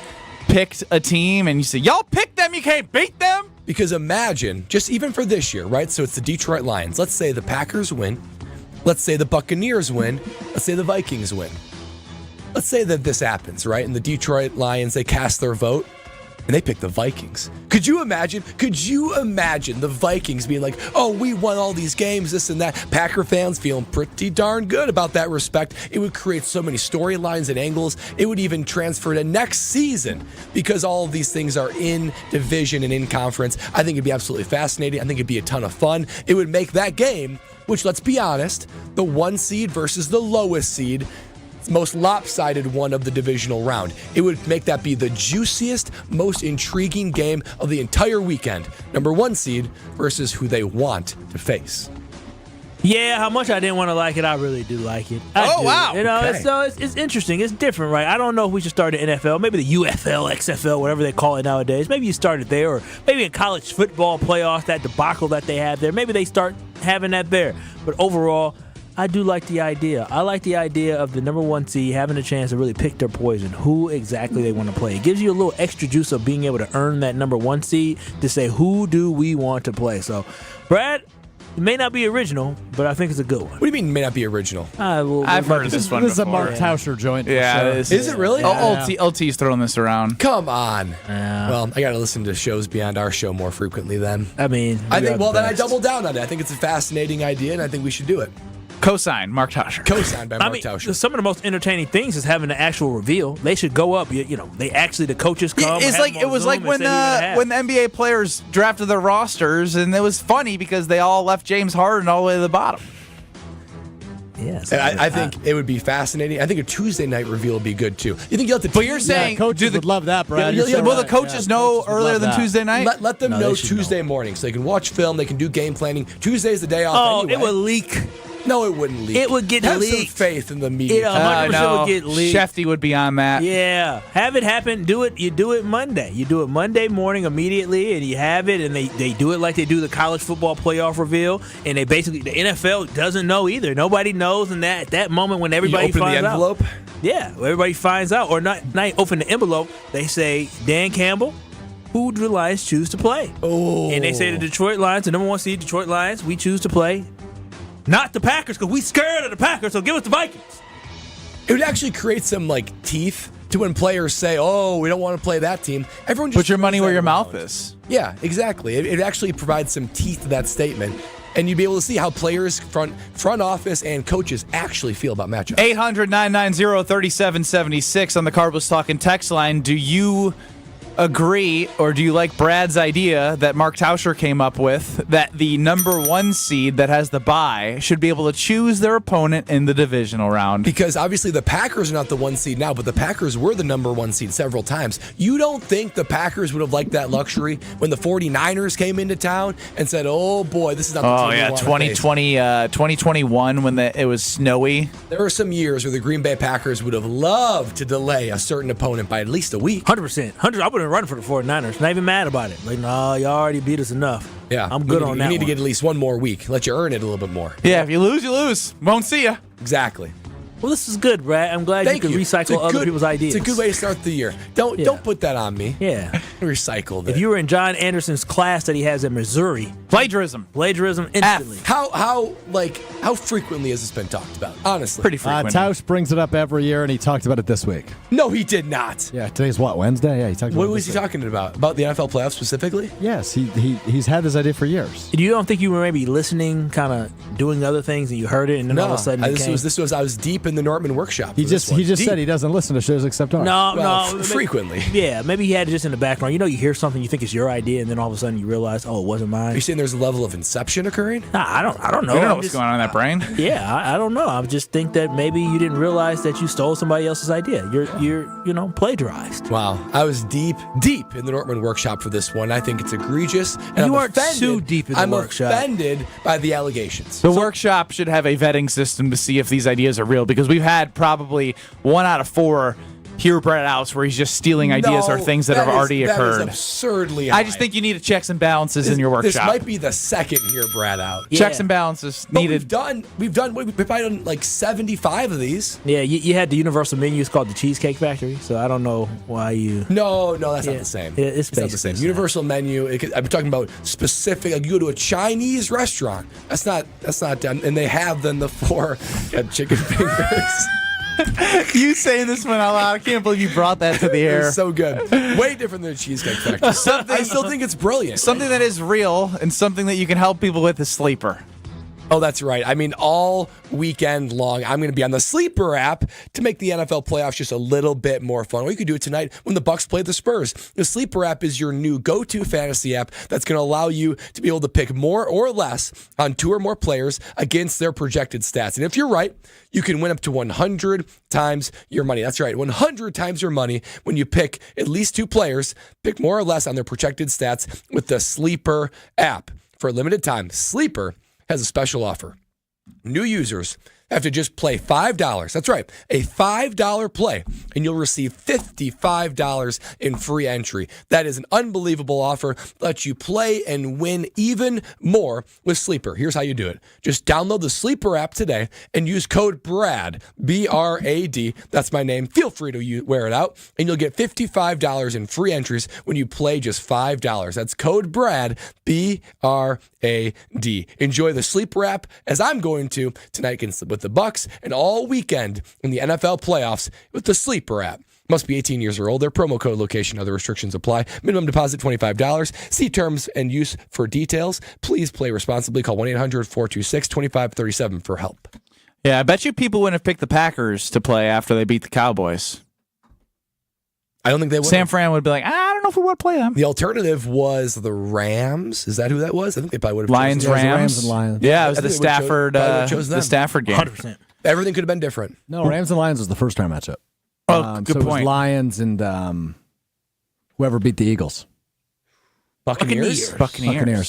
[SPEAKER 2] picked a team, and you say, "Y'all picked them. You can't beat them."
[SPEAKER 4] Because imagine, just even for this year, right? So it's the Detroit Lions. Let's say the Packers win. Let's say the Buccaneers win. Let's say the Vikings win. Let's say that this happens, right? And the Detroit Lions, they cast their vote, and they pick the Vikings. Could you imagine the Vikings being like, oh, we won all these games, this and that. Packer fans feeling pretty darn good about that respect. It would create so many storylines and angles. It would even transfer to next season because all of these things are in division and in conference. I think it'd be absolutely fascinating. I think it'd be a ton of fun. It would make that game, which, let's be honest, the 1 seed versus the lowest seed, most lopsided one of the divisional round. It would make that be the juiciest, most intriguing game of the entire weekend. Number 1 seed versus who they want to face.
[SPEAKER 3] Yeah, how much I didn't want to like it, I really do like it. I do.
[SPEAKER 2] Wow.
[SPEAKER 3] You know,
[SPEAKER 4] Okay.
[SPEAKER 3] it's interesting. It's different, right? I don't know if we should start in NFL, maybe the UFL, XFL, whatever they call it nowadays. Maybe you start it there, or maybe in college football playoffs, that debacle that they have there. Maybe they start having that there. But overall, I do like the idea. I like the idea of the number 1 seed having a chance to really pick their poison, who exactly they want to play. It gives you a little extra juice of being able to earn that number 1 seed to say, who do we want to play? So, Brad, it may not be original, but I think it's a good one.
[SPEAKER 4] What do you mean it may not be original?
[SPEAKER 2] I've heard of this one
[SPEAKER 6] This is a
[SPEAKER 2] before.
[SPEAKER 6] Mark Tauscher joint.
[SPEAKER 2] Yeah,
[SPEAKER 6] for sure.
[SPEAKER 4] Is it really?
[SPEAKER 2] LT's throwing this around.
[SPEAKER 4] Come on. Well, I got to listen to shows beyond our show more frequently then.
[SPEAKER 3] I mean,
[SPEAKER 4] then I double down on it. I think it's a fascinating idea, and I think we should do it.
[SPEAKER 2] Cosign, Mark Tauscher.
[SPEAKER 4] Co-signed by Mark Tauscher.
[SPEAKER 3] Some of the most entertaining things is having the actual reveal. They should go up. You know, they actually, the coaches come.
[SPEAKER 2] It's like, it was like when the NBA players drafted their rosters, and it was funny because they all left James Harden all the way to the bottom.
[SPEAKER 3] Yes,
[SPEAKER 4] and I think it would be fascinating. I think a Tuesday night reveal would be good too. You think you'll have to?
[SPEAKER 2] But you're saying
[SPEAKER 6] coaches would love that, Brad.
[SPEAKER 2] Will the coaches know earlier than Tuesday night?
[SPEAKER 4] Let them know Tuesday morning, so they can watch film. They can do game planning. Tuesday's the day off. Anyway.
[SPEAKER 3] It would leak.
[SPEAKER 4] No, it wouldn't leak.
[SPEAKER 3] It would get
[SPEAKER 4] Have
[SPEAKER 3] leaked.
[SPEAKER 4] some faith in the media.
[SPEAKER 3] It 100% would get leaked.
[SPEAKER 2] Shefty would be on that.
[SPEAKER 3] Yeah, have it happen. Do it. You do it Monday. You do it Monday morning immediately, and you have it. And they do it like they do the college football playoff reveal. And they basically, the NFL doesn't know either. Nobody knows. And at that moment when everybody
[SPEAKER 4] you open
[SPEAKER 3] finds
[SPEAKER 4] the envelope.
[SPEAKER 3] out, yeah, everybody finds out, or not open the envelope. They say, Dan Campbell, who do the Lions choose to play?
[SPEAKER 4] Oh,
[SPEAKER 3] and they say the Detroit Lions, the number 1 seed, Detroit Lions, we choose to play. Not the Packers, because we scared of the Packers, so give us the Vikings.
[SPEAKER 4] It would actually create some teeth to when players say, "Oh, we don't want to play that team." Everyone just
[SPEAKER 2] put your money where your mouth is.
[SPEAKER 4] Yeah, exactly. It actually provides some teeth to that statement, and you'd be able to see how players, front office, and coaches actually feel about matchups.
[SPEAKER 2] 800-990-3776 on the Cardinals Talking text line. Do you agree, or do you like Brad's idea that Mark Tauscher came up with, that the number 1 seed that has the bye should be able to choose their opponent in the divisional round?
[SPEAKER 4] Because obviously the Packers are not the 1 seed now, but the Packers were the number 1 seed several times. You don't think the Packers would have liked that luxury when the 49ers came into town and said, "Oh boy, this is not the team we want to face."
[SPEAKER 2] 2021 when it was snowy.
[SPEAKER 4] There were some years where the Green Bay Packers would have loved to delay a certain opponent by at least a week.
[SPEAKER 3] 100%. I would have run for the 49ers. Not even mad about it. Like, no, y'all already beat us enough.
[SPEAKER 4] Yeah,
[SPEAKER 3] I'm good on that.
[SPEAKER 4] You need to get at least one more week. Let you earn it a little bit more.
[SPEAKER 2] Yeah, if you lose, you lose. Won't see ya.
[SPEAKER 4] Exactly.
[SPEAKER 3] Well, this is good, Brad. I'm glad you could recycle other people's ideas.
[SPEAKER 4] It's a good way to start the year. Don't put that on me.
[SPEAKER 3] Yeah.
[SPEAKER 4] Recycled it.
[SPEAKER 5] If you were in John Anderson's class that he has at Missouri,
[SPEAKER 2] plagiarism
[SPEAKER 5] instantly.
[SPEAKER 4] How frequently has this been talked about? Honestly,
[SPEAKER 2] pretty frequently.
[SPEAKER 6] Tausch brings it up every year, and he talked about it this week.
[SPEAKER 4] No, he did not.
[SPEAKER 6] Yeah, today's what, Wednesday? Yeah, he talked about
[SPEAKER 4] What
[SPEAKER 6] it
[SPEAKER 4] was
[SPEAKER 6] this
[SPEAKER 4] he
[SPEAKER 6] week.
[SPEAKER 4] talking about? About the NFL playoffs specifically?
[SPEAKER 6] Yes, he's had this idea for years.
[SPEAKER 5] You don't think you were maybe listening, kind of doing other things, and you heard it, and then all of a sudden
[SPEAKER 4] I was deep in the Nortman workshop.
[SPEAKER 6] He just said he doesn't listen to shows except ours.
[SPEAKER 5] No,
[SPEAKER 4] frequently.
[SPEAKER 5] Yeah, maybe he had it just in the background. You hear something, you think it's your idea, and then all of a sudden you realize, oh, it wasn't mine.
[SPEAKER 4] Are you saying there's a level of inception occurring?
[SPEAKER 5] Nah, I don't know.
[SPEAKER 2] You don't know what's going on in that brain.
[SPEAKER 5] Yeah, I don't know. I just think that maybe you didn't realize that you stole somebody else's idea. You're plagiarized.
[SPEAKER 4] Wow, I was deep in the Nortman workshop for this one. I think it's egregious. And
[SPEAKER 5] You
[SPEAKER 4] I'm
[SPEAKER 5] weren't
[SPEAKER 4] offended.
[SPEAKER 5] too deep in the
[SPEAKER 4] I'm
[SPEAKER 5] workshop.
[SPEAKER 4] offended by the allegations.
[SPEAKER 2] The workshop should have a vetting system to see if these ideas are real, because we've had probably 1 out of 4 purebred outs where he's just stealing ideas or things that have already occurred.
[SPEAKER 4] That is absurdly high.
[SPEAKER 2] I just think you need checks and balances in your workshop.
[SPEAKER 4] This might be the second here, Brad, out.
[SPEAKER 2] Checks and balances needed.
[SPEAKER 4] We've probably done like 75 of these.
[SPEAKER 5] Yeah, you had the universal menus called the Cheesecake Factory, so I don't know why you...
[SPEAKER 4] No, that's not the same.
[SPEAKER 5] It's
[SPEAKER 4] not the same. Universal menu, I'm talking about specific, like you go to a Chinese restaurant, that's not done, and they have then the 4 chicken fingers.
[SPEAKER 2] You saying this one out loud, I can't believe you brought that to the air.
[SPEAKER 4] It's so good. Way different than a Cheesecake Factory. I still think it's brilliant.
[SPEAKER 2] Something that is real and something that you can help people with is Sleeper.
[SPEAKER 4] Oh, that's right. I mean, all weekend long, I'm going to be on the Sleeper app to make the NFL playoffs just a little bit more fun. Or you could do it tonight when the Bucks play the Spurs. The Sleeper app is your new go-to fantasy app that's going to allow you to be able to pick more or less on 2 or more players against their projected stats. And if you're right, you can win up to 100 times your money. That's right, 100 times your money when you pick at least 2 players, pick more or less on their projected stats with the Sleeper app. For a limited time, Sleeper has a special offer. New users have to just play $5. That's right, a $5 play, and you'll receive $55 in free entry. That is an unbelievable offer. Lets you play and win even more with Sleeper. Here's how you do it. Just download the Sleeper app today and use code BRAD, B-R-A-D. That's my name. Feel free to wear it out, and you'll get $55 in free entries when you play just $5. That's code BRAD, B-R-A-D. Enjoy the Sleeper app as I'm going to tonight with the Bucks and all weekend in the NFL playoffs with the Sleeper app. Must be 18 years or older. Promo code location. Other restrictions apply. Minimum deposit $25. See terms and use for details. Please play responsibly. Call 1-800-426-2537 for help.
[SPEAKER 2] Yeah, I bet you people wouldn't have picked the Packers to play after they beat the Cowboys.
[SPEAKER 4] I don't think they would.
[SPEAKER 2] San Fran would be like, I don't know if we want to play them.
[SPEAKER 4] The alternative was the Rams. Is that who that was? I think they probably would have
[SPEAKER 2] Lions,
[SPEAKER 4] chosen
[SPEAKER 2] Rams,
[SPEAKER 6] and Lions.
[SPEAKER 2] Yeah, it was the Stafford game.
[SPEAKER 5] 100%.
[SPEAKER 4] Everything could have been different.
[SPEAKER 6] No, Rams and Lions was the first round matchup.
[SPEAKER 2] Oh, good
[SPEAKER 6] so it was
[SPEAKER 2] point.
[SPEAKER 6] Lions and whoever beat the Eagles.
[SPEAKER 4] Buccaneers.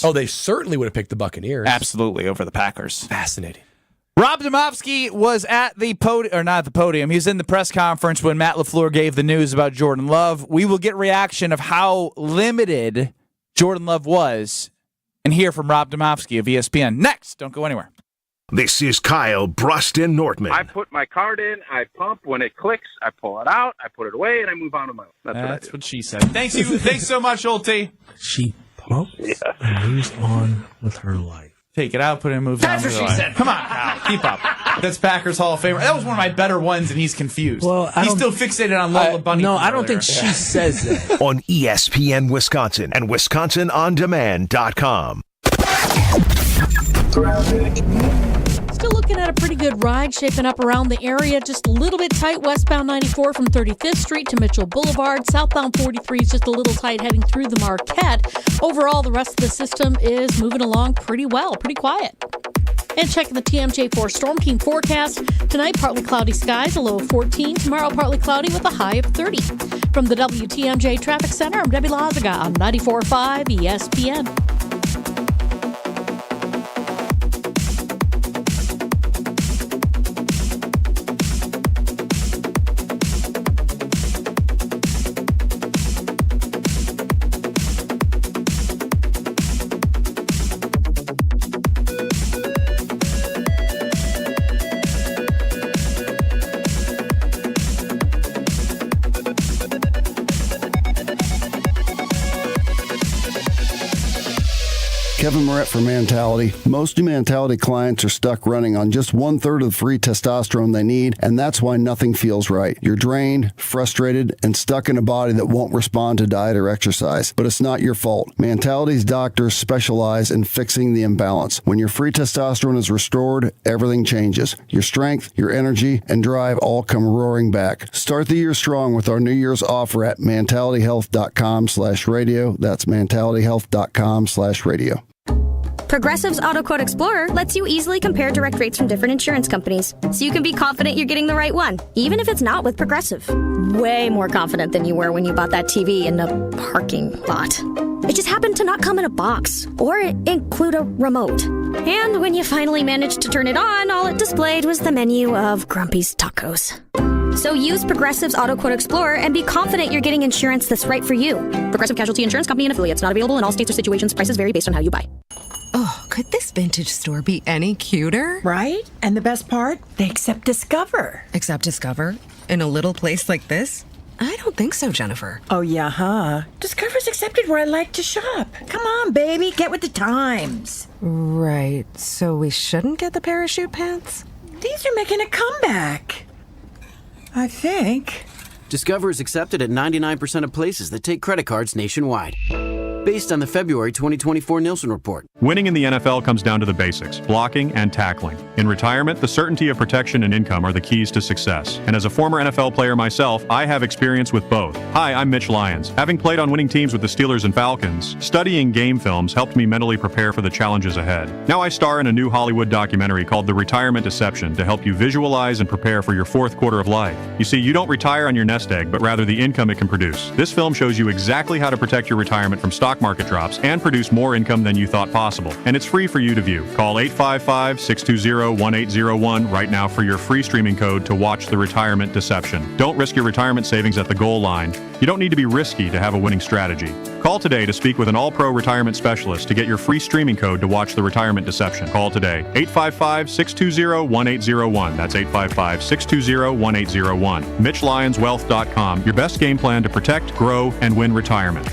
[SPEAKER 4] Oh, they certainly would have picked the Buccaneers.
[SPEAKER 2] Absolutely, over the Packers.
[SPEAKER 4] Fascinating.
[SPEAKER 2] Rob Domofsky was at the podium, or not at the podium. He was in the press conference when Matt LaFleur gave the news about Jordan Love. We will get reaction of how limited Jordan Love was and hear from Rob Domofsky of ESPN. Next, don't go anywhere.
[SPEAKER 1] This is Kyle, Brust, and Nortman.
[SPEAKER 13] I put my card in, I pump. When it clicks, I pull it out, I put it away, and I move on to my own.
[SPEAKER 2] That's what she said. Thanks so much, Old T.
[SPEAKER 5] She pumps and moves on with her life.
[SPEAKER 2] Take it out, put it in, moves
[SPEAKER 13] That's
[SPEAKER 2] on.
[SPEAKER 13] what she said.
[SPEAKER 2] Come on, Kyle, keep up. That's Packers Hall of Famer. That was one of my better ones, and he's confused.
[SPEAKER 5] Well,
[SPEAKER 2] he's still fixated on Lola Bunny.
[SPEAKER 5] No, I don't think she says that.
[SPEAKER 1] On ESPN Wisconsin and WisconsinOnDemand.com.
[SPEAKER 18] Still looking at a pretty good ride shaping up around the area. Just a little bit tight westbound 94 from 35th Street to Mitchell Boulevard. Southbound 43 is just a little tight heading through the Marquette. Overall, the rest of the system is moving along pretty well, pretty quiet. And checking the TMJ4 Storm Team forecast. Tonight, partly cloudy skies, a low of 14. Tomorrow, partly cloudy with a high of 30. From the WTMJ Traffic Center, I'm Debbie Lazaga on 94.5 ESPN.
[SPEAKER 10] Kevin Moret for Mentality. Most new Mentality clients are stuck running on just 1/3 of the free testosterone they need, and that's why nothing feels right. You're drained, frustrated, and stuck in a body that won't respond to diet or exercise. But it's not your fault. Mentality's doctors specialize in fixing the imbalance. When your free testosterone is restored, everything changes. Your strength, your energy, and drive all come roaring back. Start the year strong with our New Year's offer at mentalityhealth.com/radio. That's mentalityhealth.com/radio.
[SPEAKER 14] Progressive's Auto Quote Explorer lets you easily compare direct rates from different insurance companies, so you can be confident you're getting the right one, even if it's not with Progressive. Way more confident than you were when you bought that TV in a parking lot. It just happened to not come in a box or include a remote. And when you finally managed to turn it on, all it displayed was the menu of Grumpy's Tacos. So use Progressive's Auto Quote Explorer and be confident you're getting insurance that's right for you. Progressive Casualty Insurance Company and affiliates. Not available in all states or situations. Prices vary based on how you buy.
[SPEAKER 15] Oh, could this vintage store be any cuter? Right? And the best part? They accept Discover. Accept Discover? In a little place like this? I don't think so, Jennifer.
[SPEAKER 16] Oh, yeah, huh? Discover's accepted where I like to shop. Come on, baby, get with the times.
[SPEAKER 15] Right, so we shouldn't get the parachute pants?
[SPEAKER 16] These are making a comeback. I think.
[SPEAKER 17] Discover is accepted at 99% of places that take credit cards nationwide. Based on the February 2024 Nielsen report.
[SPEAKER 24] Winning in the NFL comes down to the basics, blocking and tackling. In retirement, the certainty of protection and income are the keys to success. And as a former NFL player myself, I have experience with both. Hi, I'm Mitch Lyons. Having played on winning teams with the Steelers and Falcons, studying game films helped me mentally prepare for the challenges ahead. Now I star in a new Hollywood documentary called The Retirement Deception to help you visualize and prepare for your fourth quarter of life. You see, you don't retire on your nest egg, but rather the income it can produce. This film shows you exactly how to protect your retirement from stock market drops and produce more income than you thought possible. And it's free for you to view. Call 855-620-1801 right now for your free streaming code to watch The Retirement Deception. Don't risk your retirement savings at the goal line. You don't need to be risky to have a winning strategy. Call today to speak with an all-pro retirement specialist to get your free streaming code to watch The Retirement Deception. Call today. 855-620-1801. That's 855-620-1801. MitchLyonsWealth.com. Your best game plan to protect, grow, and win retirement.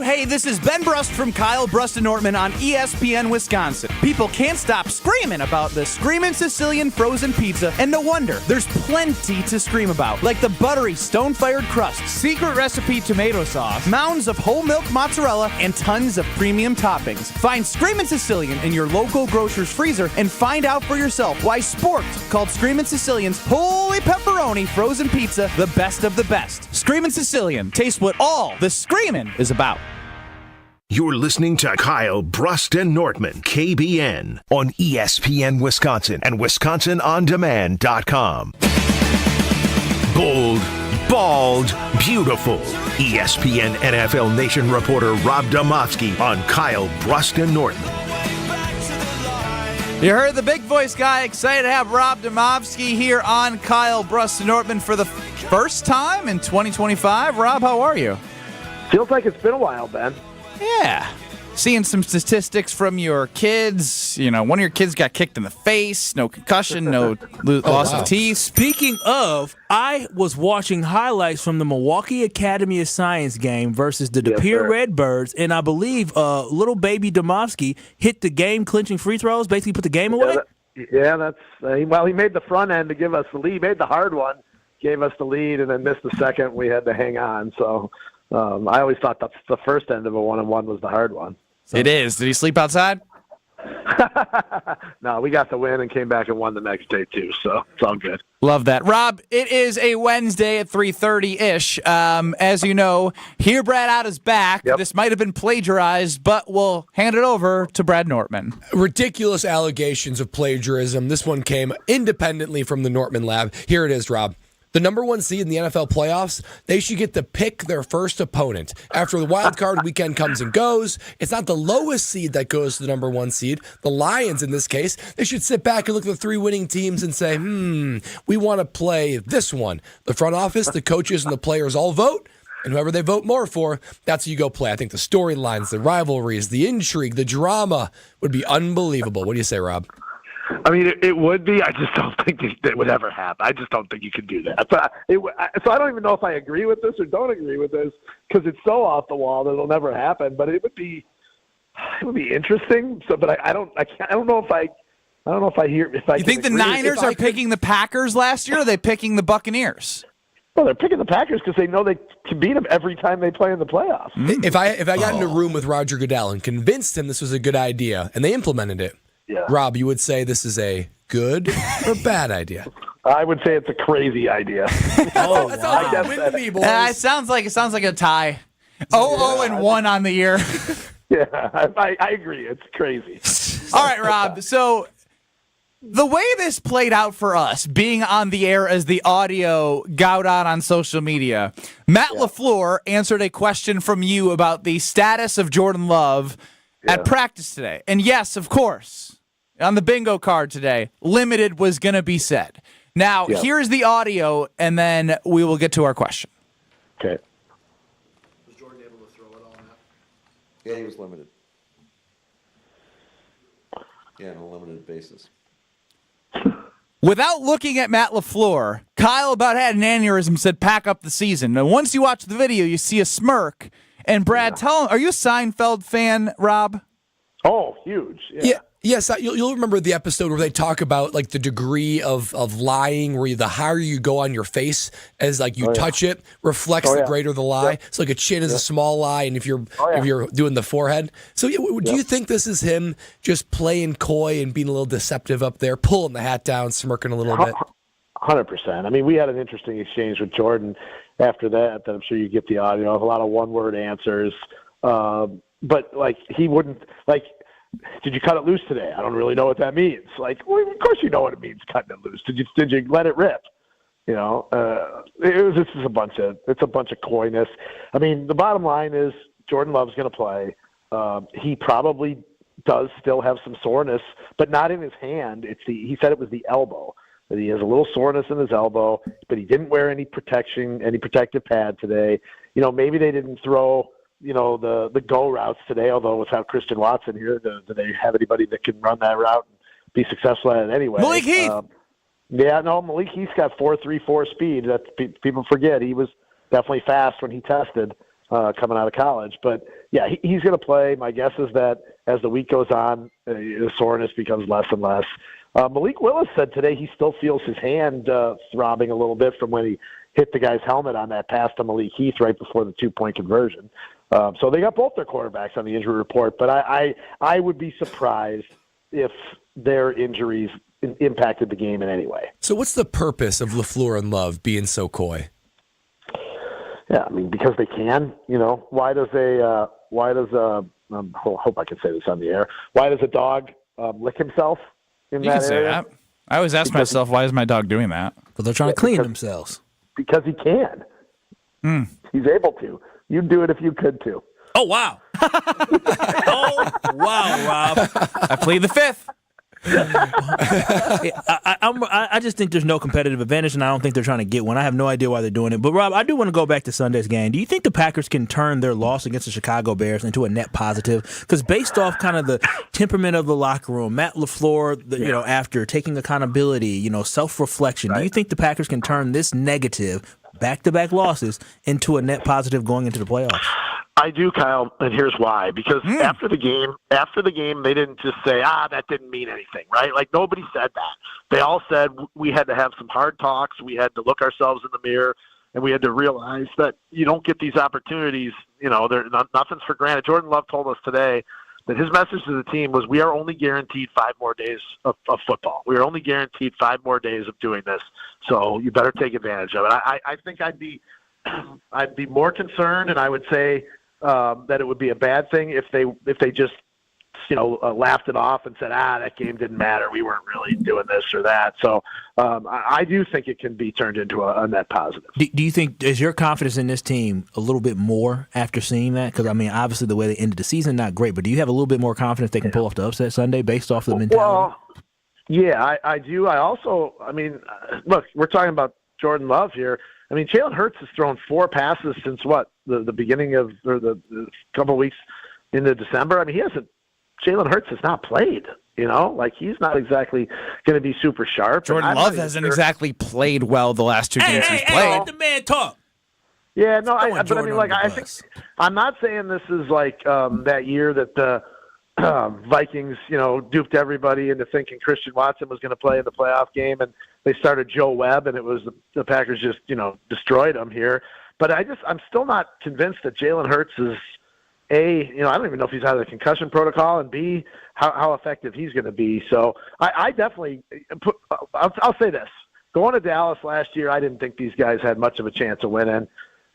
[SPEAKER 2] Hey, this is Ben Brust from Kyle, Brust and Nortman on ESPN Wisconsin. People can't stop screaming about the Screamin' Sicilian frozen pizza, and no wonder. There's plenty to scream about, like the buttery stone-fired crust, secret recipe tomato sauce, mounds of whole milk mozzarella, and tons of premium toppings. Find Screamin' Sicilian in your local grocer's freezer and find out for yourself why Sport called Screamin' Sicilian's Holy Pepperoni frozen pizza the best of the best. Screamin' Sicilian, taste what all the screamin' is about.
[SPEAKER 1] You're listening to Kyle, Brust, and Nortman, KBN, on ESPN Wisconsin and WisconsinOnDemand.com. Bold, bald, beautiful. ESPN NFL Nation reporter Rob Domofsky on Kyle, Brust, and Nortman.
[SPEAKER 2] You heard the big voice guy. Excited to have Rob Domofsky here on Kyle, Brust, and Nortman for the first time in 2025. Rob, how are you?
[SPEAKER 27] Feels like it's been a while, Ben.
[SPEAKER 2] Yeah. Seeing some statistics from your kids. You know, one of your kids got kicked in the face, no concussion, no loss of teeth.
[SPEAKER 3] Speaking of, I was watching highlights from the Milwaukee Academy of Science game versus the De Pere Redbirds, and I believe little baby Domofsky hit the game-clinching free throws, basically put the game away.
[SPEAKER 27] That's well, he made the front end to give us the lead. He made the hard one, gave us the lead, and then missed the second. We had to hang on, so... I always thought that's the first end of a one-on-one was the hard one.
[SPEAKER 2] So. It is. Did he sleep outside?
[SPEAKER 27] No, we got the win and came back and won the next day too, so it's all good.
[SPEAKER 2] Love that. Rob, it is a Wednesday at 3:30-ish. As you know, Here Brad Out is back. Yep. This might have been plagiarized, but we'll hand it over to Brad Nortman.
[SPEAKER 4] Ridiculous allegations of plagiarism. This one came independently from the Nortman lab. Here it is, Rob. The number one seed in the NFL playoffs, they should get to pick their first opponent. After the wild card weekend comes and goes, it's not the lowest seed that goes to the number one seed. The Lions, in this case, they should sit back and look at the three winning teams and say, we want to play this one. The front office, the coaches, and the players all vote. And whoever they vote more for, that's who you go play. I think the storylines, the rivalries, the intrigue, the drama would be unbelievable. What do you say, Rob?
[SPEAKER 27] I mean, it would be. I just don't think that would ever happen. I just don't think you could do that. So I don't even know if I agree with this or don't agree with this because it's so off the wall that it'll never happen. But it would be interesting. So, but I don't know if I hear. If I
[SPEAKER 2] you think the Niners are picking the Packers last year, or are they picking the Buccaneers?
[SPEAKER 27] Well, they're picking the Packers because they know they can beat them every time they play in the playoffs.
[SPEAKER 4] If I got in a room with Roger Goodell and convinced him this was a good idea and they implemented it, Rob, you would say this is a good or bad idea?
[SPEAKER 27] I would say it's a crazy idea.
[SPEAKER 4] That's all win to me, boys.
[SPEAKER 2] It sounds like a tie. 0-1 on the year.
[SPEAKER 27] Yeah, I agree. It's crazy.
[SPEAKER 2] All right, Rob. So the way this played out for us, being on the air as the audio got out on social media, Matt LaFleur answered a question from you about the status of Jordan Love at practice today. And yes, of course, on the bingo card today, limited was going to be said. Now, here's the audio, and then we will get to our question.
[SPEAKER 27] Okay.
[SPEAKER 7] Was Jordan able to throw it all out? Yeah, he was limited. Yeah, on a limited basis.
[SPEAKER 2] Without looking at Matt LaFleur, Kyle about had an aneurysm and said, pack up the season. Now, once you watch the video, you see a smirk. And Brad, tell him, are you a Seinfeld fan, Rob?
[SPEAKER 27] Oh, huge. Yeah.
[SPEAKER 4] Yes, you'll remember the episode where they talk about like the degree of lying, where the higher you go on your face as like you touch it reflects the greater the lie. Yep. So like a chin is a small lie, and if you're doing the forehead. So do you think this is him just playing coy and being a little deceptive up there, pulling the hat down, smirking a little bit?
[SPEAKER 27] 100%. I mean, we had an interesting exchange with Jordan after that I'm sure you get the audio of a lot of one-word answers. But like he wouldn't like. Did you cut it loose today? I don't really know what that means. Like, well, of course you know what it means, cutting it loose. Did you let it rip? You know, it's a bunch of coyness. I mean, the bottom line is Jordan Love's going to play. He probably does still have some soreness, but not in his hand. He said it was the elbow. That he has a little soreness in his elbow, but he didn't wear any protective pad today. You know, maybe they didn't throw the go routes today, although without Christian Watson here, do they have anybody that can run that route and be successful at it anyway?
[SPEAKER 2] Malik Heath.
[SPEAKER 27] Malik Heath's got 4.34 speed. That people forget. He was definitely fast when he tested coming out of college. But, yeah, he's going to play. My guess is that as the week goes on, the soreness becomes less and less. Malik Willis said today he still feels his hand throbbing a little bit from when he hit the guy's helmet on that pass to Malik Heath right before the 2-point conversion. So they got both their quarterbacks on the injury report, but I would be surprised if their injuries impacted the game in any way.
[SPEAKER 4] So what's the purpose of LaFleur and Love being so coy?
[SPEAKER 27] Yeah, I mean, because they can. You know, I hope I can say this on the air. Why does a dog lick himself in
[SPEAKER 2] you
[SPEAKER 27] that
[SPEAKER 2] can say
[SPEAKER 27] area?
[SPEAKER 2] that. I always ask myself, why is my dog doing that?
[SPEAKER 4] But they're trying to clean themselves.
[SPEAKER 27] Because he can. He's able to. You'd do it if you could too.
[SPEAKER 3] Oh, wow. Oh, wow, Rob.
[SPEAKER 2] I plead the fifth.
[SPEAKER 3] I just think there's no competitive advantage, and I don't think they're trying to get one. I have no idea why they're doing it. But, Rob, I do want to go back to Sunday's game. Do you think the Packers can turn their loss against the Chicago Bears into a net positive? Because based off kind of the temperament of the locker room, Matt LaFleur, after taking accountability, self-reflection, do you think the Packers can turn this negative back-to-back losses into a net positive going into the playoffs?
[SPEAKER 27] I do, Kyle, and here's why. Because after the game, they didn't just say, that didn't mean anything, right? Like, nobody said that. They all said we had to have some hard talks, we had to look ourselves in the mirror, and we had to realize that you don't get these opportunities. Nothing's for granted. Jordan Love told us today that his message to the team was, we are only guaranteed 5 more days of football. We are only guaranteed 5 more days of doing this. So you better take advantage of it. I think I'd be more concerned, and I would say that it would be a bad thing if they just laughed it off and said, that game didn't matter. We weren't really doing this or that. So I do think it can be turned into a net positive.
[SPEAKER 3] Do you think, is your confidence in this team a little bit more after seeing that? Because, I mean, obviously the way they ended the season, not great, but do you have a little bit more confidence they can pull off the upset Sunday based off the mentality?
[SPEAKER 27] Well, yeah, I do. I also, look, we're talking about Jordan Love here. I mean, Jalen Hurts has thrown 4 passes since the beginning of, or the couple of weeks into December. I mean, Jalen Hurts has not played Like he's not exactly going to be super sharp.
[SPEAKER 2] Jordan Love hasn't exactly played well the last 2 games he's played.
[SPEAKER 3] Let the man talk.
[SPEAKER 27] Yeah, no, but I mean, like, I think I'm not saying this is like that year that the Vikings, duped everybody into thinking Christian Watson was going to play in the playoff game, and they started Joe Webb, and it was the Packers just, destroyed him here. But I'm still not convinced that Jalen Hurts is I don't even know if he's out of the concussion protocol, and B, how effective he's going to be. So I definitely I'll say this. Going to Dallas last year, I didn't think these guys had much of a chance of winning,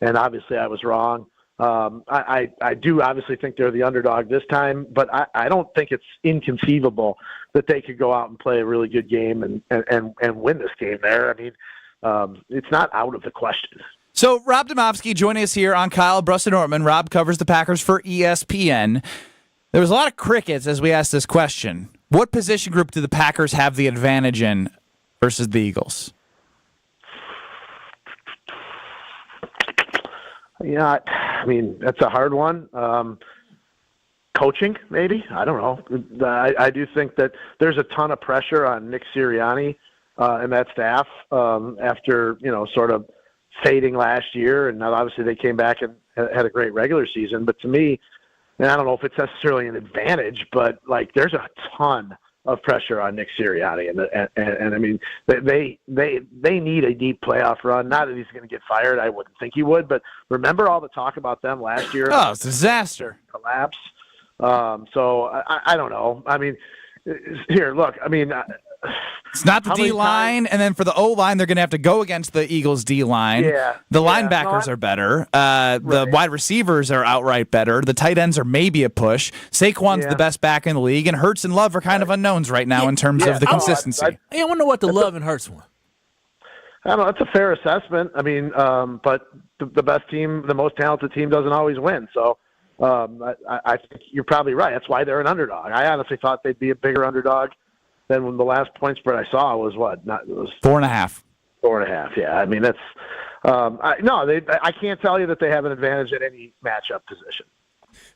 [SPEAKER 27] and obviously I was wrong. I do obviously think they're the underdog this time, but I don't think it's inconceivable that they could go out and play a really good game and win this game there. I mean, it's not out of the question.
[SPEAKER 2] So Rob Domofsky joining us here on Kyle, Brust, and Nortman. Rob covers the Packers for ESPN. There was a lot of crickets as we asked this question. What position group do the Packers have the advantage in versus the Eagles?
[SPEAKER 27] Yeah, I mean, that's a hard one. Coaching, maybe? I don't know. I do think that there's a ton of pressure on Nick Sirianni and that staff after, sort of fading last year. And now obviously they came back and had a great regular season. But to me, and I don't know if it's necessarily an advantage, but, like, there's a ton of pressure on Nick Sirianni. And I mean, they need a deep playoff run. Not that he's going to get fired. I wouldn't think he would. But remember all the talk about them last year?
[SPEAKER 2] Oh, it's a disaster.
[SPEAKER 27] Collapse. So I don't know. I mean, here, look, I mean,
[SPEAKER 2] it's not the D-line, and then for the O-line, they're going to have to go against the Eagles' D-line.
[SPEAKER 27] Yeah.
[SPEAKER 2] The linebackers are better. The wide receivers are outright better. The tight ends are maybe a push. Saquon's the best back in the league, and Hurts and Love are kind of unknowns right now in terms of the consistency.
[SPEAKER 3] I wonder what the Love and Hurts one.
[SPEAKER 27] I don't know. That's a fair assessment. I mean, but the best team, the most talented team doesn't always win. So I think you're probably right. That's why they're an underdog. I honestly thought they'd be a bigger underdog than when the last point spread I saw was what? It was
[SPEAKER 2] 4.5.
[SPEAKER 27] 4.5. Yeah. I mean, that's I can't tell you that they have an advantage at any matchup position.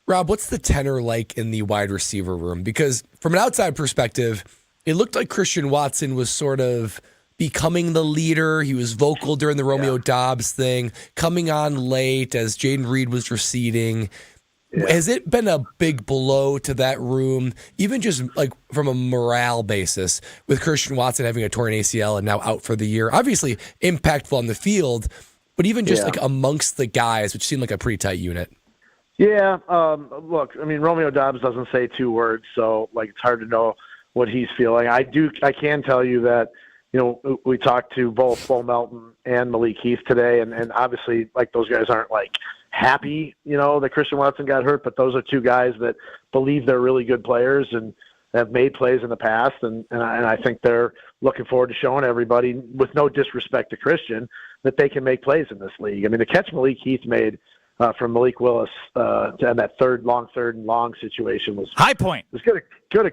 [SPEAKER 4] Rob, what's the tenor like in the wide receiver room? Because from an outside perspective, it looked like Christian Watson was sort of becoming the leader. He was vocal during the Romeo Doubs thing, coming on late as Jaden Reed was receding. Yeah. Has it been a big blow to that room, even just like from a morale basis, with Christian Watson having a torn ACL and now out for the year? Obviously impactful on the field, but even just like amongst the guys, which seemed like a pretty tight unit.
[SPEAKER 27] Yeah, look, I mean, Romeo Doubs doesn't say 2 words, so like it's hard to know what he's feeling. I can tell you that, we talked to both Bo Melton and Malik Heath today, and obviously like those guys aren't like happy, that Christian Watson got hurt, but those are 2 guys that believe they're really good players and have made plays in the past, and I think they're looking forward to showing everybody, with no disrespect to Christian, that they can make plays in this league. I mean, the catch Malik Heath made from Malik Willis and that long third and long situation was
[SPEAKER 2] high point.
[SPEAKER 27] As good a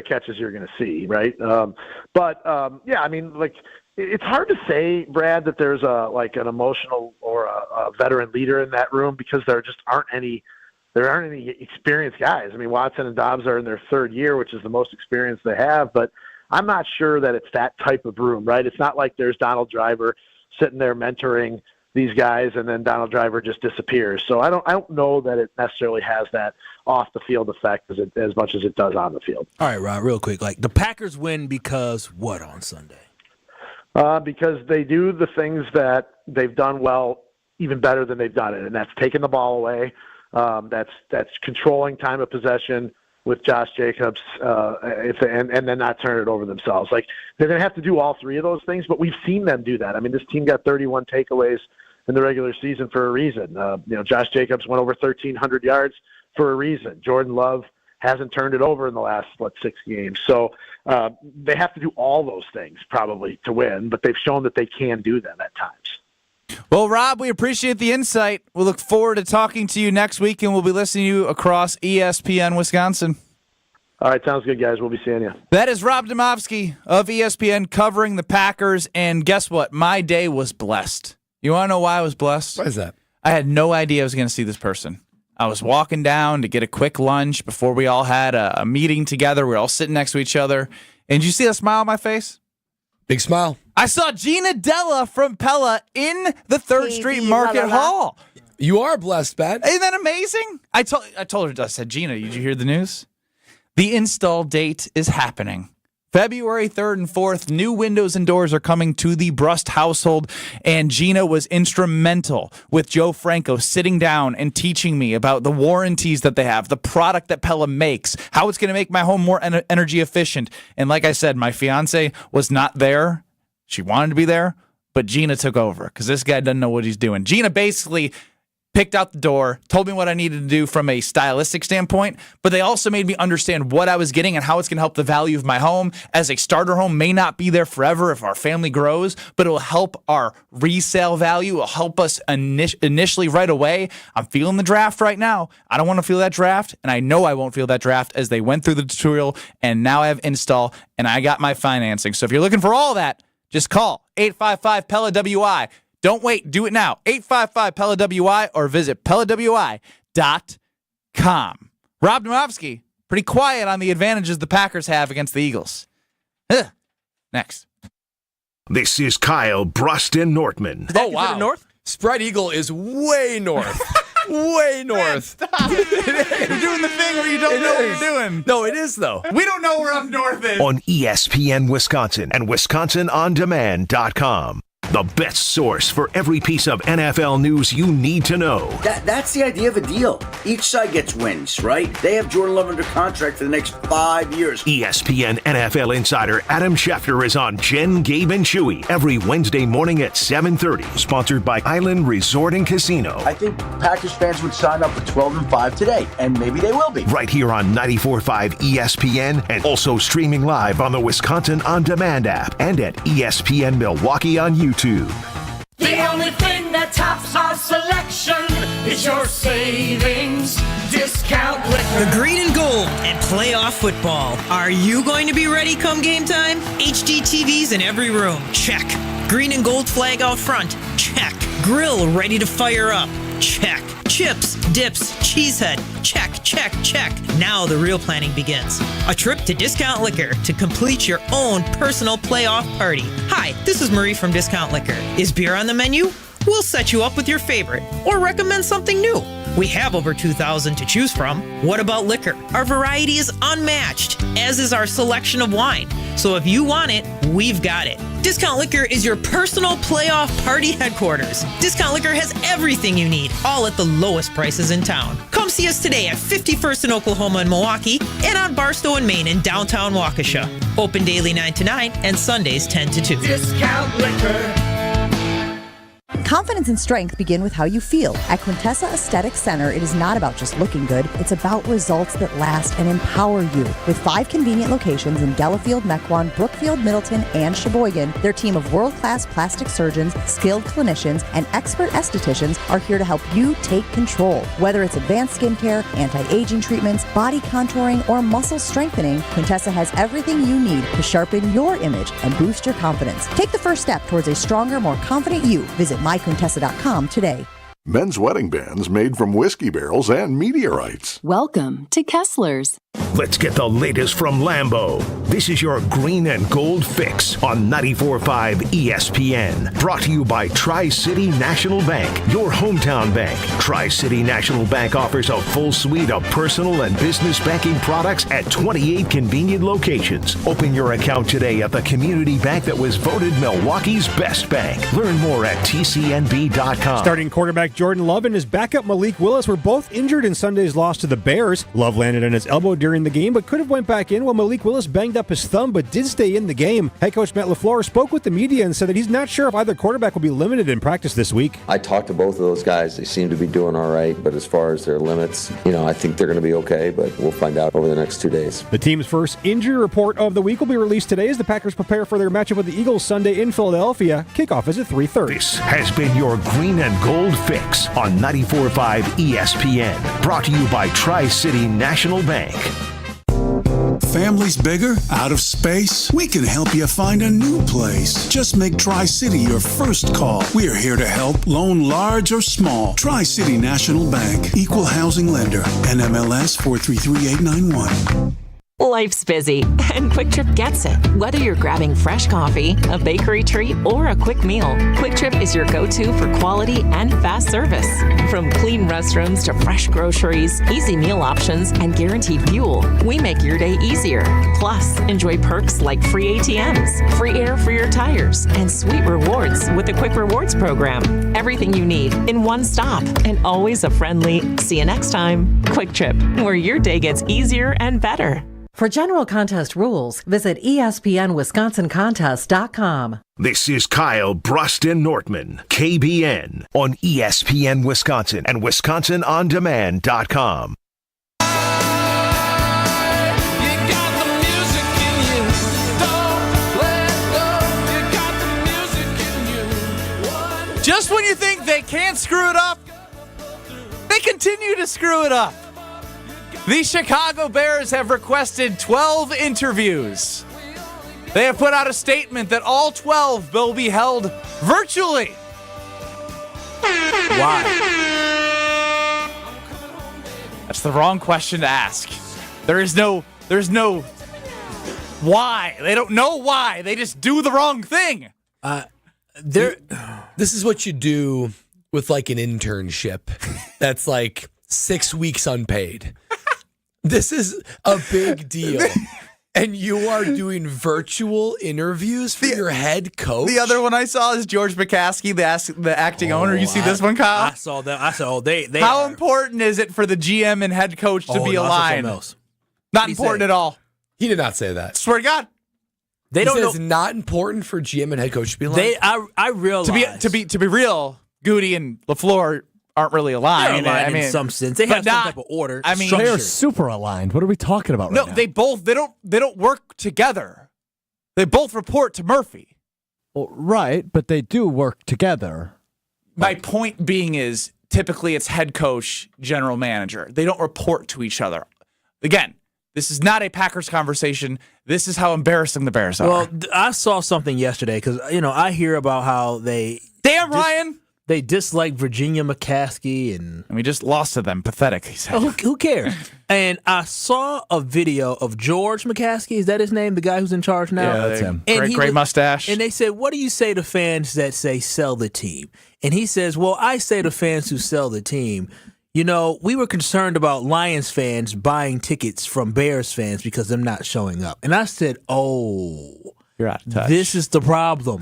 [SPEAKER 27] catch as you're going to see, right? I mean, like, it's hard to say, Brad, that there's an emotional or a veteran leader in that room, because there just aren't any experienced guys. I mean, Watson and Doubs are in their 3rd year, which is the most experience they have, but I'm not sure that it's that type of room, right? It's not like there's Donald Driver sitting there mentoring these guys and then Donald Driver just disappears. So I don't know that it necessarily has that off the field effect as much as it does on the field.
[SPEAKER 3] All right, Rob, real quick. Like, the Packers win because what on Sunday?
[SPEAKER 27] Because they do the things that they've done well, even better than they've done it, and that's taking the ball away. That's controlling time of possession with Josh Jacobs, and then not turn it over themselves. Like, they're going to have to do all 3 of those things, but we've seen them do that. I mean, this team got 31 takeaways in the regular season for a reason. Josh Jacobs went over 1,300 yards for a reason. Jordan Love hasn't turned it over in the last, 6 games. So they have to do all those things probably to win, but they've shown that they can do them at times.
[SPEAKER 2] Well, Rob, we appreciate the insight. We'll look forward to talking to you next week, and we'll be listening to you across ESPN Wisconsin.
[SPEAKER 27] All right, sounds good, guys. We'll be seeing you.
[SPEAKER 2] That is Rob Domofsky of ESPN covering the Packers, and guess what? My day was blessed. You want to know why I was blessed?
[SPEAKER 4] Why is that?
[SPEAKER 2] I had no idea I was going to see this person. I was walking down to get a quick lunch before we all had a meeting together. We were all sitting next to each other. And did you see a smile on my face?
[SPEAKER 4] Big smile.
[SPEAKER 2] I saw Gina Della from Pella in the 3rd Street Market Hall.
[SPEAKER 4] You are blessed, Pat.
[SPEAKER 2] Isn't that amazing? I told her, I said, Gina, did you hear the news? The install date is happening. February 3rd and 4th, new windows and doors are coming to the Brust household, and Gina was instrumental with Joe Franco sitting down and teaching me about the warranties that they have, the product that Pella makes, how it's going to make my home more energy efficient. And like I said, my fiance was not there. She wanted to be there, but Gina took over because this guy doesn't know what he's doing. Gina basically picked out the door, told me what I needed to do from a stylistic standpoint, but they also made me understand what I was getting and how it's going to help the value of my home. As a starter home may not be there forever if our family grows, but it will help our resale value. It will help us initially right away. I'm feeling the draft right now. I don't want to feel that draft, and I know I won't feel that draft as they went through the tutorial, and now I have install, and I got my financing. So if you're looking for all that, just call 855-PELLA-WI. Don't wait. Do it now. 855-PELLA-WI or visit PellaWI.com. Rob Nomofsky, pretty quiet on the advantages the Packers have against the Eagles. Next.
[SPEAKER 1] This is Kyle, Brust, and Nortman.
[SPEAKER 4] Oh, wow. North? Spread Eagle is way north. Way north.
[SPEAKER 2] Man, stop. You're doing the thing where you don't know what you're doing.
[SPEAKER 4] No, it is, though.
[SPEAKER 2] We don't know where up north is.
[SPEAKER 1] On ESPN Wisconsin and WisconsinOnDemand.com. The best source for every piece of NFL news you need to know.
[SPEAKER 8] That's the idea of a deal. Each side gets wins, right? They have Jordan Love under contract for the next 5 years.
[SPEAKER 1] ESPN NFL insider Adam Schefter is on Jen, Gabe, and Chewy every Wednesday morning at 7:30. Sponsored by Island Resort and Casino.
[SPEAKER 8] I think Packers fans would sign up for 12-5 today, and maybe they will be.
[SPEAKER 1] Right here on 94.5 ESPN and also streaming live on the Wisconsin On Demand app and at ESPN Milwaukee on YouTube.
[SPEAKER 9] The only thing that tops our selection is your savings discount liquor.
[SPEAKER 11] The green and gold and playoff football. Are you going to be ready come game time? HD TVs in every room. Check. Green and gold flag out front. Check. Grill ready to fire up. Check. Chips, dips, cheesehead. Check, check, check. Now the real planning begins. A trip to Discount Liquor to complete your own personal playoff party. Hi, this is Marie from Discount Liquor. Is beer on the menu? We'll set you up with your favorite or recommend something new. We have over 2,000 to choose from. What about liquor? Our variety is unmatched, as is our selection of wine. So if you want it, we've got it. Discount Liquor is your personal playoff party headquarters. Discount Liquor has everything you need, all at the lowest prices in town. Come see us today at 51st in Oklahoma and Milwaukee, and on Barstow and Maine in downtown Waukesha. Open daily 9 to 9 and Sundays 10 to 2.
[SPEAKER 9] Discount Liquor.
[SPEAKER 12] Confidence and strength begin with how you feel. At Quintessa Aesthetic Center, it is not about just looking good. It's about results that last and empower you. With 5 convenient locations in Delafield, Mequon, Brookfield, Middleton, and Sheboygan, their team of world-class plastic surgeons, skilled clinicians, and expert estheticians are here to help you take control. Whether it's advanced skincare, anti-aging treatments, body contouring, or muscle strengthening, Quintessa has everything you need to sharpen your image and boost your confidence. Take the first step towards a stronger, more confident you. Visit myquintessa.com today.
[SPEAKER 19] Men's wedding bands made from whiskey barrels and meteorites.
[SPEAKER 20] Welcome to Kessler's.
[SPEAKER 1] Let's get the latest from Lambeau. This is your green and gold fix on 94.5 ESPN. Brought to you by Tri-City National Bank, your hometown bank. Tri-City National Bank offers a full suite of personal and business banking products at 28 convenient locations. Open your account today at the community bank that was voted Milwaukee's best bank. Learn more at tcnb.com.
[SPEAKER 21] Starting quarterback Jordan Love and his backup Malik Willis were both injured in Sunday's loss to the Bears. Love landed on his elbow during the game, but could have went back in, while Malik Willis banged up his thumb, but did stay in the game. Head coach Matt LaFleur spoke with the media and said that he's not sure if either quarterback will be limited in practice this week.
[SPEAKER 28] I talked to both of those guys. They seem to be doing all right, but as far as their limits, I think they're going to be okay, but we'll find out over the next 2 days.
[SPEAKER 21] The team's first injury report of the week will be released today as the Packers prepare for their matchup with the Eagles Sunday in Philadelphia. Kickoff is at 3:30.
[SPEAKER 1] This has been your green and gold fix on 94.5 ESPN. Brought to you by Tri-City National Bank.
[SPEAKER 5] family's bigger, out of space? We can help you find a new place. Just make Tri-City your first call. We're here to help, loan large or small. Tri-City National Bank, Equal Housing Lender, NMLS 433891.
[SPEAKER 6] Life's busy, and Quick Trip gets it. Whether you're grabbing fresh coffee, a bakery treat, or a quick meal, Quick Trip is your go-to for quality and fast service. From clean restrooms to fresh groceries, easy meal options, and guaranteed fuel, we make your day easier. Plus, enjoy perks like free ATMs, free air for your tires, and sweet rewards with the Quick Rewards program. Everything you need in one stop, and always a friendly, see you next time, Quick Trip, where your day gets easier and better.
[SPEAKER 13] For general contest rules, visit ESPNWisconsinContest.com.
[SPEAKER 1] This is Kyle, Brust, and Nortman, KBN, on ESPN Wisconsin and WisconsinOnDemand.com.
[SPEAKER 2] Just when you think they can't screw it up, they continue to screw it up. The Chicago Bears have requested 12 interviews. They have put out a statement that all 12 will be held virtually. Why? That's the wrong question to ask. There's no why. They don't know why. They just do the wrong thing.
[SPEAKER 4] This is what you do with like an internship that's like 6 weeks unpaid. This is a big deal. And you are doing virtual interviews for your head coach?
[SPEAKER 2] The other one I saw is George McCaskey, the acting owner. You see this one, Kyle?
[SPEAKER 3] I saw that. I saw they
[SPEAKER 2] How important is it for the GM and head coach to be aligned? Not important at all.
[SPEAKER 4] He did not say that.
[SPEAKER 2] Swear to God.
[SPEAKER 3] They don't know.
[SPEAKER 4] It's not important for GM and head coach to be aligned.
[SPEAKER 3] I realize
[SPEAKER 2] to be real, Goody and LaFleur aren't really aligned.
[SPEAKER 3] They're aligned in some sense. They have some type of order.
[SPEAKER 21] I mean, they are super aligned. What are we talking about right now?
[SPEAKER 2] They don't work together. They both report to Murphy.
[SPEAKER 21] Well, right, but they do work together.
[SPEAKER 2] My point being is typically it's head coach, general manager. They don't report to each other. Again, this is not a Packers conversation. This is how embarrassing the Bears are.
[SPEAKER 3] Well, I saw something yesterday because I hear about how
[SPEAKER 2] Ryan.
[SPEAKER 3] They dislike Virginia McCaskey, and
[SPEAKER 2] we just lost to them. Pathetic, he said.
[SPEAKER 3] Who cares? And I saw a video of George McCaskey. Is that his name? The guy who's in charge now?
[SPEAKER 2] Yeah, that's him. Great mustache.
[SPEAKER 3] And they said, what do you say to fans that say sell the team? And he says, well, I say to fans who sell the team, we were concerned about Lions fans buying tickets from Bears fans because they're not showing up. And I said,
[SPEAKER 2] you're out of touch.
[SPEAKER 3] This is the problem.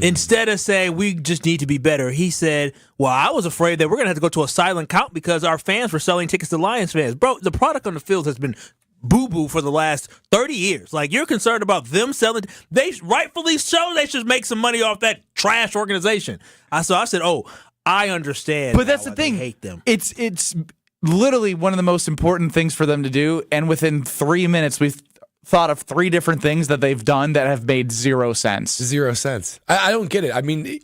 [SPEAKER 3] Instead of saying we just need to be better, he said, well, I was afraid that we're going to have to go to a silent count because our fans were selling tickets to Lions fans. Bro, the product on the field has been boo-boo for the last 30 years. Like, you're concerned about them selling. They rightfully so. They should make some money off that trash organization. I said, I understand.
[SPEAKER 2] But that's the thing.
[SPEAKER 3] I hate them.
[SPEAKER 2] It's literally one of the most important things for them to do. And within 3 minutes, we've thought of 3 different things that they've done that have made zero sense.
[SPEAKER 4] Zero sense. I don't get it. I mean,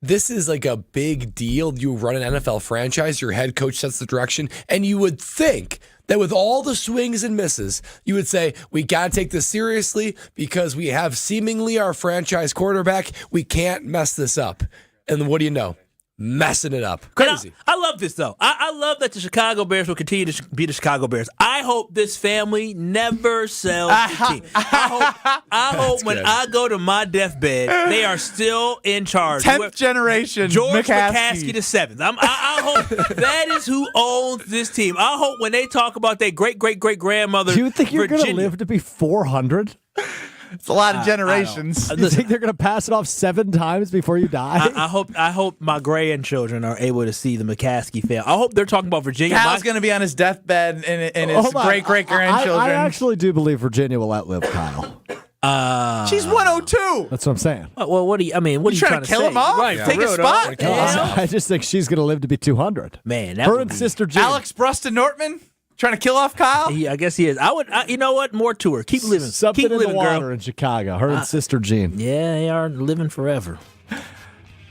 [SPEAKER 4] this is like a big deal. You run an NFL franchise, your head coach sets the direction, and you would think that with all the swings and misses, you would say, we got to take this seriously because we have seemingly our franchise quarterback. We can't mess this up. And what do you know? Messing it up. Crazy.
[SPEAKER 3] I love this, though. I love that the Chicago Bears will continue to be the Chicago Bears. I hope this family never sells the team. I hope when I go to my deathbed, they are still in charge.
[SPEAKER 2] 10th generation
[SPEAKER 3] George
[SPEAKER 2] McCaskey
[SPEAKER 3] the 7th. I hope that is who owns this team. I hope when they talk about their great-great-great-grandmother,
[SPEAKER 21] Do you think you're
[SPEAKER 3] going
[SPEAKER 21] to live to be 400?
[SPEAKER 2] It's a lot of generations.
[SPEAKER 21] You think they're going to pass it off 7 times before you die?
[SPEAKER 3] I hope my grandchildren are able to see the McCaskey family. I hope they're talking about Virginia.
[SPEAKER 2] Cal's going to be on his deathbed and his great-great-grandchildren.
[SPEAKER 21] I actually do believe Virginia will outlive Kyle.
[SPEAKER 2] She's 102.
[SPEAKER 21] That's what I'm saying.
[SPEAKER 3] Well, what do you
[SPEAKER 2] trying to kill him off?
[SPEAKER 3] Right,
[SPEAKER 2] take a spot?
[SPEAKER 21] I just think she's going to live to be 200.
[SPEAKER 3] Man,
[SPEAKER 21] her and sister Jean.
[SPEAKER 2] Alex Brust and Nortman? Trying to kill off Kyle?
[SPEAKER 3] I guess he is. You know what? More to her. Keep living.
[SPEAKER 21] Something
[SPEAKER 3] Keep
[SPEAKER 21] in
[SPEAKER 3] living,
[SPEAKER 21] the water
[SPEAKER 3] girl.
[SPEAKER 21] in Chicago. Her and sister Jean.
[SPEAKER 3] Yeah, they are living forever.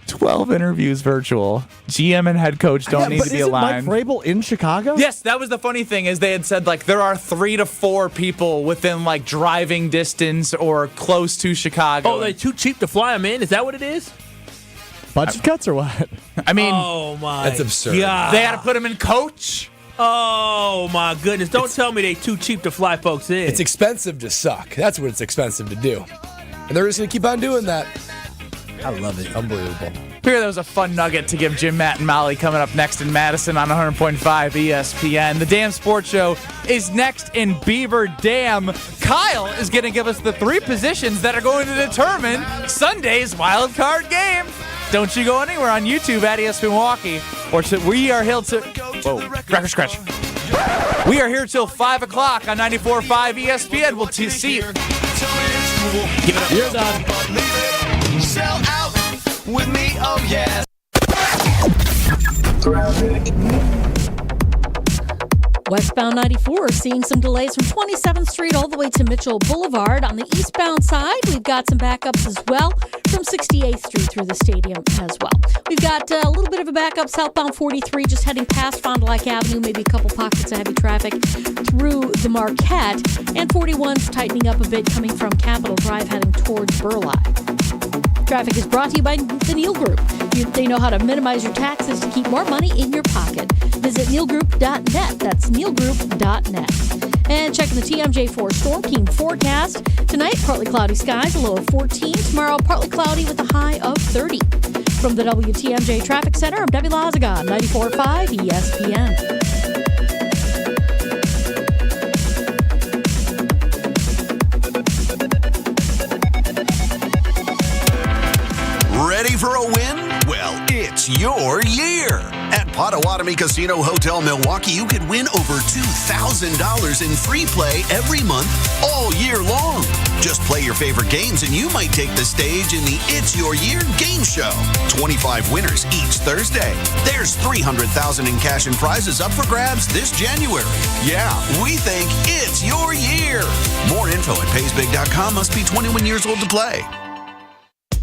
[SPEAKER 2] 12 interviews virtual. GM and head coach don't need to be aligned.
[SPEAKER 10] Mike Vrabel in Chicago?
[SPEAKER 2] Yes, that was the funny thing is they had said like there are 3 to 4 people within like driving distance or close to Chicago.
[SPEAKER 3] Oh, they're too cheap to fly them in? Is that what it is?
[SPEAKER 10] Budget cuts or what?
[SPEAKER 2] I mean,
[SPEAKER 3] oh my,
[SPEAKER 4] that's absurd.
[SPEAKER 3] God.
[SPEAKER 2] They got to put him in coach.
[SPEAKER 3] Oh my goodness! Don't tell me they too cheap to fly folks in.
[SPEAKER 4] It's expensive to suck. That's what it's expensive to do, and they're just gonna keep on doing that.
[SPEAKER 3] I love it.
[SPEAKER 4] Unbelievable.
[SPEAKER 2] Here, that was a fun nugget to give Jim, Matt, and Molly coming up next in Madison on 100.5 ESPN. The Dam Sports Show is next in Beaver Dam. Kyle is going to give us the 3 positions that are going to determine Sunday's wild card game. Don't you go anywhere on YouTube at ESPN Milwaukee. We are here till... Whoa, cracker scratch. We are here till 5 o'clock on 94.5 ESPN. We'll see you. Give it up.
[SPEAKER 10] You're done.
[SPEAKER 9] Sell out with me, oh yeah.
[SPEAKER 14] Westbound 94 seeing some delays from 27th Street all the way to Mitchell Boulevard. On the eastbound side, we've got some backups as well from 68th Street through the stadium as well. We've got a little bit of a backup southbound 43 just heading past Fond du Lac Avenue, maybe a couple pockets of heavy traffic through the Marquette, and 41's tightening up a bit coming from Capitol Drive heading towards Burleigh. Traffic is brought to you by the Neal Group. They know how to minimize your taxes to keep more money in your pocket. Visit nealgroup.net. That's nealgroup.net. And checking the TMJ4 Storm King forecast. Tonight, partly cloudy skies, a low of 14. Tomorrow, partly cloudy with a high of 30. From the WTMJ Traffic Center, I'm Debbie Lazagon, 94.5 ESPN.
[SPEAKER 15] Ready for a win? Well, it's your year. At Potawatomi Casino Hotel Milwaukee, you could win over $2,000 in free play every month all year long. Just play your favorite games and you might take the stage in the It's Your Year game show. 25 winners each Thursday. There's $300,000 in cash and prizes up for grabs this January. Yeah, we think it's your year. More info at paysbig.com. Must be 21 years old to play.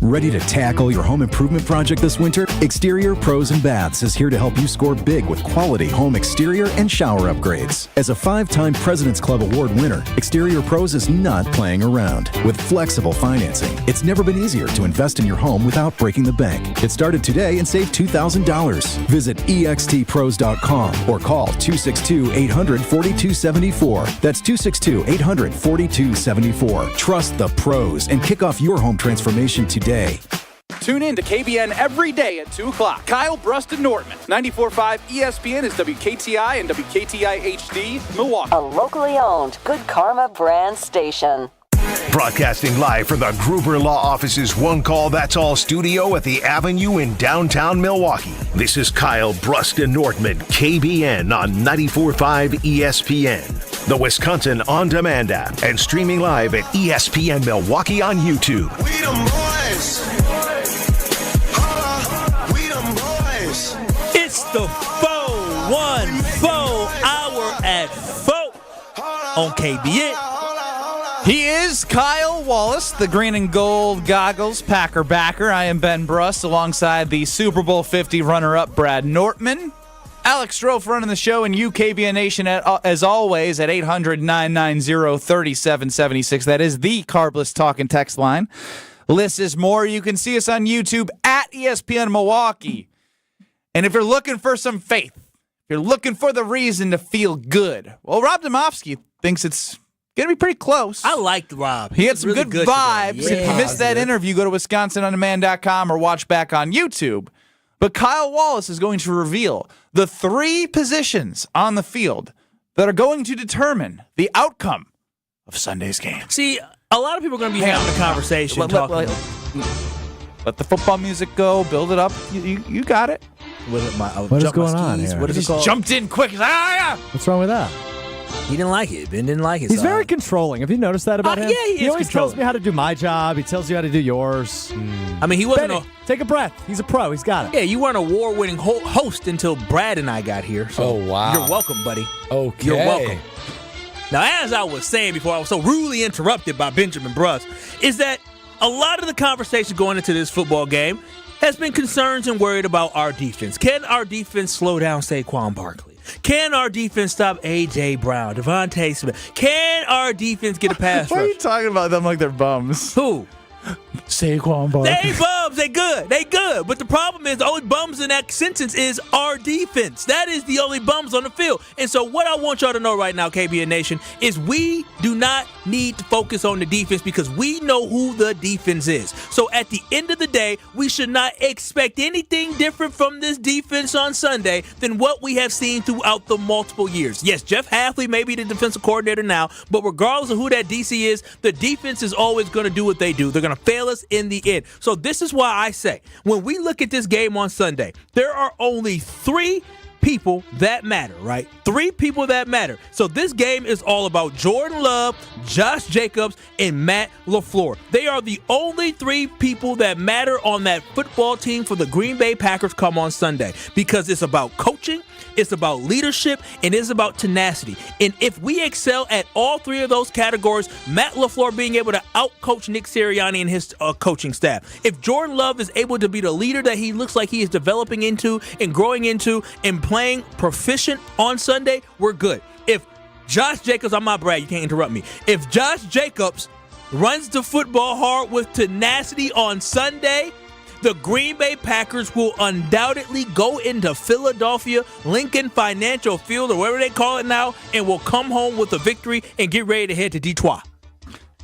[SPEAKER 18] Ready to tackle your home improvement project this winter? Exterior Pros and Baths is here to help you score big with quality home exterior and shower upgrades. As a 5-time President's Club Award winner, Exterior Pros is not playing around. With flexible financing, it's never been easier to invest in your home without breaking the bank. Get started today and save $2,000. Visit extpros.com or call 262-800-4274. That's 262-800-4274. Trust the pros and kick off your home transformation today.
[SPEAKER 2] Tune in to KBN every day at 2 o'clock. Kyle, Brust, and Nortman. 94.5 ESPN is WKTI and WKTI HD, Milwaukee.
[SPEAKER 6] A locally owned Good Karma brand station.
[SPEAKER 1] Broadcasting live from the Gruber Law Office's One Call That's All studio at the Avenue in downtown Milwaukee. This is Kyle, Brust, and Nortman, KBN on 94.5 ESPN. The Wisconsin On Demand app and streaming live at ESPN Milwaukee on YouTube.
[SPEAKER 9] We them boys. We them boys.
[SPEAKER 3] It's the 414 hour at 4 on KBN.
[SPEAKER 2] He is Kyle Wallace, the green and gold goggles Packer backer. I am Ben Brust alongside the Super Bowl 50 runner-up Brad Nortman. Alex Strofe running the show in UKBN Nation as always at 800-990-3776. That is the Carbless Talk and Text line. Less is more. You can see us on YouTube at ESPN Milwaukee. And if you're looking for some faith, if you're looking for the reason to feel good, well, Rob Domofsky thinks it's going to be pretty close.
[SPEAKER 3] I liked Rob.
[SPEAKER 2] He had some really good vibes. Yeah. If you missed that interview, go to WisconsinOnDemand.com or watch back on YouTube. But Kyle Wallace is going to reveal the 3 positions on the field that are going to determine the outcome of Sunday's game.
[SPEAKER 3] See, a lot of people are going to be having a conversation.
[SPEAKER 2] Let the football music go. Build it up. You got it.
[SPEAKER 10] What is going on here?
[SPEAKER 3] What is it called?
[SPEAKER 2] Jumped in quick.
[SPEAKER 10] What's wrong with that?
[SPEAKER 3] He didn't like it. Ben didn't like it.
[SPEAKER 10] He's very controlling. Have you noticed that about him?
[SPEAKER 3] Yeah, he
[SPEAKER 10] always tells me how to do my job. He tells you how to do yours.
[SPEAKER 3] I mean, he wasn't
[SPEAKER 10] Benny, take a breath. He's a pro. He's got it.
[SPEAKER 3] Yeah, you weren't an award-winning host until Brad and I got here. So
[SPEAKER 4] oh, wow.
[SPEAKER 3] You're welcome, buddy.
[SPEAKER 4] Okay.
[SPEAKER 3] You're welcome. Now, as I was saying before, I was so rudely interrupted by Benjamin Brust, is that a lot of the conversation going into this football game has been concerned and worried about our defense. Can our defense slow down Saquon Barkley? Can our defense stop A.J. Brown, Devontae Smith? Can our defense get a pass rush?
[SPEAKER 2] Why are you talking about them like they're bums?
[SPEAKER 3] Who?
[SPEAKER 2] Saquon Barkley.
[SPEAKER 3] They ain't bums. They good. They good. But the problem is, the only bums in that sentence is our defense. That is the only bums on the field. And so what I want y'all to know right now, KBN Nation, is we do not need to focus on the defense because we know who the defense is. So at the end of the day, we should not expect anything different from this defense on Sunday than what we have seen throughout the multiple years. Yes, Jeff Hafley may be the defensive coordinator now, but regardless of who that DC is, the defense is always going to do what they do. They're going to fail us in the end. So this is why I say, when we look at this game on Sunday, there are only 3 people that matter, right? 3 people that matter. So this game is all about Jordan Love, Josh Jacobs, and Matt LaFleur. They are the only 3 people that matter on that football team for the Green Bay Packers come on Sunday, because it's about coaching, it's about leadership, and it's about tenacity. And if we excel at all 3 of those categories, Matt LaFleur being able to outcoach Nick Sirianni and his coaching staff, if Jordan Love is able to be the leader that he looks like he is developing into and growing into and playing proficient on Sunday, we're good. If Josh Jacobs, I'm not Brad, you can't interrupt me. If Josh Jacobs runs the football hard with tenacity on Sunday, the Green Bay Packers will undoubtedly go into Philadelphia, Lincoln Financial Field, or whatever they call it now, and will come home with a victory and get ready to head to Detroit.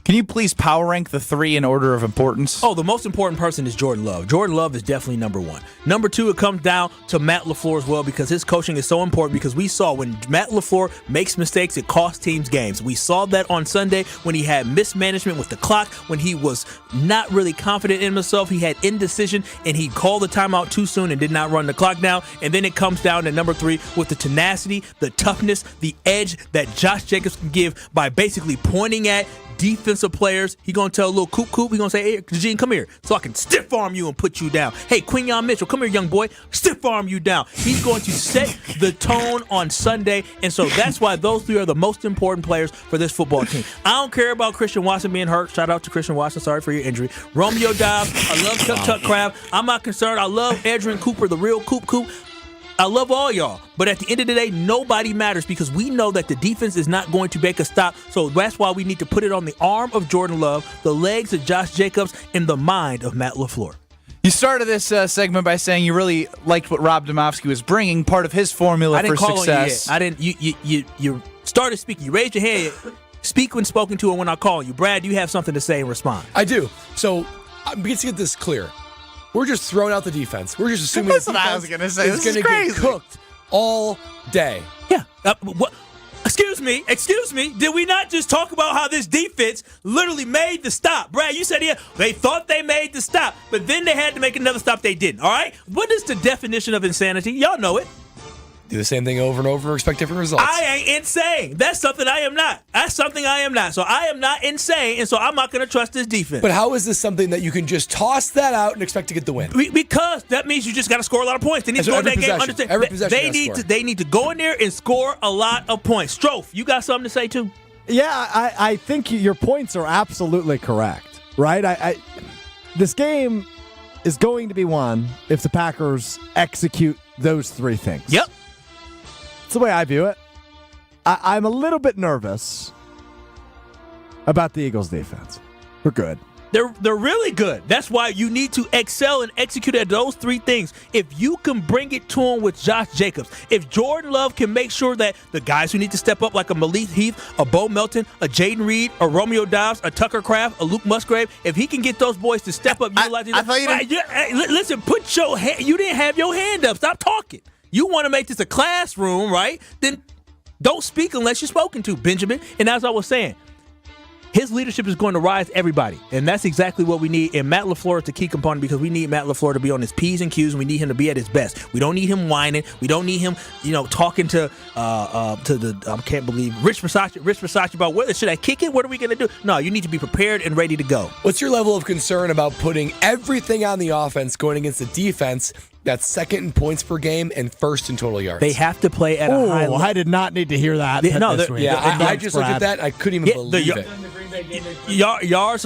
[SPEAKER 2] Can you please power rank the 3 in order of importance?
[SPEAKER 3] Oh, the most important person is Jordan Love. Jordan Love is definitely number 1. Number 2, it comes down to Matt LaFleur as well, because his coaching is so important, because we saw when Matt LaFleur makes mistakes, it costs teams games. We saw that on Sunday when he had mismanagement with the clock, when he was not really confident in himself, he had indecision, and he called the timeout too soon and did not run the clock down. And then it comes down to number 3 with the tenacity, the toughness, the edge that Josh Jacobs can give by basically pointing at defensive players. He gonna tell little Coop, he gonna say, hey, Gene, come here, so I can stiff arm you and put you down. Hey, Quinyon Mitchell, come here, young boy, stiff arm you down. He's going to set the tone on Sunday, and so that's why those 3 are the most important players for this football team. I don't care about Christian Watson being hurt. Shout out to Christian Watson, sorry for your injury. Romeo Dobbs, I love Chuck Craft. I'm not concerned. I love Adrian Cooper, the real Coop. I love all y'all, but at the end of the day, nobody matters, because we know that the defense is not going to make a stop. So that's why we need to put it on the arm of Jordan Love, the legs of Josh Jacobs, and the mind of Matt LaFleur.
[SPEAKER 2] You started this segment by saying you really liked what Rob Domofsky was bringing, part of his formula for success.
[SPEAKER 3] I didn't. You started speaking. You raised your hand. Speak when spoken to, and when I call you. Brad, you have something to say and respond.
[SPEAKER 4] I do. So let's get this clear. We're just throwing out the defense. We're just assuming
[SPEAKER 2] that's what I was going to say.
[SPEAKER 4] It's going to get cooked all day.
[SPEAKER 3] Yeah. What? Excuse me. Did we not just talk about how this defense literally made the stop? Brad, you said they thought they made the stop, but then they had to make another stop they didn't. All right? What is the definition of insanity? Y'all know it.
[SPEAKER 4] Do the same thing over and over, expect different results.
[SPEAKER 3] I ain't insane. That's something I am not. So I am not insane, and so I'm not going to trust this defense.
[SPEAKER 4] But how is this something that you can just toss that out and expect to get the win?
[SPEAKER 3] Because that means you just got to score a lot of points. They need to go in that game. Understand?
[SPEAKER 4] Every possession
[SPEAKER 3] they need to go in there and score a lot of points. Strofe, you got something to say too?
[SPEAKER 10] Yeah, I think your points are absolutely correct. Right? This game is going to be won if the Packers execute those 3 things.
[SPEAKER 3] Yep.
[SPEAKER 10] That's the way I view it. I'm a little bit nervous about the Eagles' defense. We're good.
[SPEAKER 3] They're really good. That's why you need to excel and execute at those 3 things. If you can bring it to them with Josh Jacobs, if Jordan Love can make sure that the guys who need to step up, like a Malik Heath, a Bo Melton, a Jaden Reed, a Romeo Dobbs, a Tucker Kraft, a Luke Musgrave, if he can get those boys to step up, listen, put your hand. You didn't have your hand up. Stop talking. You want to make this a classroom, right? Then don't speak unless you're spoken to, Benjamin. And as I was saying, his leadership is going to rise everybody. And that's exactly what we need. And Matt LaFleur is the key component, because we need Matt LaFleur to be on his P's and Q's, and we need him to be at his best. We don't need him whining. We don't need him, talking to I can't believe Rich Versace about should I kick it? What are we going to do? No, you need to be prepared and ready to go.
[SPEAKER 4] What's your level of concern about putting everything on the offense going against the defense that's second in points per game and first in total yards?
[SPEAKER 3] They have to play at a high level.
[SPEAKER 10] I did not need to hear that.
[SPEAKER 4] I just looked at that. I couldn't even believe it.
[SPEAKER 3] yards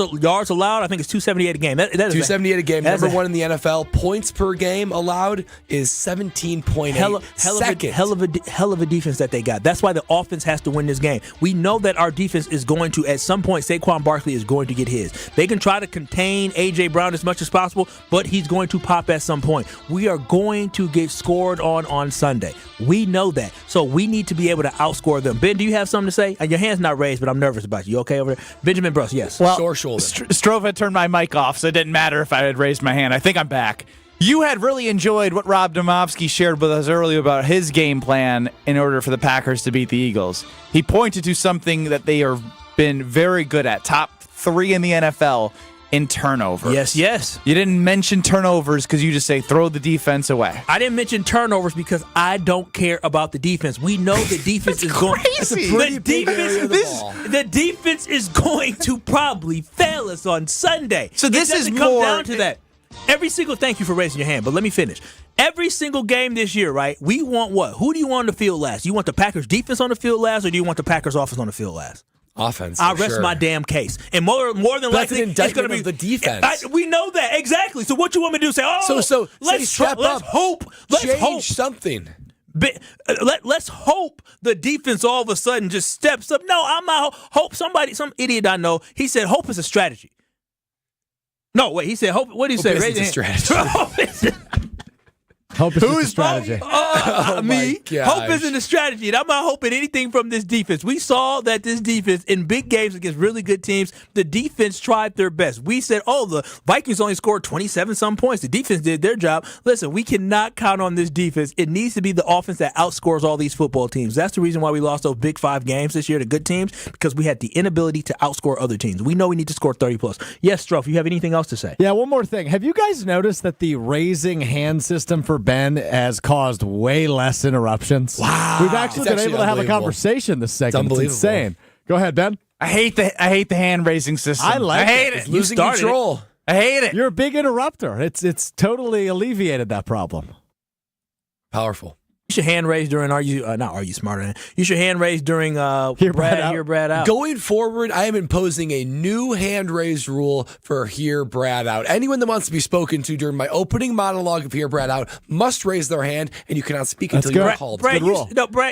[SPEAKER 3] allowed, I think it's 278 a game. That is
[SPEAKER 4] 278 a game. Number
[SPEAKER 3] a-
[SPEAKER 4] one in the NFL. Points per game allowed is 17.8.
[SPEAKER 3] Hell of a defense that they got. That's why the offense has to win this game. We know that our defense is going to, at some point, Saquon Barkley is going to get his. They can try to contain A.J. Brown as much as possible, but he's going to pop at some point. We are going to get scored on Sunday. We know that. So we need to be able to outscore them. Ben, do you have something to say? Your hand's not raised, but I'm nervous about you. You okay over there? Benjamin Brust, yes.
[SPEAKER 2] Well,
[SPEAKER 4] Sore shoulder.
[SPEAKER 2] Strove had turned my mic off, so it didn't matter if I had raised my hand. I think I'm back. You had really enjoyed what Rob Domofsky shared with us earlier about his game plan in order for the Packers to beat the Eagles. He pointed to something that they have been very good at, top 3 in the NFL in turnovers.
[SPEAKER 3] Yes.
[SPEAKER 2] You didn't mention turnovers because you just say throw the defense away.
[SPEAKER 3] I didn't mention turnovers because I don't care about the defense. We know the defense is going.
[SPEAKER 2] Crazy.
[SPEAKER 3] The defense is going to probably fail us on Sunday.
[SPEAKER 2] So this
[SPEAKER 3] it
[SPEAKER 2] is
[SPEAKER 3] doesn't come
[SPEAKER 2] more
[SPEAKER 3] down to that. Thank you for raising your hand, but let me finish. Every single game this year, right? We want what? Who do you want on the field last? You want the Packers defense on the field last, or do you want the Packers offense on the field last?
[SPEAKER 4] Offense.
[SPEAKER 3] I rest my damn case, and more than likely,
[SPEAKER 4] an
[SPEAKER 3] it's going to be
[SPEAKER 4] of the defense.
[SPEAKER 3] We know that exactly. So what you want me to do? Say,
[SPEAKER 4] so
[SPEAKER 3] let's hope.
[SPEAKER 4] Change something.
[SPEAKER 3] Let's hope the defense all of a sudden just steps up. No, I'm not. Hope somebody, some idiot I know, he said hope is a strategy. No, wait, he said hope. What did he say?
[SPEAKER 4] Isn't a strategy.
[SPEAKER 10] Hope is a strategy.
[SPEAKER 3] Me.
[SPEAKER 4] gosh.
[SPEAKER 3] Hope isn't a strategy, and I'm not hoping anything from this defense. We saw that this defense, in big games against really good teams, the defense tried their best. We said, the Vikings only scored 27-some points. The defense did their job. Listen, we cannot count on this defense. It needs to be the offense that outscores all these football teams. That's the reason why we lost those Big 5 games this year to good teams, because we had the inability to outscore other teams. We know we need to score 30-plus. Yes, Strofe, you have anything else to say?
[SPEAKER 10] Yeah, one more thing. Have you guys noticed that the raising hand system for Ben has caused way less interruptions?
[SPEAKER 4] Wow.
[SPEAKER 10] We've actually been able to have a
[SPEAKER 4] unbelievable.
[SPEAKER 10] conversation this segment. It's
[SPEAKER 4] unbelievable.
[SPEAKER 10] insane. Go ahead, Ben.
[SPEAKER 2] I hate the hand raising system.
[SPEAKER 10] I
[SPEAKER 2] hate
[SPEAKER 10] it.
[SPEAKER 2] it.
[SPEAKER 4] Losing control.
[SPEAKER 2] I hate it.
[SPEAKER 10] You're a big interrupter. It's totally alleviated that problem.
[SPEAKER 4] Powerful.
[SPEAKER 3] You should hand raise during You should hand raise during
[SPEAKER 10] Hear Brad
[SPEAKER 3] out.
[SPEAKER 4] Going forward, I am imposing a new hand raised rule for Hear Brad Out. Anyone that wants to be spoken to during my opening monologue of Hear Brad Out must raise their hand, and you cannot speak until you're called.
[SPEAKER 3] Brad,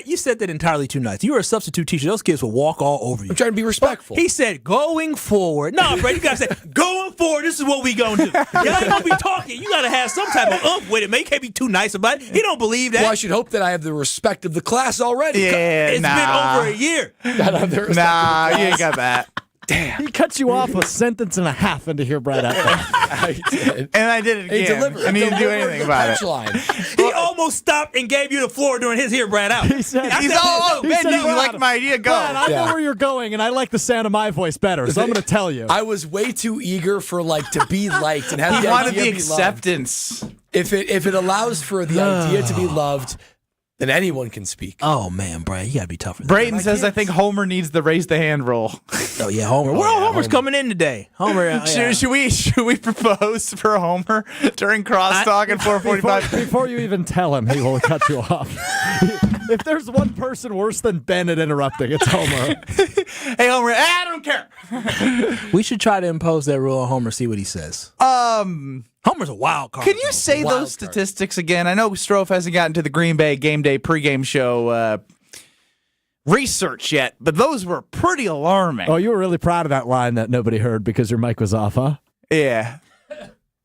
[SPEAKER 3] you said that entirely too nice. You were a substitute teacher. Those kids will walk all over you.
[SPEAKER 4] I'm trying to be respectful.
[SPEAKER 3] He said, going forward. No, Brad, you got to say, going forward, this is what we going to do. Y'all ain't going to be talking. You got to have some type of oomph with it, man. You can't be too nice about it. He don't believe that.
[SPEAKER 4] Well, I should hope that I have the respect of the class already.
[SPEAKER 2] Yeah,
[SPEAKER 3] It's been over a year.
[SPEAKER 2] Nah, you ain't got that.
[SPEAKER 10] Damn. He cut you off a sentence and a half into Hear Brad Out.
[SPEAKER 4] I did.
[SPEAKER 2] And I did it again. I didn't do anything about it.
[SPEAKER 3] He almost stopped and gave you the floor during his Hear Brad Out.
[SPEAKER 2] Ben, you like my idea? Go.
[SPEAKER 10] Brad, I know where you're going, and I like the sound of my voice better, so I'm going to tell you.
[SPEAKER 4] I was way too eager for to be liked and have
[SPEAKER 2] He
[SPEAKER 4] the
[SPEAKER 2] wanted
[SPEAKER 4] idea
[SPEAKER 2] the
[SPEAKER 4] be loved.
[SPEAKER 2] acceptance.
[SPEAKER 4] If it allows for the idea to be loved, then anyone can speak.
[SPEAKER 3] Oh, man, Brad, you got to be tougher.
[SPEAKER 2] Brayton says, I think Homer needs the raise the hand rule.
[SPEAKER 3] Oh, yeah, Homer. Homer's coming in today. Homer.
[SPEAKER 2] Should we propose for Homer during crosstalk at 4:45?
[SPEAKER 10] Before you even tell him, he will cut you off. If there's one person worse than Ben at interrupting, it's Homer.
[SPEAKER 2] Hey, Homer, I don't care.
[SPEAKER 3] We should try to impose that rule on Homer, see what he says. Homer's a wild card.
[SPEAKER 2] Can you say those statistics again? I know Strofe hasn't gotten to the Green Bay game day pregame show research yet, but those were pretty alarming.
[SPEAKER 10] Oh, you were really proud of that line that nobody heard because your mic was off, huh?
[SPEAKER 2] Yeah.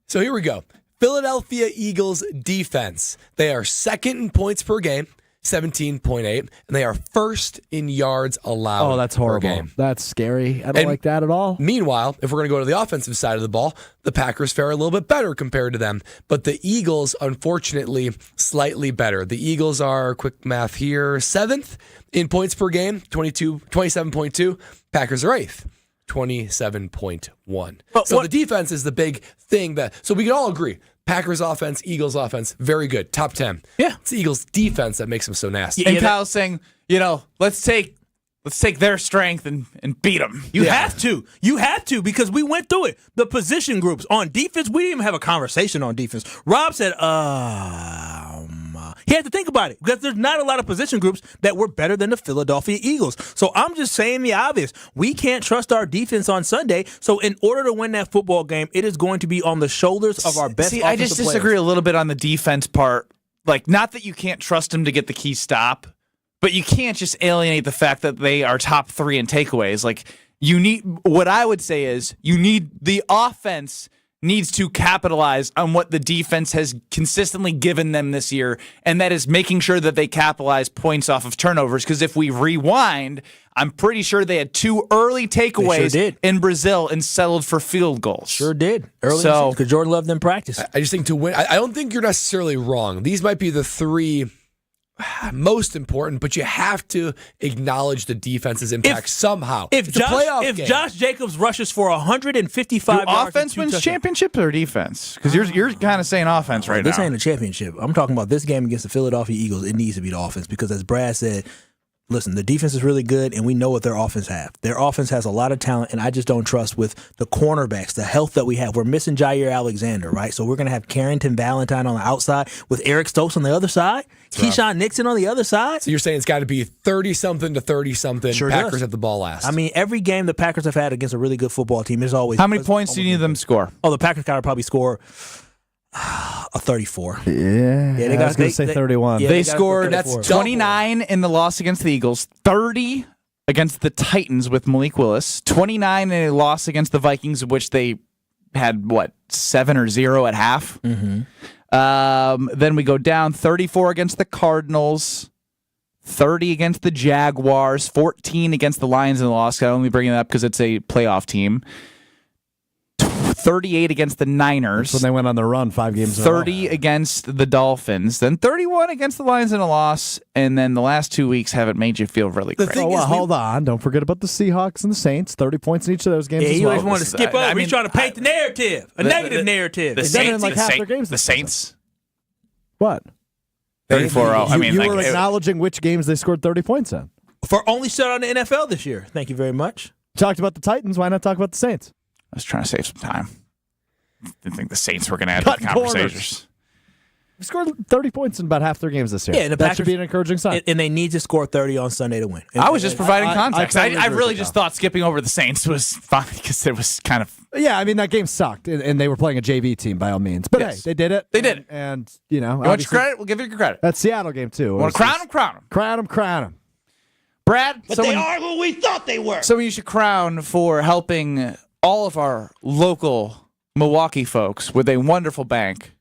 [SPEAKER 4] So here we go. Philadelphia Eagles defense. They are second in points per game, 17.8, and they are first in yards allowed.
[SPEAKER 10] Oh, that's horrible.
[SPEAKER 4] Per game.
[SPEAKER 10] That's scary. I don't like that at all.
[SPEAKER 4] Meanwhile, if we're going to go to the offensive side of the ball, the Packers fare a little bit better compared to them. But the Eagles, unfortunately, slightly better. The Eagles are, quick math here, 7th in points per game, 27.2. Packers are 8th. 27.1. So the defense is the big thing so we can all agree. Packers offense, Eagles offense, very good. Top 10.
[SPEAKER 3] Yeah.
[SPEAKER 4] It's the Eagles defense that makes them so nasty.
[SPEAKER 2] And Kyle's saying, let's take their strength and beat them.
[SPEAKER 3] You have to, because we went through it. The position groups on defense, we didn't even have a conversation on defense. Rob said, He had to think about it because there's not a lot of position groups that were better than the Philadelphia Eagles. So I'm just saying the obvious. We can't trust our defense on Sunday. So in order to win that football game, it is going to be on the shoulders of our best offensive
[SPEAKER 2] I just disagree
[SPEAKER 3] players.
[SPEAKER 2] a little bit on the defense part. Like, not that you can't trust them to get the key stop, but you can't just alienate the fact that they are top 3 in takeaways. Like, what I would say is the offense needs to capitalize on what the defense has consistently given them this year, and that is making sure that they capitalize points off of turnovers. Because if we rewind, I'm pretty sure they had 2 early takeaways in Brazil and settled for field goals.
[SPEAKER 3] Sure did. Early because Jordan loved them practice.
[SPEAKER 4] I just think to win, I don't think you're necessarily wrong. These might be the 3 most important, but you have to acknowledge the defense's impact somehow.
[SPEAKER 3] If Josh Jacobs rushes for 155 yards,
[SPEAKER 2] offense wins championships or defense? Because you're kind of saying offense right
[SPEAKER 3] this
[SPEAKER 2] now.
[SPEAKER 3] This ain't a championship. I'm talking about this game against the Philadelphia Eagles. It needs to be the offense because, as Brad said, listen, the defense is really good, and we know what their offense have. Their offense has a lot of talent, and I just don't trust with the cornerbacks, the health that we have. We're missing Jair Alexander, right? So we're going to have Carrington Valentine on the outside with Eric Stokes on the other side, Keyshawn Nixon on the other side.
[SPEAKER 4] So you're saying it's got to be 30-something to 30-something.
[SPEAKER 3] Sure
[SPEAKER 4] Packers
[SPEAKER 3] does.
[SPEAKER 4] have the ball last.
[SPEAKER 3] I mean, every game the Packers have had against a really good football team is always.
[SPEAKER 2] How many points do you need them to score?
[SPEAKER 3] Oh, the Packers got to probably score a 34.
[SPEAKER 10] Yeah,
[SPEAKER 3] they
[SPEAKER 10] I was going to say 31.
[SPEAKER 2] They scored 29 in the loss against the Eagles, 30 against the Titans with Malik Willis, 29 in a loss against the Vikings, of which they had, 7 or 0 at half.
[SPEAKER 3] Mm-hmm.
[SPEAKER 2] Then we go down 34 against the Cardinals, 30 against the Jaguars, 14 against the Lions in the loss. I only bring it up because it's a playoff team. 38 against the Niners.
[SPEAKER 10] That's when they went on the run 5 games in a row.
[SPEAKER 2] 30 against the Dolphins. Then 31 against the Lions in a loss. And then the last 2 weeks haven't made you feel really great.
[SPEAKER 10] Hold on. Don't forget about the Seahawks and the Saints. 30 points in each of those games as
[SPEAKER 3] you
[SPEAKER 10] well.
[SPEAKER 3] always want to skip over. He's trying to paint the narrative. A negative narrative.
[SPEAKER 2] The
[SPEAKER 10] Saints,
[SPEAKER 2] Saints,
[SPEAKER 10] half their games
[SPEAKER 2] the Saints.
[SPEAKER 10] What?
[SPEAKER 2] 34-0.
[SPEAKER 10] You were acknowledging which games they scored 30 points in.
[SPEAKER 3] For only shut on the NFL this year. Thank you very much.
[SPEAKER 10] Talked about the Titans. Why not talk about the Saints?
[SPEAKER 2] I was trying to save some time. Didn't think the Saints were going to add to the conversations.
[SPEAKER 10] They scored 30 points in about half their games this year.
[SPEAKER 3] Yeah, and the
[SPEAKER 10] that
[SPEAKER 3] Packers,
[SPEAKER 10] should be an encouraging sign.
[SPEAKER 3] And they need to score 30 on Sunday to win.
[SPEAKER 2] I was just providing context. I really
[SPEAKER 10] with
[SPEAKER 2] just thought skipping over the Saints was fine because it was kind of...
[SPEAKER 10] Yeah, I mean, that game sucked, and they were playing a JV team by all means. But hey, they did it.
[SPEAKER 2] They did it.
[SPEAKER 10] And, you know...
[SPEAKER 2] You want your credit? We'll give you your credit.
[SPEAKER 10] That Seattle game, too.
[SPEAKER 2] Want to crown them? Crown them.
[SPEAKER 10] Crown them, crown them.
[SPEAKER 2] Brad?
[SPEAKER 9] But they are who we thought they were.
[SPEAKER 2] Someone you should crown for helping all of our local Milwaukee folks with a wonderful bank.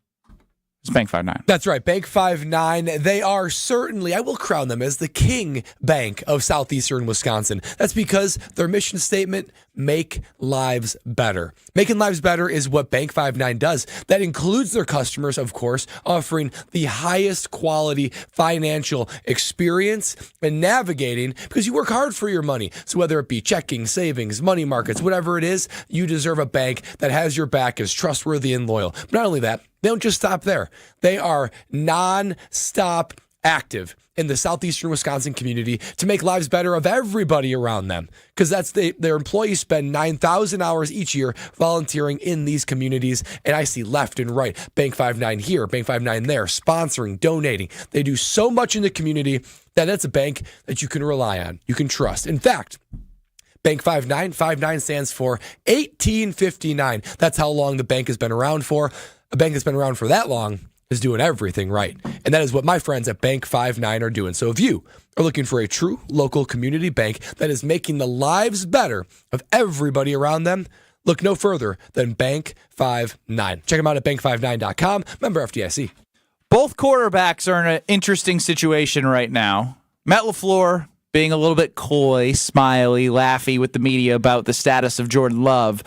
[SPEAKER 2] It's Bank 5-9.
[SPEAKER 4] That's right, Bank 5-9. They are certainly, I will crown them as the king bank of southeastern Wisconsin. That's because their mission statement, make lives better. Making lives better is what Bank 5-9 does. That includes their customers, of course, offering the highest quality financial experience and navigating because you work hard for your money. So whether it be checking, savings, money markets, whatever it is, you deserve a bank that has your back, is trustworthy and loyal. But not only that, they don't just stop there. They are non-stop active in the southeastern Wisconsin community to make lives better of everybody around them. Because their employees spend 9,000 hours each year volunteering in these communities. And I see left and right, Bank 5-9 here, Bank 5-9 there, sponsoring, donating. They do so much in the community that it's a bank that you can rely on, you can trust. In fact, Bank 5-9, 5-9 stands for 1859. That's how long the bank has been around for. A bank that's been around for that long is doing everything right. And that is what my friends at Bank 5-9 are doing. So if you are looking for a true local community bank that is making the lives better of everybody around them, look no further than Bank 5-9. Check them out at bank59.com. Member FDIC.
[SPEAKER 2] Both quarterbacks are in an interesting situation right now. Matt LaFleur being a little bit coy, smiley, laughy with the media about the status of Jordan Love.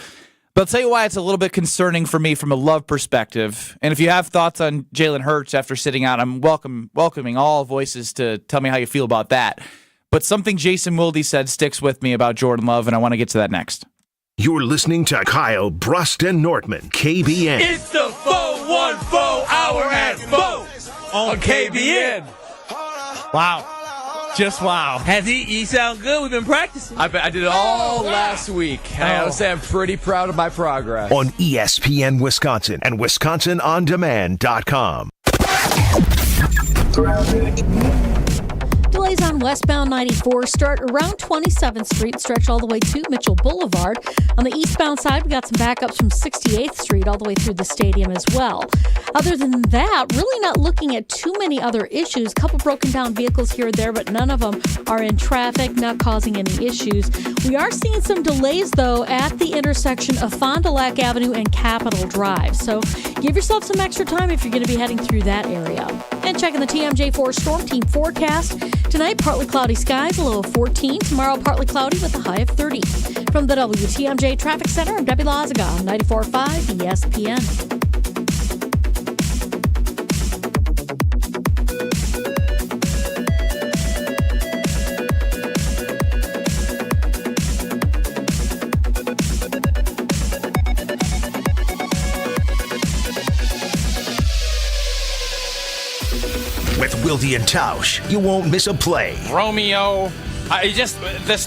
[SPEAKER 2] But I'll tell you why it's a little bit concerning for me from a Love perspective. And if you have thoughts on Jalen Hurts after sitting out, I'm welcoming all voices to tell me how you feel about that. But something Jason Wilde said sticks with me about Jordan Love, and I want to get to that next.
[SPEAKER 1] You're listening to Kyle, Brust, and Nortman, KBN.
[SPEAKER 9] It's the 414 hour at 4 on KBN.
[SPEAKER 2] Wow. Just wow.
[SPEAKER 3] Has he sound good? We've been practicing.
[SPEAKER 7] I did it all last week. I gotta say I'm pretty proud of my progress.
[SPEAKER 1] On ESPN Wisconsin and WisconsinOnDemand.com.
[SPEAKER 14] Delays on westbound 94 start around 27th Street and stretch all the way to Mitchell Boulevard. On the eastbound side, we got some backups from 68th Street all the way through the stadium as well. Other than that, really not looking at too many other issues. A couple broken down vehicles here or there, but none of them are in traffic, not causing any issues. We are seeing some delays, though, at the intersection of Fond du Lac Avenue and Capitol Drive. So give yourself some extra time if you're going to be heading through that area. And checking the TMJ4 Storm Team forecast. Tonight, partly cloudy skies, a low of 14. Tomorrow, partly cloudy with a high of 30. From the WTMJ Traffic Center, I'm Debbie Lazaga on 94.5 ESPN.
[SPEAKER 1] With Wilde and Tausch, you won't miss a play.
[SPEAKER 16] Romeo. This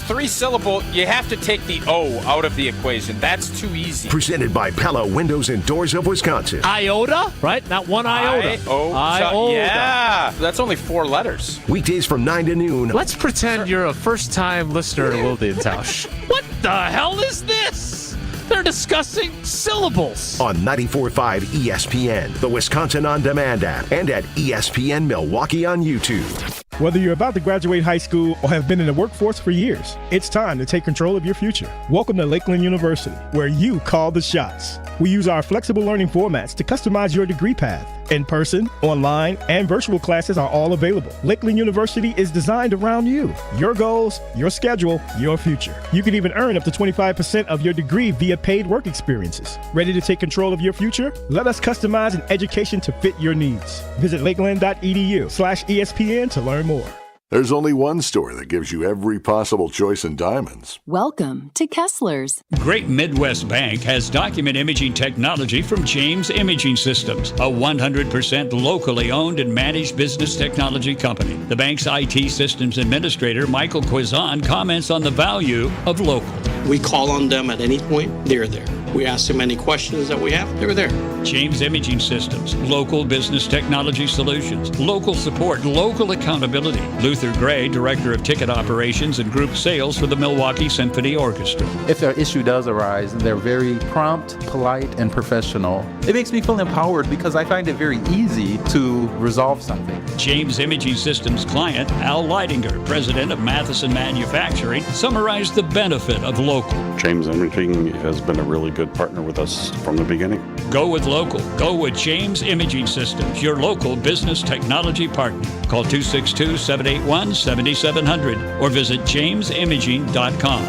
[SPEAKER 16] 3-syllable, you have to take the O out of the equation. That's too easy.
[SPEAKER 1] Presented by Pella Windows and Doors of Wisconsin.
[SPEAKER 3] Iota, right? Not one iota.
[SPEAKER 16] Iota. Yeah. That's only 4 letters.
[SPEAKER 1] Weekdays from 9 to noon.
[SPEAKER 3] Let's pretend you're a first-time listener to Wilde and Tausch. What the hell is this? They're discussing syllables.
[SPEAKER 1] On 94.5 ESPN, the Wisconsin On Demand app, and at ESPN Milwaukee on YouTube.
[SPEAKER 17] Whether you're about to graduate high school or have been in the workforce for years, it's time to take control of your future. Welcome to Lakeland University, where you call the shots. We use our flexible learning formats to customize your degree path. In-person, online, and virtual classes are all available. Lakeland University is designed around you, your goals, your schedule, your future. You can even earn up to 25% of your degree via paid work experiences. Ready to take control of your future? Let us customize an education to fit your needs. Visit lakeland.edu/ESPN to learn more.
[SPEAKER 19] There's only one store that gives you every possible choice in diamonds.
[SPEAKER 20] Welcome to Kessler's.
[SPEAKER 22] Great Midwest Bank has document imaging technology from James Imaging Systems, a 100% locally owned and managed business technology company. The bank's IT systems administrator, Michael Quizon, comments on the value of local.
[SPEAKER 23] We call on them at any point, they're there. We ask them any questions that we have, they're there.
[SPEAKER 22] James Imaging Systems, local business technology solutions, local support, local accountability. Luther Gray, Director of Ticket Operations and Group Sales for the Milwaukee Symphony Orchestra.
[SPEAKER 24] If an issue does arise, they're very prompt, polite, and professional. It makes me feel empowered because I find it very easy to resolve something.
[SPEAKER 22] James Imaging Systems client, Al Leidinger, President of Matheson Manufacturing, summarized the benefit of local.
[SPEAKER 25] James Imaging has been a really good partner with us from the beginning.
[SPEAKER 22] Go with local. Go with James Imaging Systems, your local business technology partner. Call 262-781-7700 or visit jamesimaging.com.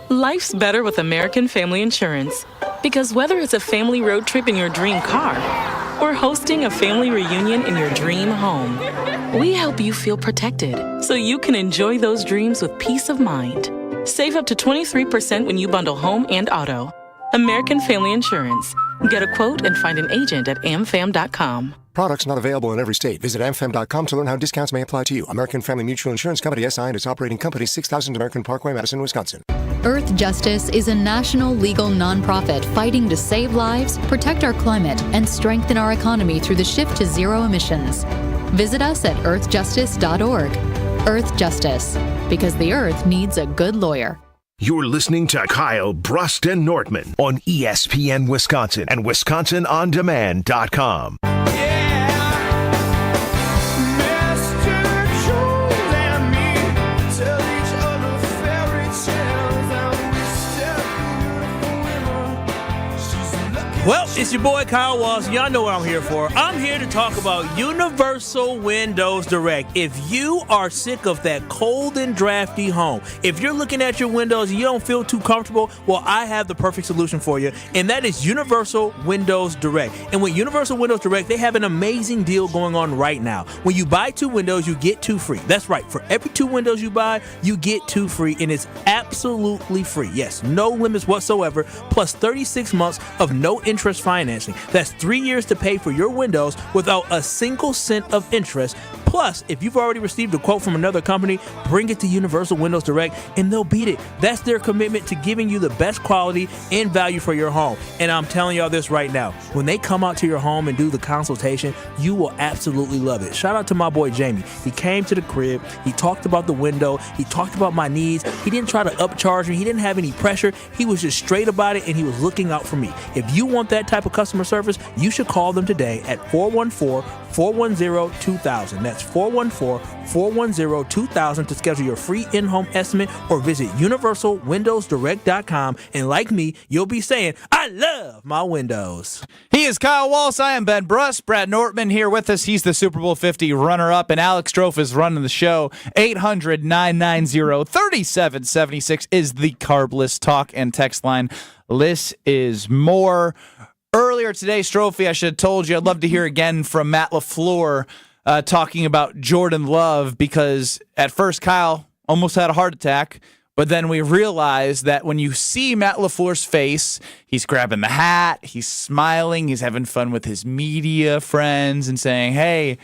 [SPEAKER 26] Life's better with American Family Insurance. Because whether it's a family road trip in your dream car or hosting a family reunion in your dream home, we help you feel protected so you can enjoy those dreams with peace of mind. Save up to 23% when you bundle home and auto. American Family Insurance. Get a quote and find an agent at amfam.com.
[SPEAKER 27] Products not available in every state. Visit amfam.com to learn how discounts may apply to you. American Family Mutual Insurance Company, SI, and its operating company, 6000 American Parkway, Madison, Wisconsin.
[SPEAKER 29] Earth Justice is a national legal nonprofit fighting to save lives, protect our climate, and strengthen our economy through the shift to zero emissions. Visit us at earthjustice.org. Earth Justice, because the earth needs a good lawyer.
[SPEAKER 1] You're listening to Kyle, Brust, and Nortman on ESPN Wisconsin and WisconsinOnDemand.com.
[SPEAKER 3] Well, it's your boy Kyle Walsh. Y'all know what I'm here for. I'm here to talk about Universal Windows Direct. If you are sick of that cold and drafty home, if you're looking at your windows and you don't feel too comfortable, well, I have the perfect solution for you, and that is Universal Windows Direct. And with Universal Windows Direct, they have an amazing deal going on right now. When you buy 2 windows, you get 2 free. That's right. For every 2 windows you buy, you get 2 free, and it's absolutely free. Yes, no limits whatsoever, plus 36 months of no interest financing financing. That's 3 years to pay for your windows without a single cent of interest. Plus, if you've already received a quote from another company, bring it to Universal Windows Direct and they'll beat it. That's their commitment to giving you the best quality and value for your home. And I'm telling y'all this right now. When they come out to your home and do the consultation, you will absolutely love it. Shout out to my boy Jamie. He came to the crib. He talked about the window. He talked about my needs. He didn't try to upcharge me. He didn't have any pressure. He was just straight about it, and he was looking out for me. If you want that type of customer service, you should call them today at 414-410-2000. That's 414-410-2000 to schedule your free in-home estimate or visit universalwindowsdirect.com. And like me, you'll be saying, I love my windows.
[SPEAKER 2] He is Kyle Wallace. I am Ben Brust. Brad Nortman here with us. He's the Super Bowl 50 runner-up, and Alex Strofe is running the show. 800-990-3776 is the Carbless talk and text line. Less is more. Earlier today, Strophe, I should have told you, I'd love to hear again from Matt LaFleur talking about Jordan Love, because at first Kyle almost had a heart attack, but then we realized that when you see Matt LaFleur's face, he's grabbing the hat, he's smiling, he's having fun with his media friends and saying, hey,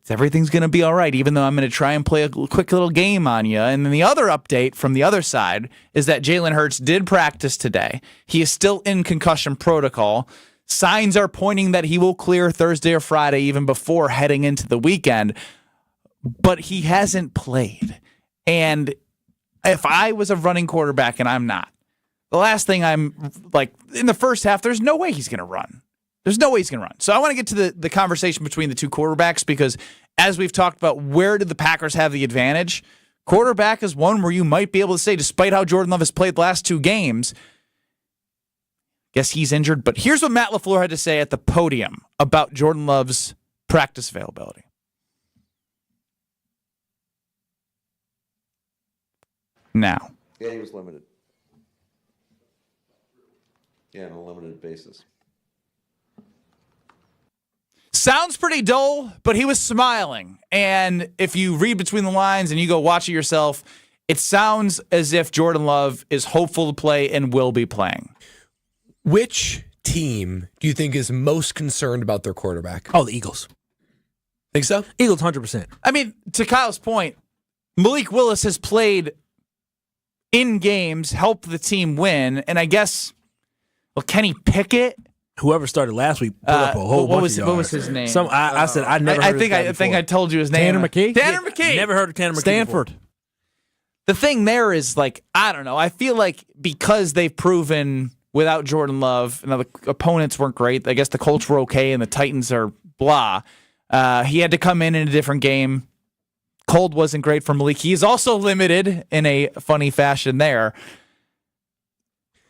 [SPEAKER 2] everything's going to be all right, even though I'm going to try and play a quick little game on you. And then the other update from the other side is that Jalen Hurts did practice today. He is still in concussion protocol. Signs are pointing that he will clear Thursday or Friday, even before heading into the weekend. But he hasn't played. And if I was a running quarterback, and I'm not, the last thing I'm like, in the first half, there's no way he's going to run. There's no way he's going to run. So I want to get to the conversation between the two quarterbacks, because as we've talked about, where did the Packers have the advantage? Quarterback is one where you might be able to say, despite how Jordan Love has played the last two games, guess he's injured. But here's what Matt LaFleur had to say at the podium about Jordan Love's practice availability. Now.
[SPEAKER 5] Yeah, he was limited. Yeah, on a limited basis.
[SPEAKER 2] Sounds pretty dull, but he was smiling. And if you read between the lines and you go watch it yourself, it sounds as if Jordan Love is hopeful to play and will be playing.
[SPEAKER 4] Which team do you think is most concerned about their quarterback?
[SPEAKER 3] Oh, the Eagles.
[SPEAKER 4] Think so?
[SPEAKER 3] Eagles, 100%.
[SPEAKER 2] I mean, to Kyle's point, Malik Willis has played in games, helped the team win, and I guess, well, Kenny Pickett,
[SPEAKER 3] whoever started last week, put up a whole bunch of yards.
[SPEAKER 2] What was his name?
[SPEAKER 3] I said I never. Heard
[SPEAKER 2] I think I told you his name.
[SPEAKER 10] Tanner McKee.
[SPEAKER 2] Tanner McKee.
[SPEAKER 3] Never heard of Tanner McKee.
[SPEAKER 10] Stanford.
[SPEAKER 3] Before.
[SPEAKER 2] The thing there is, like, I don't know. I feel like because they've proven without Jordan Love, now the opponents weren't great. I guess the Colts were okay, and the Titans are blah. He had to come in a different game. Cold wasn't great for Malik. He's also limited in a funny fashion there.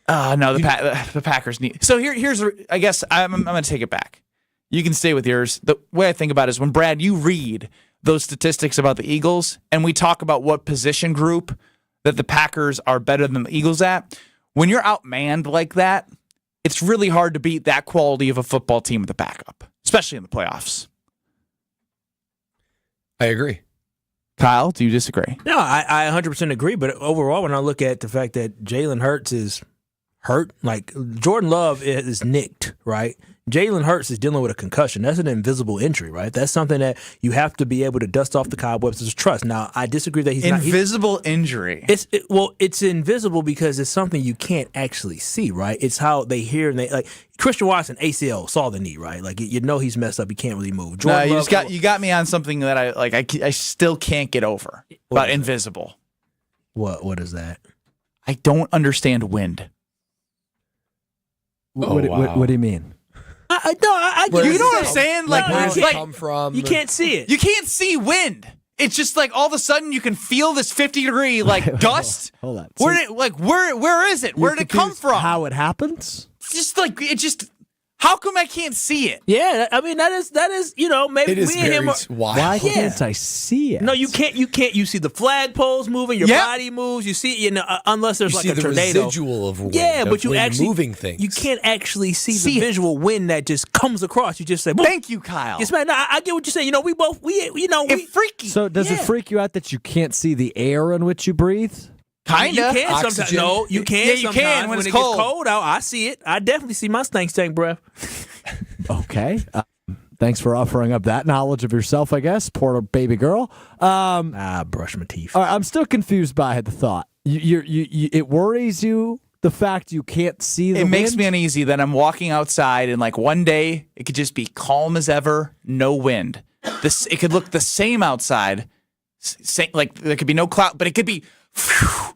[SPEAKER 2] No, the Packers need. So here's, I guess I'm going to take it back. You can stay with yours. The way I think about it is when, Brad, you read those statistics about the Eagles and we talk about what position group that the Packers are better than the Eagles at, when you're outmanned like that, it's really hard to beat that quality of a football team with a backup, especially in the playoffs.
[SPEAKER 4] I agree.
[SPEAKER 2] Kyle, do you disagree?
[SPEAKER 3] No, I 100% agree. But overall, when I look at the fact that Jalen Hurts is hurt, like Jordan Love is nicked, right? Jalen Hurts is dealing with a concussion. That's an invisible injury, right? That's something that you have to be able to dust off the cobwebs of trust. Now, I disagree that he's
[SPEAKER 2] invisible injury.
[SPEAKER 3] It's invisible because it's something you can't actually see, right? It's how they hear and they like. Christian Watson, ACL, saw the knee, right? Like you know he's messed up. He can't really move.
[SPEAKER 2] Jordan Love, you got me on something that I still can't get over about invisible.
[SPEAKER 3] What is that?
[SPEAKER 2] I don't understand wind.
[SPEAKER 10] What do you mean?
[SPEAKER 3] I get
[SPEAKER 2] you know what I'm saying?
[SPEAKER 4] Where does it come from?
[SPEAKER 3] You can't see it.
[SPEAKER 2] You can't see wind. It's just like all of a sudden you can feel this 50-degree gust.
[SPEAKER 10] Hold on.
[SPEAKER 2] Where is it? Where did it come from?
[SPEAKER 10] How it happens?
[SPEAKER 2] How come I can't see it?
[SPEAKER 3] Yeah, I mean that is maybe
[SPEAKER 4] it is
[SPEAKER 3] me and him.
[SPEAKER 10] Why can't I see it?
[SPEAKER 3] No, you can't. You see the flagpoles moving, your body moves. You see, unless there's
[SPEAKER 4] you
[SPEAKER 3] like
[SPEAKER 4] see
[SPEAKER 3] a tornado.
[SPEAKER 4] Residual of wind.
[SPEAKER 3] Yeah, but you actually
[SPEAKER 4] moving things.
[SPEAKER 3] You can't actually see the visual wind that just comes across. You just say,
[SPEAKER 2] "Thank you, Kyle."
[SPEAKER 3] Yes, man. No, I get what you're saying. We both
[SPEAKER 2] it's freaky.
[SPEAKER 10] So does it freak you out that you can't see the air in which you breathe?
[SPEAKER 2] Kinda.
[SPEAKER 3] You can
[SPEAKER 4] Oxygen.
[SPEAKER 3] sometimes. No, you can.
[SPEAKER 2] Yeah, you
[SPEAKER 3] sometimes.
[SPEAKER 2] can when it's
[SPEAKER 3] it
[SPEAKER 2] cold.
[SPEAKER 3] gets cold out. I see it. I definitely see my stank breath.
[SPEAKER 10] Okay. Thanks for offering up that knowledge of yourself, I guess. Poor baby girl.
[SPEAKER 3] Brush my teeth.
[SPEAKER 10] All right, I'm still confused by the thought. It worries you, the fact you can't see the
[SPEAKER 2] It makes
[SPEAKER 10] wind?
[SPEAKER 2] me uneasy that I'm walking outside and like one day it could just be calm as ever, no wind. It could look the same outside, like there could be no cloud, but it could be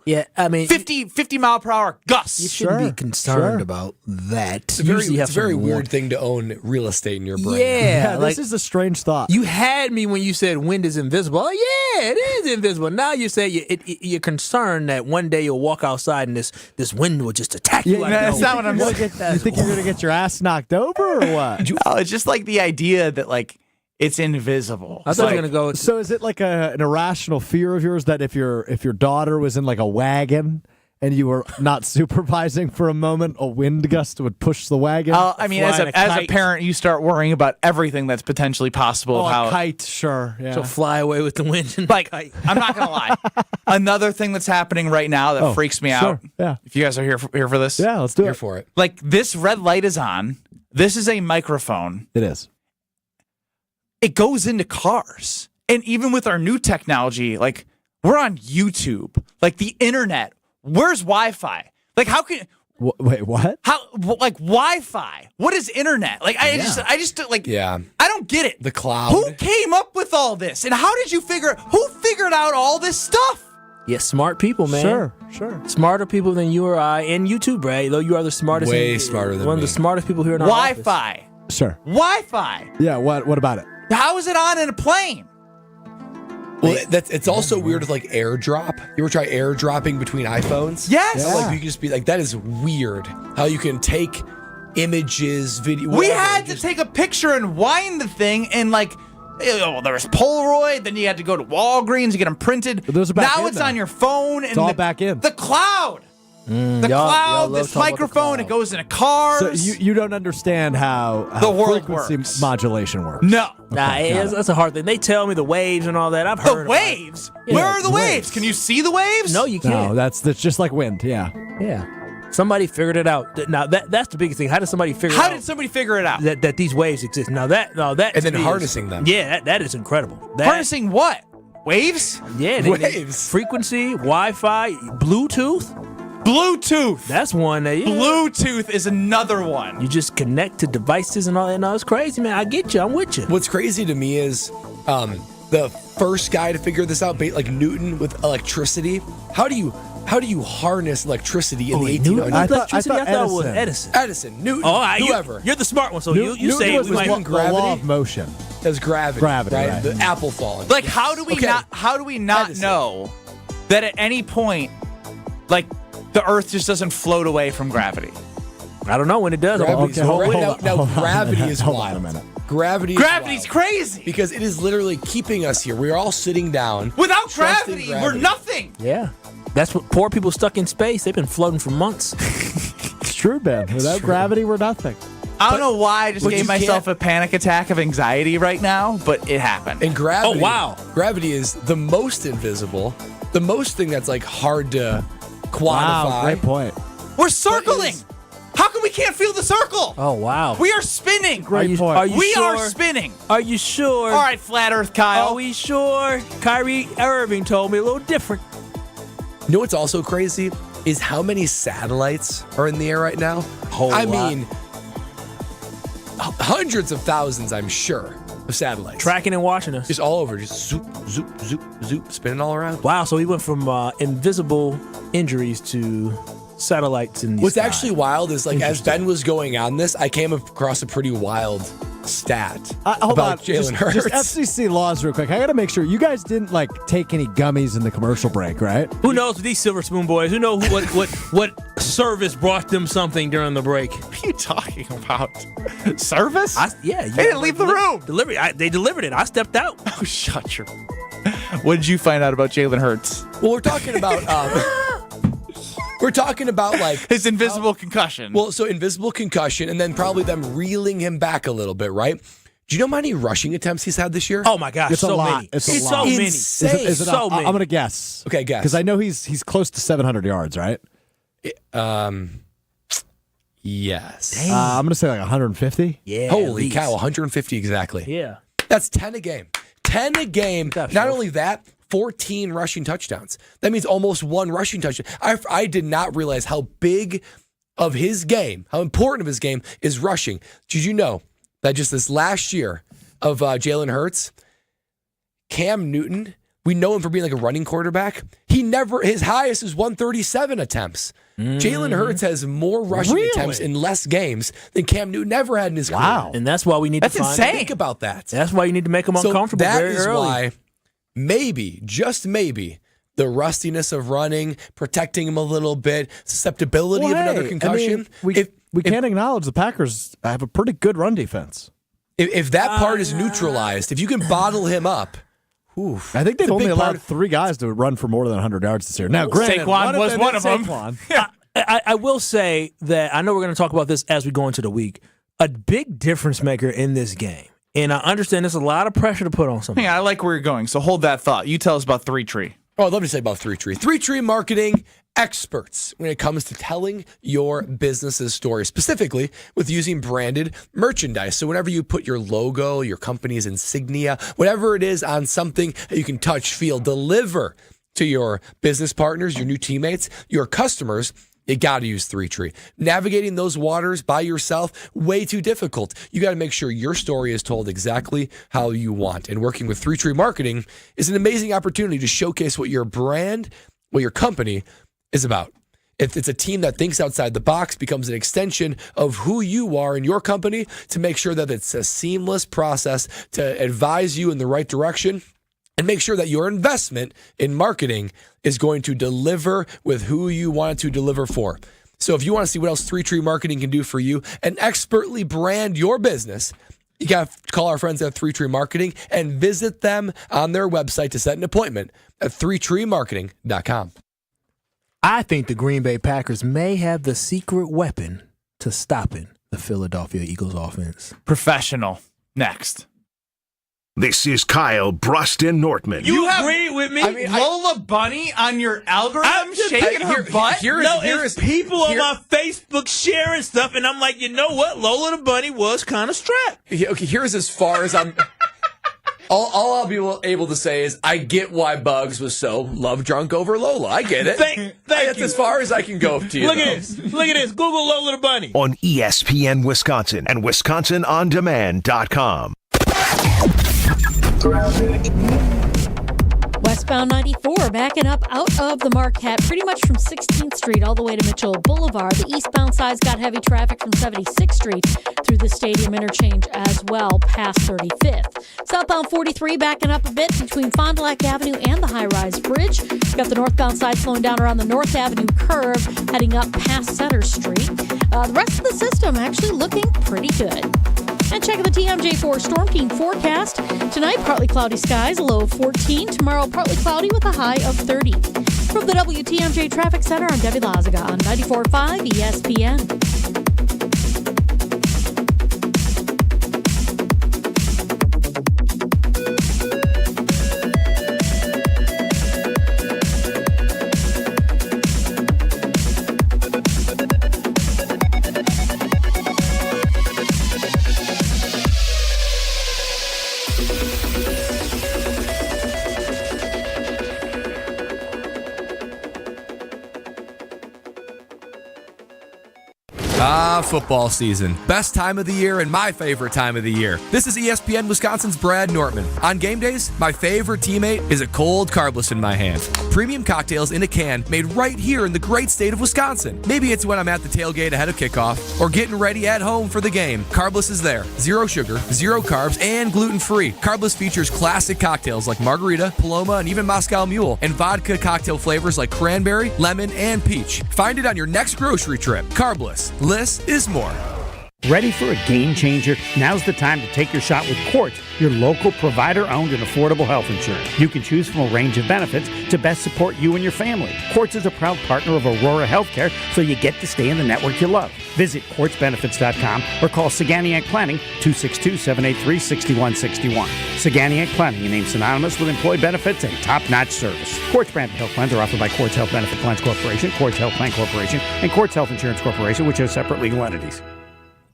[SPEAKER 3] Yeah, I mean,
[SPEAKER 2] 50 mile per hour gusts.
[SPEAKER 3] you shouldn't be concerned about that.
[SPEAKER 4] It's a very weird thing to own real estate in your brain.
[SPEAKER 3] Yeah,
[SPEAKER 10] This is a strange thought.
[SPEAKER 3] You had me when you said wind is invisible. Oh, yeah, it is invisible. Now you say you're concerned that one day you'll walk outside and this wind will just attack you.
[SPEAKER 2] that's not what I'm saying.
[SPEAKER 10] You think you're going to get your ass knocked over or what?
[SPEAKER 2] No, it's just like the idea that like it's invisible.
[SPEAKER 3] I thought you were going to go.
[SPEAKER 10] So is it like an irrational fear of yours that if your daughter was in like a wagon and you were not supervising for a moment, a wind gust would push the wagon?
[SPEAKER 2] I mean, as a parent, you start worrying about everything that's potentially possible.
[SPEAKER 10] Oh,
[SPEAKER 2] how
[SPEAKER 10] a kite, sure. Yeah.
[SPEAKER 3] So fly away with the wind. And
[SPEAKER 2] like, I'm not gonna lie. Another thing that's happening right now that freaks me out.
[SPEAKER 10] Yeah.
[SPEAKER 2] If you guys are here for this,
[SPEAKER 10] Yeah, let's do
[SPEAKER 4] Here
[SPEAKER 10] it.
[SPEAKER 4] for it.
[SPEAKER 2] like this red light is on. This is a microphone.
[SPEAKER 10] It is.
[SPEAKER 2] It goes into cars, and even with our new technology, like we're on YouTube, like the internet. Where's Wi-Fi? Like, how can?
[SPEAKER 10] Wait, what?
[SPEAKER 2] How like Wi-Fi? What is internet? Like I just like
[SPEAKER 4] Yeah.
[SPEAKER 2] I don't get it.
[SPEAKER 4] The cloud.
[SPEAKER 2] Who came up with all this? And how did you who figured out all this stuff?
[SPEAKER 3] yeah, smart people, man.
[SPEAKER 10] Sure.
[SPEAKER 3] Smarter people than you or I, and you too, Brad. Though you are the smartest.
[SPEAKER 4] Way smarter than
[SPEAKER 3] one of
[SPEAKER 4] me.
[SPEAKER 3] the smartest people here in our office.
[SPEAKER 2] Wi-Fi.
[SPEAKER 10] Sure.
[SPEAKER 2] Wi-Fi.
[SPEAKER 10] Yeah, what about it?
[SPEAKER 2] How is it on in a plane?
[SPEAKER 4] Well, it's also weird with like airdrop. You ever try airdropping between iPhones?
[SPEAKER 2] Yes.
[SPEAKER 4] So, like you can just be like, that is weird. How you can take images, video.
[SPEAKER 2] We
[SPEAKER 4] whatever,
[SPEAKER 2] had to take a picture and wind the thing, and like, there was Polaroid. Then you had to go to Walgreens to get them printed.
[SPEAKER 10] But those are back
[SPEAKER 2] now
[SPEAKER 10] in,
[SPEAKER 2] it's
[SPEAKER 10] though.
[SPEAKER 2] on your phone. And
[SPEAKER 10] It's all back in.
[SPEAKER 2] The cloud. The
[SPEAKER 3] y'all
[SPEAKER 2] cloud.
[SPEAKER 3] love
[SPEAKER 2] This
[SPEAKER 3] talking about the
[SPEAKER 2] microphone. It
[SPEAKER 3] cloud.
[SPEAKER 2] goes into cars.
[SPEAKER 10] So you don't understand how
[SPEAKER 2] The world
[SPEAKER 10] frequency
[SPEAKER 2] works.
[SPEAKER 10] modulation works.
[SPEAKER 2] No.
[SPEAKER 3] Nah, that's a hard thing. They tell me the waves and all that. I've
[SPEAKER 2] The
[SPEAKER 3] heard
[SPEAKER 2] waves?
[SPEAKER 3] Yeah,
[SPEAKER 2] Where are the
[SPEAKER 10] waves.
[SPEAKER 2] waves? Can you see the waves?
[SPEAKER 3] No, you can't.
[SPEAKER 10] No, that's just like wind. Yeah.
[SPEAKER 3] Yeah. Somebody figured it out. Now that's the biggest thing. How did somebody figure
[SPEAKER 2] How
[SPEAKER 3] out
[SPEAKER 2] did somebody figure it out?
[SPEAKER 3] that these waves exist? Now that
[SPEAKER 4] and
[SPEAKER 3] to
[SPEAKER 4] then
[SPEAKER 3] me is-
[SPEAKER 4] harnessing them.
[SPEAKER 3] Yeah, that is incredible. That-
[SPEAKER 2] Harnessing what? Waves?
[SPEAKER 3] Yeah,
[SPEAKER 4] Waves.
[SPEAKER 3] frequency, Wi-Fi, Bluetooth.
[SPEAKER 2] Bluetooth.
[SPEAKER 3] That's one. That, yeah.
[SPEAKER 2] Bluetooth is another one.
[SPEAKER 3] You just connect to devices and all that. No, it's crazy, man. I get you. I'm with you.
[SPEAKER 4] What's crazy to me is the first guy to figure this out, like Newton with electricity. How do you harness electricity in the 1800s?
[SPEAKER 10] I thought
[SPEAKER 3] Electricity, I thought it was
[SPEAKER 10] Edison.
[SPEAKER 3] Edison.
[SPEAKER 4] Newton,
[SPEAKER 3] Whoever. You're the smart one, so you
[SPEAKER 10] Newton
[SPEAKER 3] say
[SPEAKER 10] was
[SPEAKER 3] we might.
[SPEAKER 10] the law of motion.
[SPEAKER 4] As gravity.
[SPEAKER 10] Gravity,
[SPEAKER 4] right?
[SPEAKER 10] right.
[SPEAKER 4] The apple falling.
[SPEAKER 2] Like, how do we not
[SPEAKER 4] Edison.
[SPEAKER 2] know that at any point, like, the Earth just doesn't float away from gravity?
[SPEAKER 3] I don't know when it does.
[SPEAKER 4] Gravity's
[SPEAKER 10] Okay, hold
[SPEAKER 4] now
[SPEAKER 10] on a
[SPEAKER 4] gravity
[SPEAKER 10] minute.
[SPEAKER 4] is
[SPEAKER 10] Hold on
[SPEAKER 4] wild.
[SPEAKER 10] a minute.
[SPEAKER 4] Gravity's
[SPEAKER 2] Gravity's
[SPEAKER 4] wild.
[SPEAKER 2] crazy.
[SPEAKER 4] Because it is literally keeping us here. We are all sitting down.
[SPEAKER 2] Without
[SPEAKER 4] trusting
[SPEAKER 2] gravity, we're nothing.
[SPEAKER 3] Yeah. That's what poor people stuck in space. They've been floating for months.
[SPEAKER 10] It's true, Ben. Without gravity, we're nothing.
[SPEAKER 2] I don't know why I just
[SPEAKER 4] but
[SPEAKER 2] gave
[SPEAKER 4] you
[SPEAKER 2] myself
[SPEAKER 4] can't-
[SPEAKER 2] a panic attack of anxiety right now, but it happened.
[SPEAKER 4] And gravity.
[SPEAKER 3] Oh, wow.
[SPEAKER 4] Gravity is the most invisible, the most thing that's like hard to quantify.
[SPEAKER 10] Wow, great point.
[SPEAKER 2] We're circling. How come we can't feel the circle?
[SPEAKER 3] Oh, wow.
[SPEAKER 2] We are spinning.
[SPEAKER 10] Great point.
[SPEAKER 3] Are you
[SPEAKER 2] We
[SPEAKER 3] sure?
[SPEAKER 2] are spinning.
[SPEAKER 3] Are you sure?
[SPEAKER 2] All right, Flat Earth Kyle.
[SPEAKER 3] Are we sure? Kyrie Irving told me a little different.
[SPEAKER 4] You know what's also crazy is how many satellites are in the air right now.
[SPEAKER 3] Whole
[SPEAKER 4] I
[SPEAKER 3] lot.
[SPEAKER 4] mean, hundreds of thousands, I'm sure, of satellites.
[SPEAKER 3] Tracking and watching us.
[SPEAKER 4] Just all over, just zoop, zoop, zoop, zoop, spinning all around.
[SPEAKER 3] Wow, so we went from invisible injuries to satellites in the
[SPEAKER 4] What's
[SPEAKER 3] sky.
[SPEAKER 4] actually wild is like as Ben was going on this, I came across a pretty wild stat
[SPEAKER 10] Hold
[SPEAKER 4] about
[SPEAKER 10] on.
[SPEAKER 4] Jalen Hurts.
[SPEAKER 10] Just FCC laws real quick. I got to make sure. You guys didn't like take any gummies in the commercial break, right?
[SPEAKER 3] Who knows with these Silver Spoon boys? Who knows what service brought them something during the break?
[SPEAKER 2] What are you talking about? Service?
[SPEAKER 3] Yeah.
[SPEAKER 2] They didn't leave the room.
[SPEAKER 3] Delivery. They delivered it. I stepped out.
[SPEAKER 2] Oh, shut your... What did you find out about Jalen Hurts?
[SPEAKER 4] Well, we're talking about like
[SPEAKER 2] his invisible concussion.
[SPEAKER 4] Well, so invisible concussion, and then probably them reeling him back a little bit, right? Do you know how many rushing attempts he's had this year?
[SPEAKER 3] Oh my gosh,
[SPEAKER 10] It's
[SPEAKER 3] so
[SPEAKER 10] a lot.
[SPEAKER 3] many.
[SPEAKER 10] It's a
[SPEAKER 3] It's
[SPEAKER 10] lot.
[SPEAKER 3] so many.
[SPEAKER 4] Insane.
[SPEAKER 10] Is it
[SPEAKER 3] so
[SPEAKER 10] I'm
[SPEAKER 3] many.
[SPEAKER 10] going to guess.
[SPEAKER 4] Okay, guess.
[SPEAKER 10] Because I know he's close to 700 yards, right?
[SPEAKER 4] Yes.
[SPEAKER 10] I'm going to say like 150.
[SPEAKER 3] Yeah.
[SPEAKER 4] Holy cow, 150 exactly.
[SPEAKER 3] Yeah.
[SPEAKER 4] That's 10 a game. 10 a game. Not only that, 14 rushing touchdowns. That means almost one rushing touchdown. I did not realize how big of his game, how important of his game is rushing. Did you know that just this last year of Jalen Hurts, Cam Newton, we know him for being like a running quarterback. His highest is 137 attempts. Jalen Hurts has more rushing attempts in less games than Cam Newton ever had in his career.
[SPEAKER 3] And that's why we need to
[SPEAKER 4] Think about that.
[SPEAKER 3] That's why you need to make them uncomfortable
[SPEAKER 4] that
[SPEAKER 3] very
[SPEAKER 4] is
[SPEAKER 3] early.
[SPEAKER 4] why maybe, just maybe, the rustiness of running, protecting him a little bit, susceptibility of another concussion.
[SPEAKER 10] We can't acknowledge the Packers have a pretty good run defense.
[SPEAKER 4] If that part is neutralized, if you can bottle him up,
[SPEAKER 10] I think they've only allowed 3 guys to run for more than 100 yards this year. Now, granted,
[SPEAKER 2] Saquon was one of them.
[SPEAKER 3] I will say that I know we're going to talk about this as we go into the week. A big difference maker in this game, and I understand there's a lot of pressure to put on something.
[SPEAKER 2] Yeah, I like where you're going. So hold that thought. You tell us about 3Tree.
[SPEAKER 4] Oh, I'd love to say about 3Tree. 3Tree marketing experts when it comes to telling your business's story, specifically with using branded merchandise. So whenever you put your logo, your company's insignia, whatever it is on something that you can touch, feel, deliver to your business partners, your new teammates, your customers, you got to use 3Tree. Navigating those waters by yourself, way too difficult. You got to make sure your story is told exactly how you want. And working with 3Tree Marketing is an amazing opportunity to showcase what your brand, what your company is about. If it's a team that thinks outside the box, becomes an extension of who you are in your company to make sure that it's a seamless process to advise you in the right direction and make sure that your investment in marketing is going to deliver with who you want it to deliver for. So if you want to see what else 3Tree Marketing can do for you and expertly brand your business, you got to call our friends at 3Tree Marketing and visit them on their website to set an appointment at 3treemarketing.com.
[SPEAKER 3] I think the Green Bay Packers may have the secret weapon to stopping the Philadelphia Eagles offense.
[SPEAKER 2] Professional. Next.
[SPEAKER 1] This is Kyle, Brust, and Nortman.
[SPEAKER 2] You
[SPEAKER 3] agree with me?
[SPEAKER 2] I mean, Lola Bunny on your algorithm?
[SPEAKER 3] I'm just
[SPEAKER 2] shaking her butt?
[SPEAKER 3] It's people on my Facebook sharing stuff, and I'm like, you know what? Lola the Bunny was kind of strapped.
[SPEAKER 4] Okay, here's as far as I'm... All I'll be able to say is I get why Bugs was so love drunk over Lola. I get it. That's as far as I can go to you.
[SPEAKER 3] Look at this. Google Lola the Bunny.
[SPEAKER 1] On ESPN Wisconsin and WisconsinOnDemand.com.
[SPEAKER 14] Westbound 94 backing up out of the Marquette, pretty much from 16th Street all the way to Mitchell Boulevard. The eastbound side's got heavy traffic from 76th Street through the Stadium interchange as well, past 35th. Southbound 43 backing up a bit between Fond du Lac Avenue and the high-rise bridge. You've got the northbound side slowing down around the North Avenue curve, heading up past Center Street. The rest of the system actually looking pretty good. And checking the TMJ4 Storm Team forecast. Tonight, partly cloudy skies, a low of 14. Tomorrow, partly cloudy with a high of 30. From the WTMJ Traffic Center, I'm Debbie Lazaga on 94.5 ESPN.
[SPEAKER 4] Football season. Best time of the year and my favorite time of the year. This is ESPN Wisconsin's Brad Nortman. On game days, my favorite teammate is a cold carbless in my hand. Premium cocktails in a can made right here in the great state of Wisconsin. Maybe it's when I'm at the tailgate ahead of kickoff or getting ready at home for the game. Carbless is there. 0 sugar, 0 carbs, and gluten-free. Carbless features classic cocktails like margarita, Paloma, and even Moscow Mule, and vodka cocktail flavors like cranberry, lemon, and peach. Find it on your next grocery trip. Carbless. Less is more.
[SPEAKER 6] Ready for a game changer? Now's the time to take your shot with Quartz, your local provider-owned and affordable health insurance. You can choose from a range of benefits to best support you and your family. Quartz is a proud partner of Aurora Healthcare, so you get to stay in the network you love. Visit quartzbenefits.com or call Saganiac Planning 262-783-6161. Saganiac Planning, a name synonymous with employee benefits and top-notch service. Quartz branded health plans are offered by Quartz Health Benefit Plans Corporation, Quartz Health Plan Corporation, and Quartz Health Insurance Corporation, which are separate legal entities.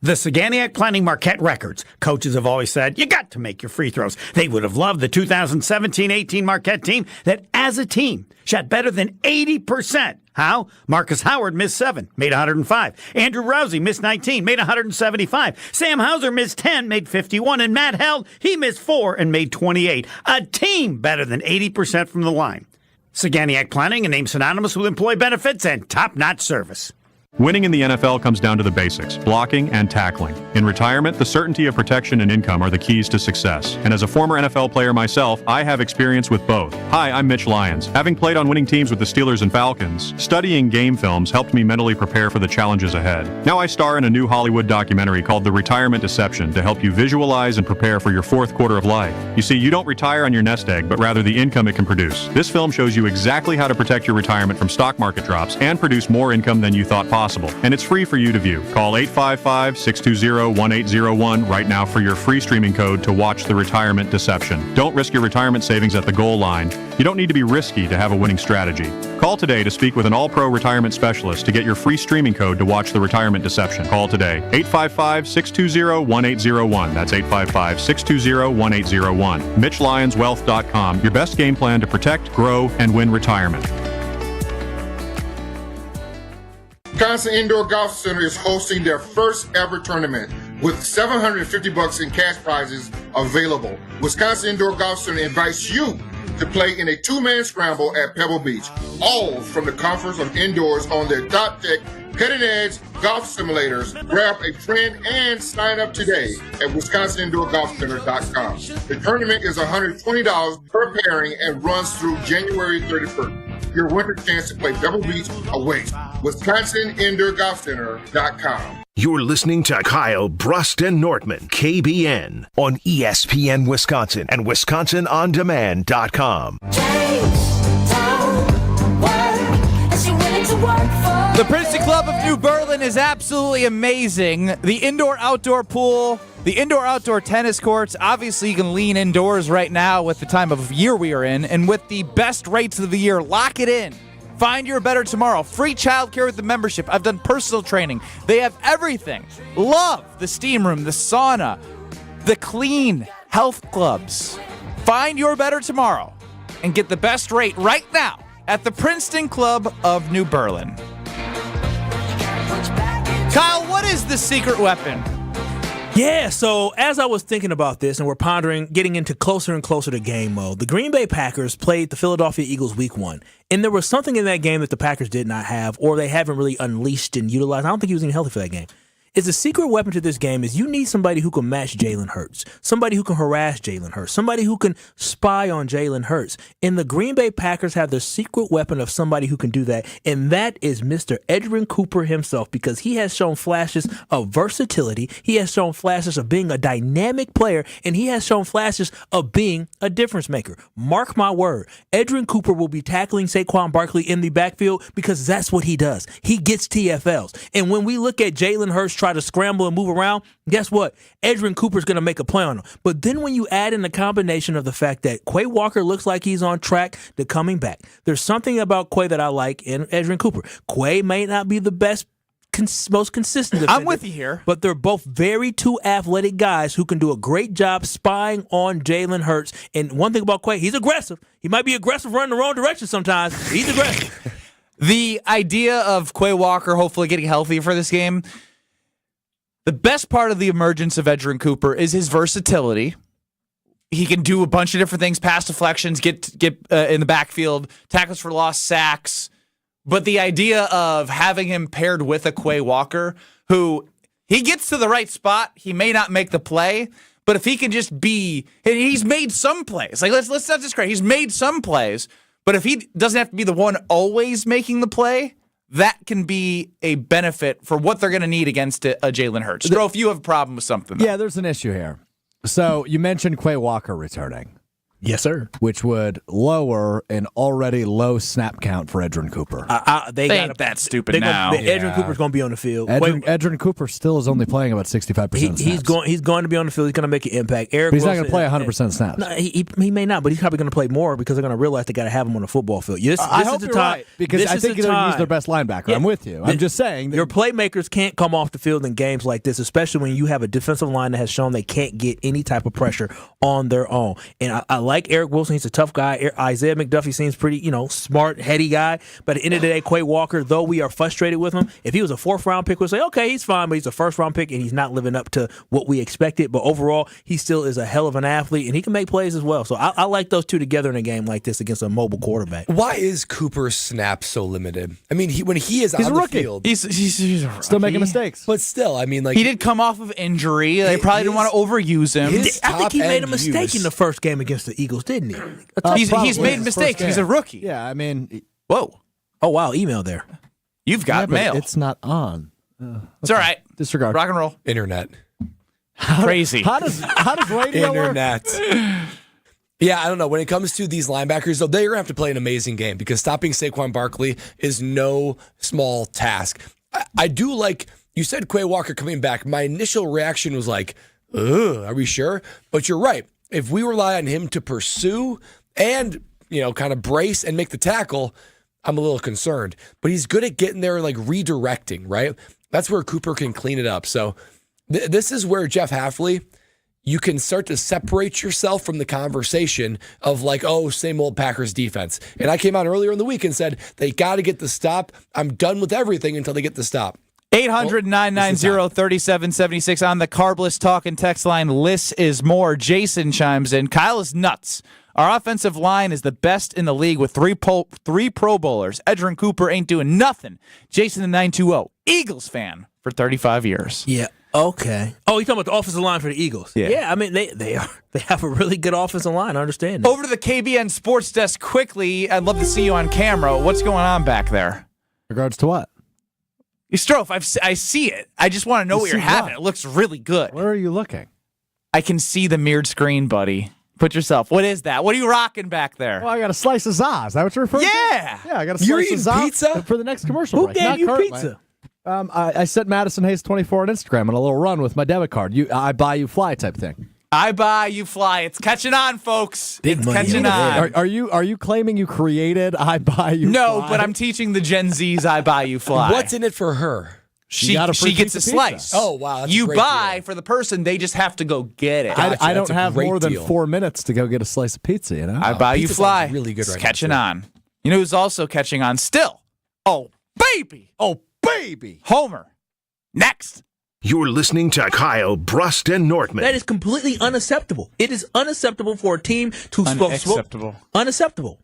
[SPEAKER 6] The Saganiac Planning Marquette Records. Coaches have always said, you got to make your free throws. They would have loved the 2017-18 Marquette team that, as a team, shot better than 80%. How? Marcus Howard missed 7, made 105. Andrew Rousey missed 19, made 175. Sam Hauser missed 10, made 51. And Matt Held, he missed 4 and made 28. A team better than 80% from the line. Saganiac Planning, a name synonymous with employee benefits and top-notch service.
[SPEAKER 8] Winning in the NFL comes down to the basics, blocking and tackling. In retirement, the certainty of protection and income are the keys to success. And as a former NFL player myself, I have experience with both. Hi, I'm Mitch Lyons. Having played on winning teams with the Steelers and Falcons, studying game films helped me mentally prepare for the challenges ahead. Now I star in a new Hollywood documentary called The Retirement Deception to help you visualize and prepare for your fourth quarter of life. You see, you don't retire on your nest egg, but rather the income it can produce. This film shows you exactly how to protect your retirement from stock market drops and produce more income than you thought possible. And it's free for you to view. Call 855-620-1801 right now for your free streaming code to watch The Retirement Deception. Don't risk your retirement savings at the goal line. You don't need to be risky to have a winning strategy. Call today to speak with an all-pro retirement specialist to get your free streaming code to watch The Retirement Deception. Call today. 855-620-1801. That's 855-620-1801. MitchLyonsWealth.com. Your best game plan to protect, grow, and win retirement.
[SPEAKER 11] Wisconsin Indoor Golf Center is hosting their first ever tournament with $750 in cash prizes available. Wisconsin Indoor Golf Center invites you to play in a two-man scramble at Pebble Beach, all from the comforts of indoors on their top-tech, cutting-edge golf simulators. Grab a friend and sign up today at WisconsinIndoorGolfCenter.com. The tournament is $120 per pairing and runs through January 31st. Your winter chance to play Pebble Beach awaits. WisconsinIndoorGolfCenter.com.
[SPEAKER 1] You're listening to Kyle, Brust, and Nortman, KBN, on ESPN Wisconsin and WisconsinOnDemand.com.
[SPEAKER 2] The Princeton Club of New Berlin is absolutely amazing. The indoor-outdoor pool, the indoor-outdoor tennis courts. Obviously, you can lean indoors right now with the time of year we are in, and with the best rates of the year, lock it in. Find your better tomorrow. Free childcare with the membership. I've done personal training. They have everything. Love the steam room, the sauna, the clean health clubs. Find your better tomorrow and get the best rate right now at the Princeton Club of New Berlin. Kyle, what is the secret weapon?
[SPEAKER 3] Yeah, so as I was thinking about this and we're pondering getting into closer and closer to game mode, the Green Bay Packers played the Philadelphia Eagles week 1. And there was something in that game that the Packers did not have, or they haven't really unleashed and utilized. I don't think he was even healthy for that game. Is the secret weapon to this game is you need somebody who can match Jalen Hurts, somebody who can harass Jalen Hurts, somebody who can spy on Jalen Hurts. And the Green Bay Packers have the secret weapon of somebody who can do that, and that is Mr. Edgerrin Cooper himself, because he has shown flashes of versatility, he has shown flashes of being a dynamic player, and he has shown flashes of being a difference maker. Mark my word, Edgerrin Cooper will be tackling Saquon Barkley in the backfield because that's what he does. He gets TFLs. And when we look at Jalen Hurts try to scramble and move around, guess what? Edgerrin Cooper's going to make a play on him. But then when you add in the combination of the fact that Quay Walker looks like he's on track to coming back, there's something about Quay that I like in Edgerrin Cooper. Quay may not be the best, most consistent defender.
[SPEAKER 2] I'm with you here.
[SPEAKER 3] But they're both very two athletic guys who can do a great job spying on Jalen Hurts. And one thing about Quay, he's aggressive. He might be aggressive running the wrong direction sometimes. He's aggressive.
[SPEAKER 2] The idea of Quay Walker hopefully getting healthy for this game, the best part of the emergence of Edgerrin Cooper is his versatility. He can do a bunch of different things, pass deflections, get in the backfield, tackles for loss, sacks. But the idea of having him paired with a Quay Walker, who he gets to the right spot, he may not make the play, but if he can just be, and he's made some plays. Like let's not discredit. He's made some plays, but if he doesn't have to be the one always making the play, that can be a benefit for what they're going to need against a Jalen Hurts. Strofe, you have a problem with something, though.
[SPEAKER 10] Yeah, there's an issue here. So you mentioned Quay Walker returning.
[SPEAKER 3] Yes, sir.
[SPEAKER 10] Which would lower an already low snap count for Edgerrin Cooper.
[SPEAKER 2] They ain't that stupid now.
[SPEAKER 3] Edgerrin Cooper's going to be on the field.
[SPEAKER 10] Edgerrin Cooper still is only playing about 65% of snaps.
[SPEAKER 3] He's going to be on the field. He's going to make an impact.
[SPEAKER 10] But he's not going to play 100% snaps.
[SPEAKER 3] No, he may not, but he's probably going to play more because they're going to realize they got to have him on the football field.
[SPEAKER 10] I hope you're right, because I think they're going to use their best linebacker. Yeah, I'm with you. I'm just saying.
[SPEAKER 3] Your playmakers can't come off the field in games like this, especially when you have a defensive line that has shown they can't get any type of pressure on their own. And I like Eric Wilson. He's a tough guy. Isaiah McDuffie seems pretty, smart, heady guy. But at the end of the day, Quay Walker, though we are frustrated with him, if he was a 4th-round pick, we'd say, okay, he's fine, but he's a 1st-round pick, and he's not living up to what we expected. But overall, he still is a hell of an athlete, and he can make plays as well. So I like those two together in a game like this against a mobile quarterback.
[SPEAKER 4] Why is Cooper's snap so limited? I mean, when he is on the field,
[SPEAKER 2] he's a rookie.
[SPEAKER 10] Still making mistakes.
[SPEAKER 4] But still, I mean,
[SPEAKER 2] he did come off of injury. They probably didn't want to overuse him.
[SPEAKER 3] I think he made a mistake in the first game against the Eagles, didn't he?
[SPEAKER 2] He's made mistakes. He's a rookie.
[SPEAKER 10] Yeah, I mean,
[SPEAKER 2] whoa.
[SPEAKER 3] Oh, wow, email there.
[SPEAKER 2] You've got mail.
[SPEAKER 10] It's not on.
[SPEAKER 2] It's all right.
[SPEAKER 10] Disregard.
[SPEAKER 2] Rock and roll.
[SPEAKER 4] Internet.
[SPEAKER 2] Crazy.
[SPEAKER 10] How does radio
[SPEAKER 4] Internet. Yeah, I don't know. When it comes to these linebackers, though, they're going to have to play an amazing game because stopping Saquon Barkley is no small task. I do like, you said Quay Walker coming back. My initial reaction was like, ugh, are we sure? But you're right. If we rely on him to pursue and, kind of brace and make the tackle, I'm a little concerned. But he's good at getting there and redirecting, right? That's where Cooper can clean it up. So this is where Jeff Hafley, you can start to separate yourself from the conversation of same old Packers defense. And I came out earlier in the week and said, they got to get the stop. I'm done with everything until they get the stop.
[SPEAKER 2] 800-990-3776 on the Carbless Talk and text line. Liss is more. Jason chimes in. Kyle is nuts. Our offensive line is the best in the league with three Pro Bowlers. Edgerrin Cooper ain't doing nothing. Jason the 920, Eagles fan for 35 years.
[SPEAKER 3] Yeah. Okay. Oh, you're talking about the offensive line for the Eagles?
[SPEAKER 2] Yeah.
[SPEAKER 3] I mean, they have a really good offensive line. I understand that.
[SPEAKER 2] Over to the KBN Sports Desk quickly. I'd love to see you on camera. What's going on back there?
[SPEAKER 10] Regards to what?
[SPEAKER 2] Strofe, I see it. I just want to know what you're having. It looks really good.
[SPEAKER 10] Where are you looking?
[SPEAKER 2] I can see the mirrored screen, buddy. Put yourself. What is that? What are you rocking back there?
[SPEAKER 10] Well, I got a slice of Zaz. Is that what you're referring to?
[SPEAKER 2] Yeah.
[SPEAKER 10] Yeah, I got a slice of Zaz
[SPEAKER 4] pizza
[SPEAKER 10] for the next commercial
[SPEAKER 3] Who
[SPEAKER 10] break.
[SPEAKER 3] gave you pizza?
[SPEAKER 10] I sent Madison Hayes 24 on Instagram on a little run with my debit card. I buy you fly type thing.
[SPEAKER 2] I buy you fly. It's catching on, folks.
[SPEAKER 3] Big
[SPEAKER 2] it's
[SPEAKER 3] money
[SPEAKER 2] catching on.
[SPEAKER 10] Are you claiming you created I buy you fly?
[SPEAKER 2] No, but I'm teaching the Gen Zs I buy you fly.
[SPEAKER 4] What's in it for her?
[SPEAKER 2] She gets a slice.
[SPEAKER 4] Oh, wow. That's
[SPEAKER 2] you
[SPEAKER 4] a great
[SPEAKER 2] buy
[SPEAKER 4] deal.
[SPEAKER 2] for the person. They just have to go get it.
[SPEAKER 4] Gotcha,
[SPEAKER 10] I don't
[SPEAKER 4] that's a
[SPEAKER 10] have
[SPEAKER 4] great
[SPEAKER 10] more than
[SPEAKER 4] deal.
[SPEAKER 10] 4 minutes to go get a slice of pizza, you know?
[SPEAKER 2] I buy you
[SPEAKER 4] pizza
[SPEAKER 2] fly.
[SPEAKER 4] sounds really good
[SPEAKER 2] It's
[SPEAKER 4] right now,
[SPEAKER 2] catching
[SPEAKER 4] too.
[SPEAKER 2] on. You know who's also catching on still? Oh, baby.
[SPEAKER 10] Oh, baby.
[SPEAKER 2] Homer. Next.
[SPEAKER 1] You're listening to Kyle, Brust, and Nortman.
[SPEAKER 3] That is completely unacceptable. It is unacceptable for a team to
[SPEAKER 2] Unacceptable.
[SPEAKER 3] Unacceptable.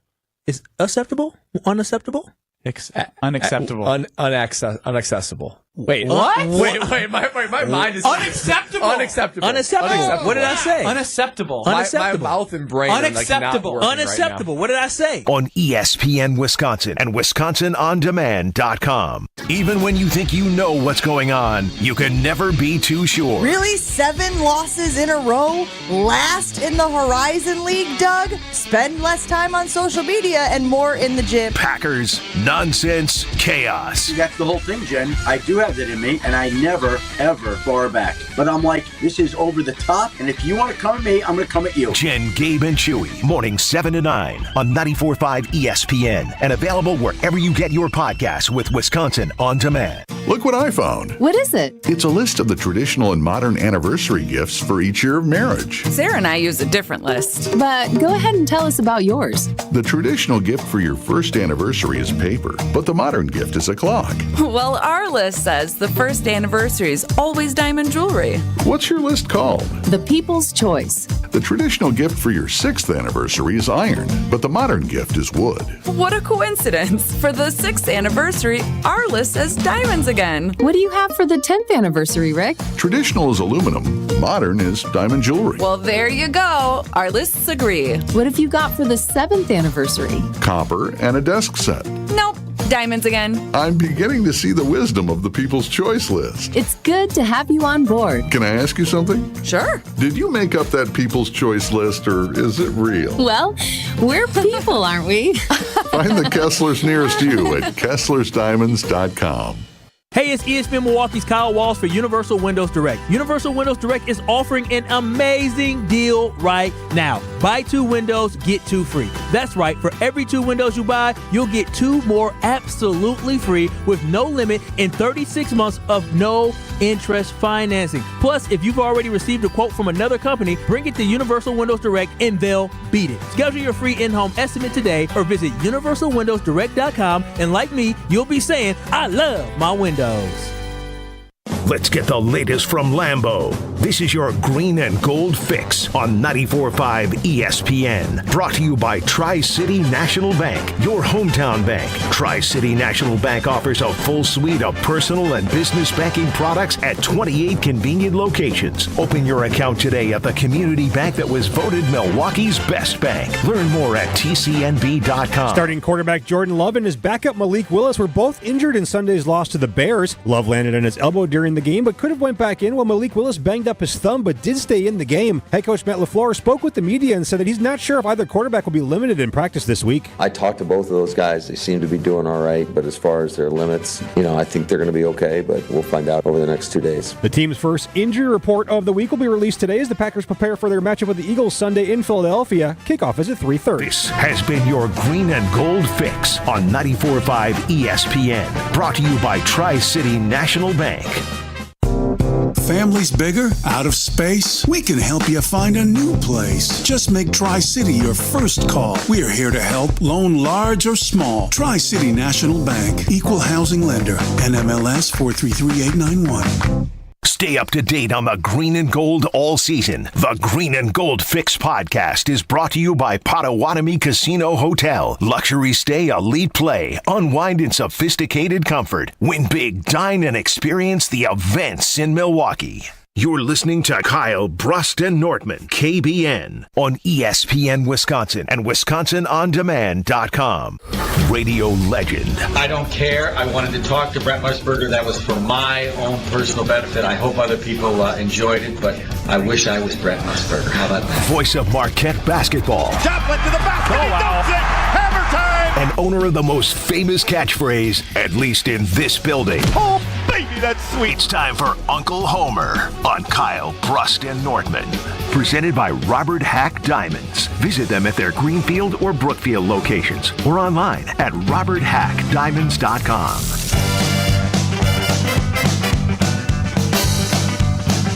[SPEAKER 3] Is acceptable? Unacceptable?
[SPEAKER 2] Unacceptable.
[SPEAKER 4] Unaccessible. Wait,
[SPEAKER 2] What?
[SPEAKER 4] Wait, my mind is
[SPEAKER 2] Unacceptable.
[SPEAKER 4] Unacceptable.
[SPEAKER 3] Unacceptable. What did I say?
[SPEAKER 2] Unacceptable.
[SPEAKER 3] Unacceptable.
[SPEAKER 4] My mouth and brain
[SPEAKER 2] Unacceptable.
[SPEAKER 4] are not working
[SPEAKER 3] Unacceptable. What did I say?
[SPEAKER 1] On ESPN Wisconsin and WisconsinOnDemand.com. Even when you think you know what's going on, you can never be too sure.
[SPEAKER 7] Really? 7 losses in a row? Last in the Horizon League, Doug? Spend less time on social media and more in the gym.
[SPEAKER 1] Packers, nonsense, chaos.
[SPEAKER 9] That's the whole thing, Jen. I do have that in me, and I never, ever bar back. But I'm like, this is over the top, and if you want to come at me, I'm going to come at you.
[SPEAKER 1] Jen, Gabe, and Chewy, mornings 7 to 9 on 94.5 ESPN and available wherever you get your podcasts with Wisconsin On Demand.
[SPEAKER 19] Look what I found.
[SPEAKER 20] What is it?
[SPEAKER 19] It's a list of the traditional and modern anniversary gifts for each year of marriage.
[SPEAKER 12] Sarah and I use a different list.
[SPEAKER 20] But go ahead and tell us about yours.
[SPEAKER 19] The traditional gift for your first anniversary is paper, but the modern gift is a clock.
[SPEAKER 12] Well, our list says the first anniversary is always diamond jewelry.
[SPEAKER 19] What's your list called?
[SPEAKER 20] The People's Choice.
[SPEAKER 19] The traditional gift for your 6th anniversary is iron, but the modern gift is wood.
[SPEAKER 12] What a coincidence. For the 6th anniversary, our list says diamonds again.
[SPEAKER 20] What do you have for the 10th anniversary, Rick?
[SPEAKER 19] Traditional is aluminum, modern is diamond jewelry.
[SPEAKER 12] Well, there you go. Our lists agree.
[SPEAKER 20] What have you got for the 7th anniversary?
[SPEAKER 19] Copper and a desk set.
[SPEAKER 12] Nope. Diamonds again.
[SPEAKER 19] I'm beginning to see the wisdom of the People's Choice list.
[SPEAKER 20] It's good to have you on board.
[SPEAKER 19] Can I ask you something?
[SPEAKER 20] Sure.
[SPEAKER 19] Did you make up that People's Choice list, or is it real?
[SPEAKER 20] Well, we're people, aren't we?
[SPEAKER 19] Find the Kesslers nearest you at KesslersDiamonds.com.
[SPEAKER 3] Hey, it's ESPN Milwaukee's Kyle Walls for Universal Windows Direct. Universal Windows Direct is offering an amazing deal right now. Buy 2 windows, get 2 free. That's right. For every 2 windows you buy, you'll get 2 more absolutely free with no limit and 36 months of no interest financing. Plus, if you've already received a quote from another company, bring it to Universal Windows Direct and they'll beat it. Schedule your free in-home estimate today or visit universalwindowsdirect.com, and like me, you'll be saying, I love my windows.
[SPEAKER 1] Let's get the latest from Lambeau. This is your green and gold fix on 94.5 ESPN. Brought to you by Tri-City National Bank, your hometown bank. Tri-City National Bank offers a full suite of personal and business banking products at 28 convenient locations. Open your account today at the community bank that was voted Milwaukee's best bank. Learn more at tcnb.com.
[SPEAKER 13] Starting quarterback Jordan Love and his backup Malik Willis were both injured in Sunday's loss to the Bears. Love landed on his elbow during the game, but could have went back in, while Malik Willis banged up his thumb, but did stay in the game. Head coach Matt LaFleur spoke with the media and said that he's not sure if either quarterback will be limited in practice this week.
[SPEAKER 5] I talked to both of those guys. They seem to be doing all right, but as far as their limits, I think they're going to be okay, but we'll find out over the next 2 days.
[SPEAKER 13] The team's first injury report of the week will be released today as the Packers prepare for their matchup with the Eagles Sunday in Philadelphia. Kickoff is at 3:30.
[SPEAKER 1] This has been your green and gold fix on 94.5 ESPN. Brought to you by Tri-City National Bank.
[SPEAKER 15] Family's bigger? Out of space? We can help you find a new place. Just make Tri-City your first call. We are here to help, loan large or small. Tri-City National Bank, equal housing lender, NMLS 433891.
[SPEAKER 1] Stay up to date on the green and gold all season. The Green and Gold Fix podcast is brought to you by Potawatomi Casino Hotel. Luxury stay, elite play, unwind in sophisticated comfort. Win big, dine, and experience the events in Milwaukee. You're listening to Kyle, Brust, and Nortman, KBN, on ESPN Wisconsin and WisconsinOnDemand.com. Radio legend.
[SPEAKER 16] I don't care. I wanted to talk to Brent Musburger. That was for my own personal benefit. I hope other people enjoyed it, but I wish I was Brent Musburger. How about that?
[SPEAKER 1] Voice of Marquette basketball.
[SPEAKER 16] Joplin to the basket.
[SPEAKER 1] Oh, wow.
[SPEAKER 16] He dunks it. Hammer time.
[SPEAKER 1] And owner of the most famous catchphrase, at least in this building.
[SPEAKER 16] Oh, baby, that's sweet.
[SPEAKER 1] It's time for Uncle Homer on Kyle, Brust, and Nortman. Presented by Robert Hack Diamonds. Visit them at their Greenfield or Brookfield locations or online at roberthackdiamonds.com.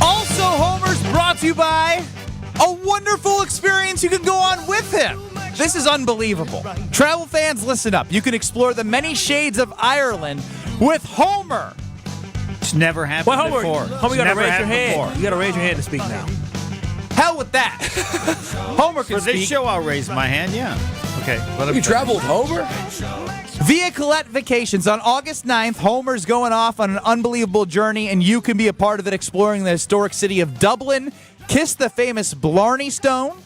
[SPEAKER 2] Also, Homer's brought to you by a wonderful experience you can go on with him. This is unbelievable. Travel fans, listen up. You can explore the many shades of Ireland with Homer.
[SPEAKER 17] It's never happened before.
[SPEAKER 3] Homer, you got to raise your hand. You got to raise your hand to speak now.
[SPEAKER 2] Hell with that. Homer can
[SPEAKER 17] For this
[SPEAKER 2] speak.
[SPEAKER 17] show, I'll raise my hand, yeah. Okay.
[SPEAKER 4] You travel with Homer?
[SPEAKER 2] Via Colette Vacations on August 9th, Homer's going off on an unbelievable journey, and you can be a part of it, exploring the historic city of Dublin, kiss the famous Blarney Stone,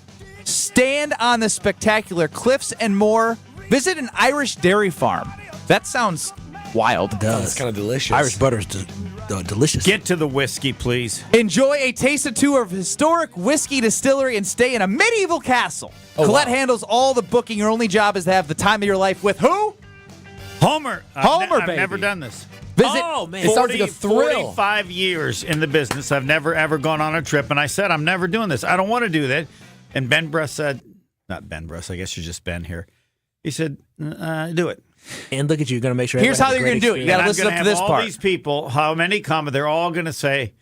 [SPEAKER 2] stand on the spectacular cliffs, and more. Visit an Irish dairy farm. That sounds wild.
[SPEAKER 3] It does.
[SPEAKER 4] It's kind of delicious.
[SPEAKER 3] Irish butter is delicious.
[SPEAKER 17] Get to the whiskey, please.
[SPEAKER 2] Enjoy a taste or two of historic whiskey distillery and stay in a medieval castle.
[SPEAKER 17] Oh,
[SPEAKER 2] Colette
[SPEAKER 17] wow.
[SPEAKER 2] handles all the booking. Your only job is to have the time of your life with who?
[SPEAKER 17] Homer.
[SPEAKER 2] Homer,
[SPEAKER 17] I've
[SPEAKER 2] baby.
[SPEAKER 17] never done this.
[SPEAKER 2] Visit.
[SPEAKER 3] Oh, man.
[SPEAKER 4] It sounds like a thrill.
[SPEAKER 17] 45 years in the business. I've never, ever gone on a trip. And I said, I'm never doing this. I don't want to do that. And Ben Brust said, not Ben Brust, I guess you're just Ben here. He said, do it.
[SPEAKER 3] And look at you. You're going to make sure.
[SPEAKER 2] Here's how you're going to do it. You got to listen up to this
[SPEAKER 17] all
[SPEAKER 2] part.
[SPEAKER 17] These people, how many come, they're all going to say,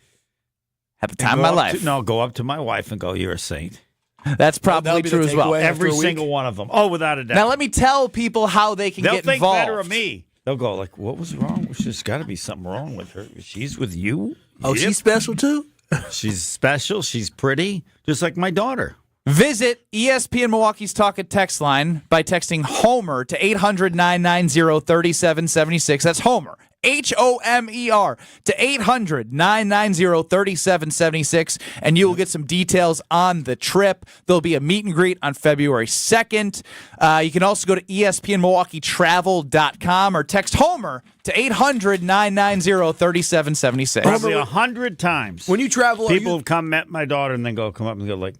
[SPEAKER 2] have the time of my life.
[SPEAKER 17] Go up to my wife and go, you're a saint.
[SPEAKER 2] That's probably true as well.
[SPEAKER 17] Every single one of them. Oh, without a doubt.
[SPEAKER 2] Now, let me tell people how they can
[SPEAKER 17] They'll
[SPEAKER 2] get
[SPEAKER 17] think
[SPEAKER 2] involved.
[SPEAKER 17] better of me. They'll go like, what was wrong? There's got to be something wrong with her. She's with you?
[SPEAKER 3] Oh, she's special too?
[SPEAKER 17] She's special. She's pretty. Just like my daughter.
[SPEAKER 2] Visit ESPN Milwaukee's Talk and Text line by texting Homer to 800-990-3776. That's Homer, HOMER, to 800-990-3776, and you will get some details on the trip. There'll be a meet and greet on February 2nd. You can also go to ESPNMilwaukeeTravel.com or text Homer to 800-990-3776.
[SPEAKER 17] Probably 100 times.
[SPEAKER 4] When you travel,
[SPEAKER 17] people have met my daughter and then come up and go like,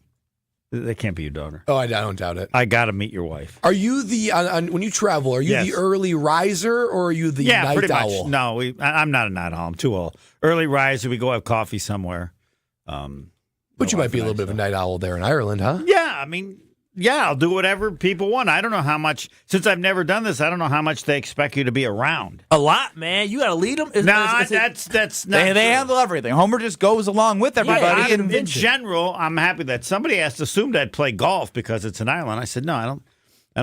[SPEAKER 17] "That can't be your daughter."
[SPEAKER 4] Oh, I don't doubt it.
[SPEAKER 17] I got to meet your wife.
[SPEAKER 4] Are you when you travel? Are you the early riser or are you the night
[SPEAKER 17] pretty
[SPEAKER 4] owl?
[SPEAKER 17] much. No, I'm not a night owl. I'm too old. Early riser. We go have coffee somewhere.
[SPEAKER 4] But you might be a little bit of a night owl there in Ireland, huh?
[SPEAKER 17] Yeah, I mean. Yeah, I'll do whatever people want. I don't know how much, since I've never done this, I don't know how much they expect you to be around.
[SPEAKER 3] A lot, man. You got to lead them.
[SPEAKER 17] That's not
[SPEAKER 2] They handle everything. Homer just goes along with everybody.
[SPEAKER 17] Yeah, in general, I'm happy that somebody assumed I'd play golf because it's an island. I said, no, I don't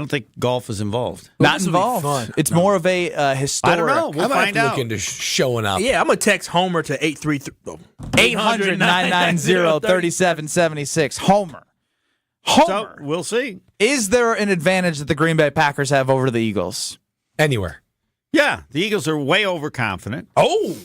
[SPEAKER 17] think golf is involved.
[SPEAKER 2] Not involved. It's more of a historic.
[SPEAKER 17] I don't know. We'll find out.
[SPEAKER 4] Look into showing up.
[SPEAKER 3] Yeah, I'm going to text Homer to
[SPEAKER 2] 800-990-3776. Homer.
[SPEAKER 17] So we'll see.
[SPEAKER 2] Is there an advantage that the Green Bay Packers have over the Eagles?
[SPEAKER 4] Anywhere.
[SPEAKER 17] Yeah, the Eagles are way overconfident.
[SPEAKER 3] Oh,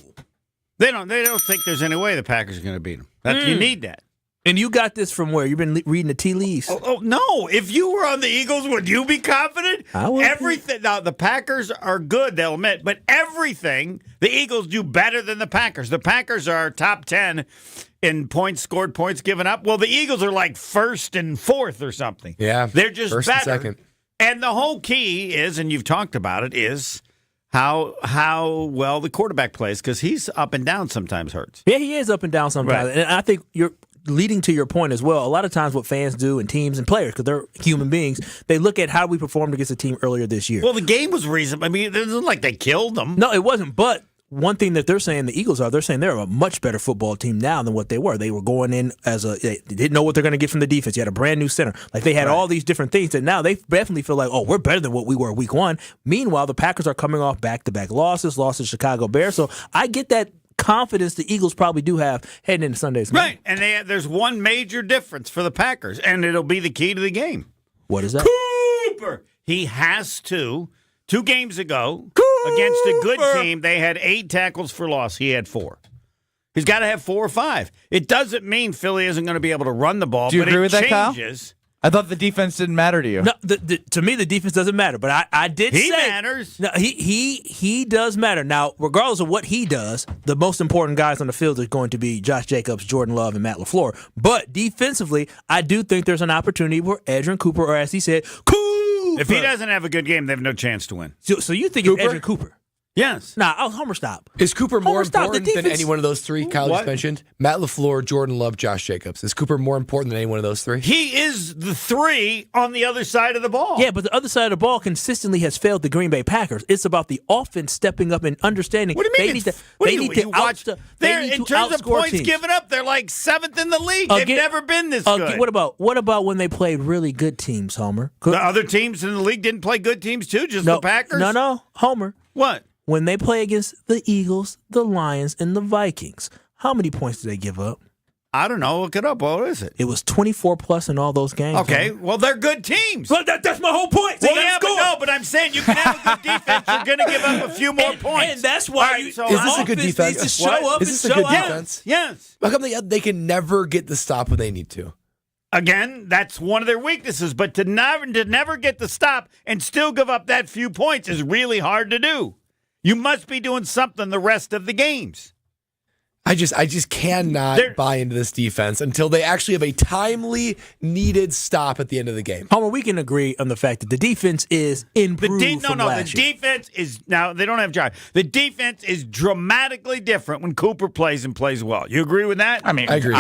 [SPEAKER 17] they don't think there's any way the Packers are going to beat them. You need that.
[SPEAKER 3] And you got this from where? You've been reading the tea leaves.
[SPEAKER 17] Oh no! If you were on the Eagles, would you be confident?
[SPEAKER 3] I would.
[SPEAKER 17] Everything. Now the Packers are good, they'll admit, but everything the Eagles do better than the Packers. The Packers are top 10 in points scored, points given up. Well, the Eagles are like first and fourth or something.
[SPEAKER 4] Yeah,
[SPEAKER 17] they're just
[SPEAKER 4] first
[SPEAKER 17] better.
[SPEAKER 4] And second.
[SPEAKER 17] And the whole key is, and you've talked about it, is how well the quarterback plays because he's up and down sometimes. Hurts.
[SPEAKER 3] Yeah, he is up and down sometimes,
[SPEAKER 17] Right.
[SPEAKER 3] and I think you're. Leading to your point as well, a lot of times what fans do and teams and players, because they're human beings, they look at how we performed against a team earlier this year.
[SPEAKER 17] Well, the game was reasonable. I mean, it wasn't like they killed them.
[SPEAKER 3] No, it wasn't. But one thing that they're saying, the Eagles they're saying they're a much better football team now than what they were. They were going in they didn't know what they're going to get from the defense. You had a brand new center. Like they had all these different things that now they definitely feel like, oh, we're better than what we were week one. Meanwhile, the Packers are coming off back-to-back losses, lost to Chicago Bears. So I get that confidence the Eagles probably do have heading into Sunday's game.
[SPEAKER 17] Right, and there's one major difference for the Packers, and it'll be the key to the game.
[SPEAKER 3] What is that?
[SPEAKER 17] Cooper! He has to. 2 games ago, against a good team, they had 8 tackles for loss. He had 4. He's got to have 4 or 5. It doesn't mean Philly isn't going to be able to run the ball,
[SPEAKER 2] Do you
[SPEAKER 17] but
[SPEAKER 2] agree
[SPEAKER 17] it
[SPEAKER 2] with that, Kyle?
[SPEAKER 17] changes.
[SPEAKER 2] I thought the defense didn't matter to you.
[SPEAKER 3] No, to me, the defense doesn't matter. But I did
[SPEAKER 17] He
[SPEAKER 3] say
[SPEAKER 17] matters.
[SPEAKER 3] No, he does matter. Now, regardless of what he does, the most important guys on the field are going to be Josh Jacobs, Jordan Love, and Matt LaFleur. But defensively, I do think there's an opportunity where Edgerrin Cooper, or as he said, Cooper.
[SPEAKER 17] If he doesn't have a good game, they have no chance to win.
[SPEAKER 3] So you think it's Edgerrin Cooper?
[SPEAKER 17] Yes.
[SPEAKER 3] Nah, Homer, stop.
[SPEAKER 4] Is Cooper more
[SPEAKER 3] Homer, stop.
[SPEAKER 4] important
[SPEAKER 3] The
[SPEAKER 4] than
[SPEAKER 3] defense-
[SPEAKER 4] any one of those 3 Kyle just mentioned? Matt LaFleur, Jordan Love, Josh Jacobs. Is Cooper more important than any one of those 3?
[SPEAKER 17] He is the 3 on the other side of the ball.
[SPEAKER 3] Yeah, but the other side of the ball consistently has failed the Green Bay Packers. It's about the offense stepping up and understanding.
[SPEAKER 17] What do you mean?
[SPEAKER 3] They need to.
[SPEAKER 17] What
[SPEAKER 3] They
[SPEAKER 17] do you-
[SPEAKER 3] need to
[SPEAKER 17] you watched-
[SPEAKER 3] out.
[SPEAKER 17] They're-
[SPEAKER 3] They need
[SPEAKER 17] in
[SPEAKER 3] to
[SPEAKER 17] terms of
[SPEAKER 3] outscore
[SPEAKER 17] points
[SPEAKER 3] teams.
[SPEAKER 17] given up, they're like 7th in the league. They've never been this good.
[SPEAKER 3] What about when they played really good teams, Homer?
[SPEAKER 17] The other teams in the league didn't play good teams too, just
[SPEAKER 3] No,
[SPEAKER 17] the Packers?
[SPEAKER 3] No, Homer.
[SPEAKER 17] What?
[SPEAKER 3] When they play against the Eagles, the Lions, and the Vikings, how many points did they give up?
[SPEAKER 17] I don't know. Look it up. What is it?
[SPEAKER 3] It was 24 plus in all those games.
[SPEAKER 17] Okay,
[SPEAKER 3] Homer.
[SPEAKER 17] well, they're good teams.
[SPEAKER 3] Well, that's my whole point.
[SPEAKER 17] Well, yeah, but I'm saying you can have a good defense. You're going to give up a few more points.
[SPEAKER 3] And that's why
[SPEAKER 17] All right, so
[SPEAKER 4] Is this a good
[SPEAKER 3] offense
[SPEAKER 4] defense?
[SPEAKER 3] needs to show up
[SPEAKER 4] Is
[SPEAKER 3] and
[SPEAKER 4] this a
[SPEAKER 3] show
[SPEAKER 4] good
[SPEAKER 3] out.
[SPEAKER 4] defense?
[SPEAKER 17] Yes.
[SPEAKER 4] How come they can never get the stop when they need to?
[SPEAKER 17] Again, that's one of their weaknesses. But to never get the stop and still give up that few points is really hard to do. You must be doing something the rest of the games.
[SPEAKER 4] I just cannot buy into this defense until they actually have a timely, needed stop at the end of the game.
[SPEAKER 3] Homer, we can agree on the fact that the defense is improved from
[SPEAKER 17] The
[SPEAKER 3] last year.
[SPEAKER 17] defense is now they don't have Josh. The defense is dramatically different when Cooper plays and plays well. You agree with that?
[SPEAKER 2] I mean,
[SPEAKER 4] I agree.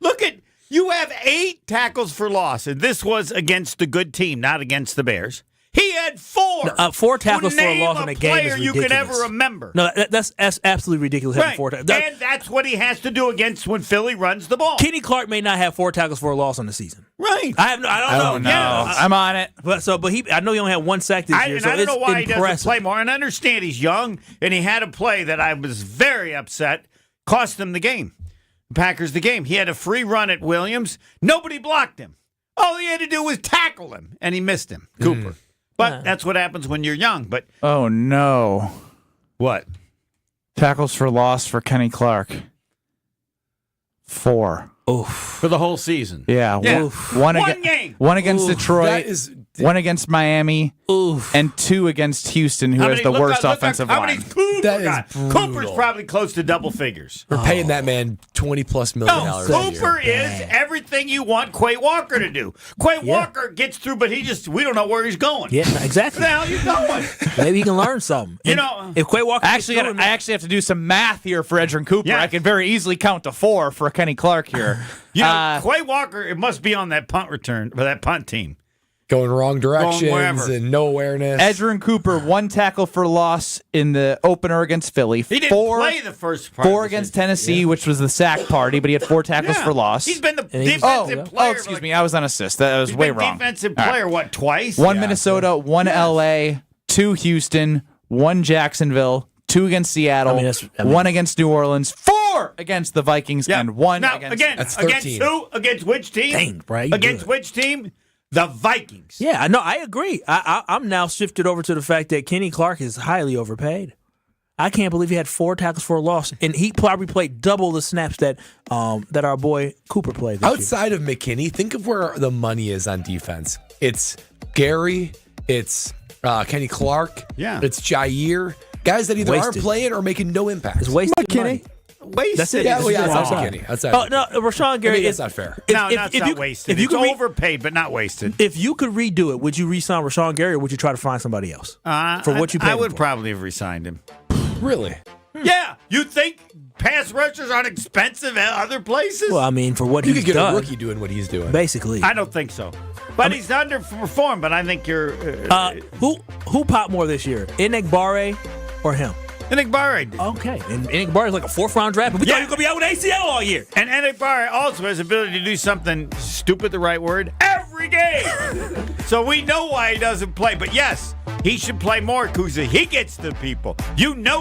[SPEAKER 17] Look at you have 8 tackles for loss, and this was against the good team, not against the Bears. He had 4.
[SPEAKER 3] 4 tackles for a
[SPEAKER 17] Name
[SPEAKER 3] loss in a game is
[SPEAKER 17] player
[SPEAKER 3] ridiculous.
[SPEAKER 17] you could ever remember.
[SPEAKER 3] No, that's absolutely ridiculous. Having
[SPEAKER 17] Right.
[SPEAKER 3] 4 tackles.
[SPEAKER 17] And that's what he has to do against when Philly runs the ball.
[SPEAKER 3] Kenny Clark may not have 4 tackles for a loss on the season.
[SPEAKER 17] Right.
[SPEAKER 3] I don't know.
[SPEAKER 2] No, I'm on it.
[SPEAKER 3] But I know he only had 1 sack this year.
[SPEAKER 17] And
[SPEAKER 3] So
[SPEAKER 17] I don't
[SPEAKER 3] it's
[SPEAKER 17] know why he doesn't
[SPEAKER 3] impressive.
[SPEAKER 17] play more. And I understand he's young, and he had a play that I was very upset, cost him the game. The Packers the game. He had a free run at Williams. Nobody blocked him. All he had to do was tackle him, and he missed him, Cooper. But that's what happens when you're young. But
[SPEAKER 2] Oh, no.
[SPEAKER 17] What?
[SPEAKER 2] Tackles for loss for Kenny Clark. 4.
[SPEAKER 17] Oof. For the whole season.
[SPEAKER 2] Yeah.
[SPEAKER 17] Oof.
[SPEAKER 2] One
[SPEAKER 17] game.
[SPEAKER 2] One against Detroit.
[SPEAKER 4] That is-
[SPEAKER 2] one against Miami.
[SPEAKER 17] Oof.
[SPEAKER 2] And 2 against Houston, who has the worst offensive
[SPEAKER 17] how
[SPEAKER 2] line.
[SPEAKER 17] many Cooper
[SPEAKER 4] That is
[SPEAKER 17] got?
[SPEAKER 4] brutal.
[SPEAKER 17] Cooper's probably close to double figures.
[SPEAKER 4] We're paying that man $20+ million
[SPEAKER 17] No,
[SPEAKER 4] a
[SPEAKER 17] Cooper
[SPEAKER 4] year.
[SPEAKER 17] is everything you want Quay Walker to do. Quay Walker gets through, but we don't know where he's going.
[SPEAKER 18] Yeah, exactly.
[SPEAKER 17] Where the hell are you going?
[SPEAKER 18] Maybe he can learn something.
[SPEAKER 17] You
[SPEAKER 18] And
[SPEAKER 17] know,
[SPEAKER 18] if Quay Walker,
[SPEAKER 2] I actually have to do some math here for Edgerrin Cooper.
[SPEAKER 17] Yeah.
[SPEAKER 2] I can very easily count to 4 for Kenny Clark here.
[SPEAKER 17] you know, Quay Walker, it must be on that punt return, or that punt team.
[SPEAKER 4] Going wrong directions
[SPEAKER 17] wherever.
[SPEAKER 4] and no awareness.
[SPEAKER 2] Edgerrin Cooper, 1 tackle for loss in the opener against Philly.
[SPEAKER 17] He didn't
[SPEAKER 2] 4
[SPEAKER 17] play the first part.
[SPEAKER 2] 4 against Tennessee, which was the sack party, but he had 4 tackles for loss.
[SPEAKER 17] He's been the
[SPEAKER 18] he's-
[SPEAKER 17] defensive player.
[SPEAKER 2] excuse me. I was on assist. That was
[SPEAKER 17] He's
[SPEAKER 2] way
[SPEAKER 17] been
[SPEAKER 2] wrong.
[SPEAKER 17] defensive
[SPEAKER 2] All right.
[SPEAKER 17] player, what, twice?
[SPEAKER 2] 1 Minnesota, 1 LA, 2 Houston, 1 Jacksonville, 2 against Seattle, 1 against New Orleans, 4 against the Vikings, and 1
[SPEAKER 17] Now,
[SPEAKER 2] against...
[SPEAKER 17] again,
[SPEAKER 4] That's
[SPEAKER 17] against
[SPEAKER 4] 13.
[SPEAKER 17] who? Against which team?
[SPEAKER 18] Dang, Brad, you
[SPEAKER 17] against
[SPEAKER 18] good.
[SPEAKER 17] which team? The Vikings.
[SPEAKER 18] Yeah, no, I agree. I'm now shifted over to the fact that Kenny Clark is highly overpaid. I can't believe he had 4 tackles for a loss, and he probably played double the snaps that our boy Cooper played. This
[SPEAKER 4] Outside of McKinney, think of where the money is on defense. It's Gary, it's Kenny Clark, it's Jair. Guys that either aren't playing or making no impact.
[SPEAKER 18] It's wasted money.
[SPEAKER 17] Wasted.
[SPEAKER 18] That's it.
[SPEAKER 4] Yeah,
[SPEAKER 18] It's
[SPEAKER 4] that's
[SPEAKER 18] just
[SPEAKER 4] not McKinney. Outside
[SPEAKER 18] Oh
[SPEAKER 4] of
[SPEAKER 18] no, Rashawn Gary.
[SPEAKER 4] that's not fair.
[SPEAKER 17] No, that's not wasted.
[SPEAKER 18] If you
[SPEAKER 17] It's
[SPEAKER 18] could
[SPEAKER 17] overpaid, but not wasted.
[SPEAKER 18] if you could redo it, would you re-sign Rashawn Gary, or would you try to find somebody else for what you paid
[SPEAKER 17] I
[SPEAKER 18] him
[SPEAKER 17] would
[SPEAKER 18] for?
[SPEAKER 17] probably have resigned him.
[SPEAKER 4] Really?
[SPEAKER 17] Yeah, you think pass rushers aren't expensive at other places?
[SPEAKER 18] Well, I mean, for what
[SPEAKER 4] You
[SPEAKER 18] he's
[SPEAKER 4] could get
[SPEAKER 18] done,
[SPEAKER 4] a rookie doing what he's doing.
[SPEAKER 18] basically.
[SPEAKER 17] I don't think so. But he's underperformed. But I think you're.
[SPEAKER 18] Who popped more this year, Enagbare or him?
[SPEAKER 17] Enagbare did.
[SPEAKER 18] Okay, and Enagbare is like a 4th-round draft, but we thought he was gonna be out with ACL all year.
[SPEAKER 17] And Enagbare also has the ability to do something stupid, the right word, every game. So we know why he doesn't play. But yes, he should play more, Kuza. He gets the people. You know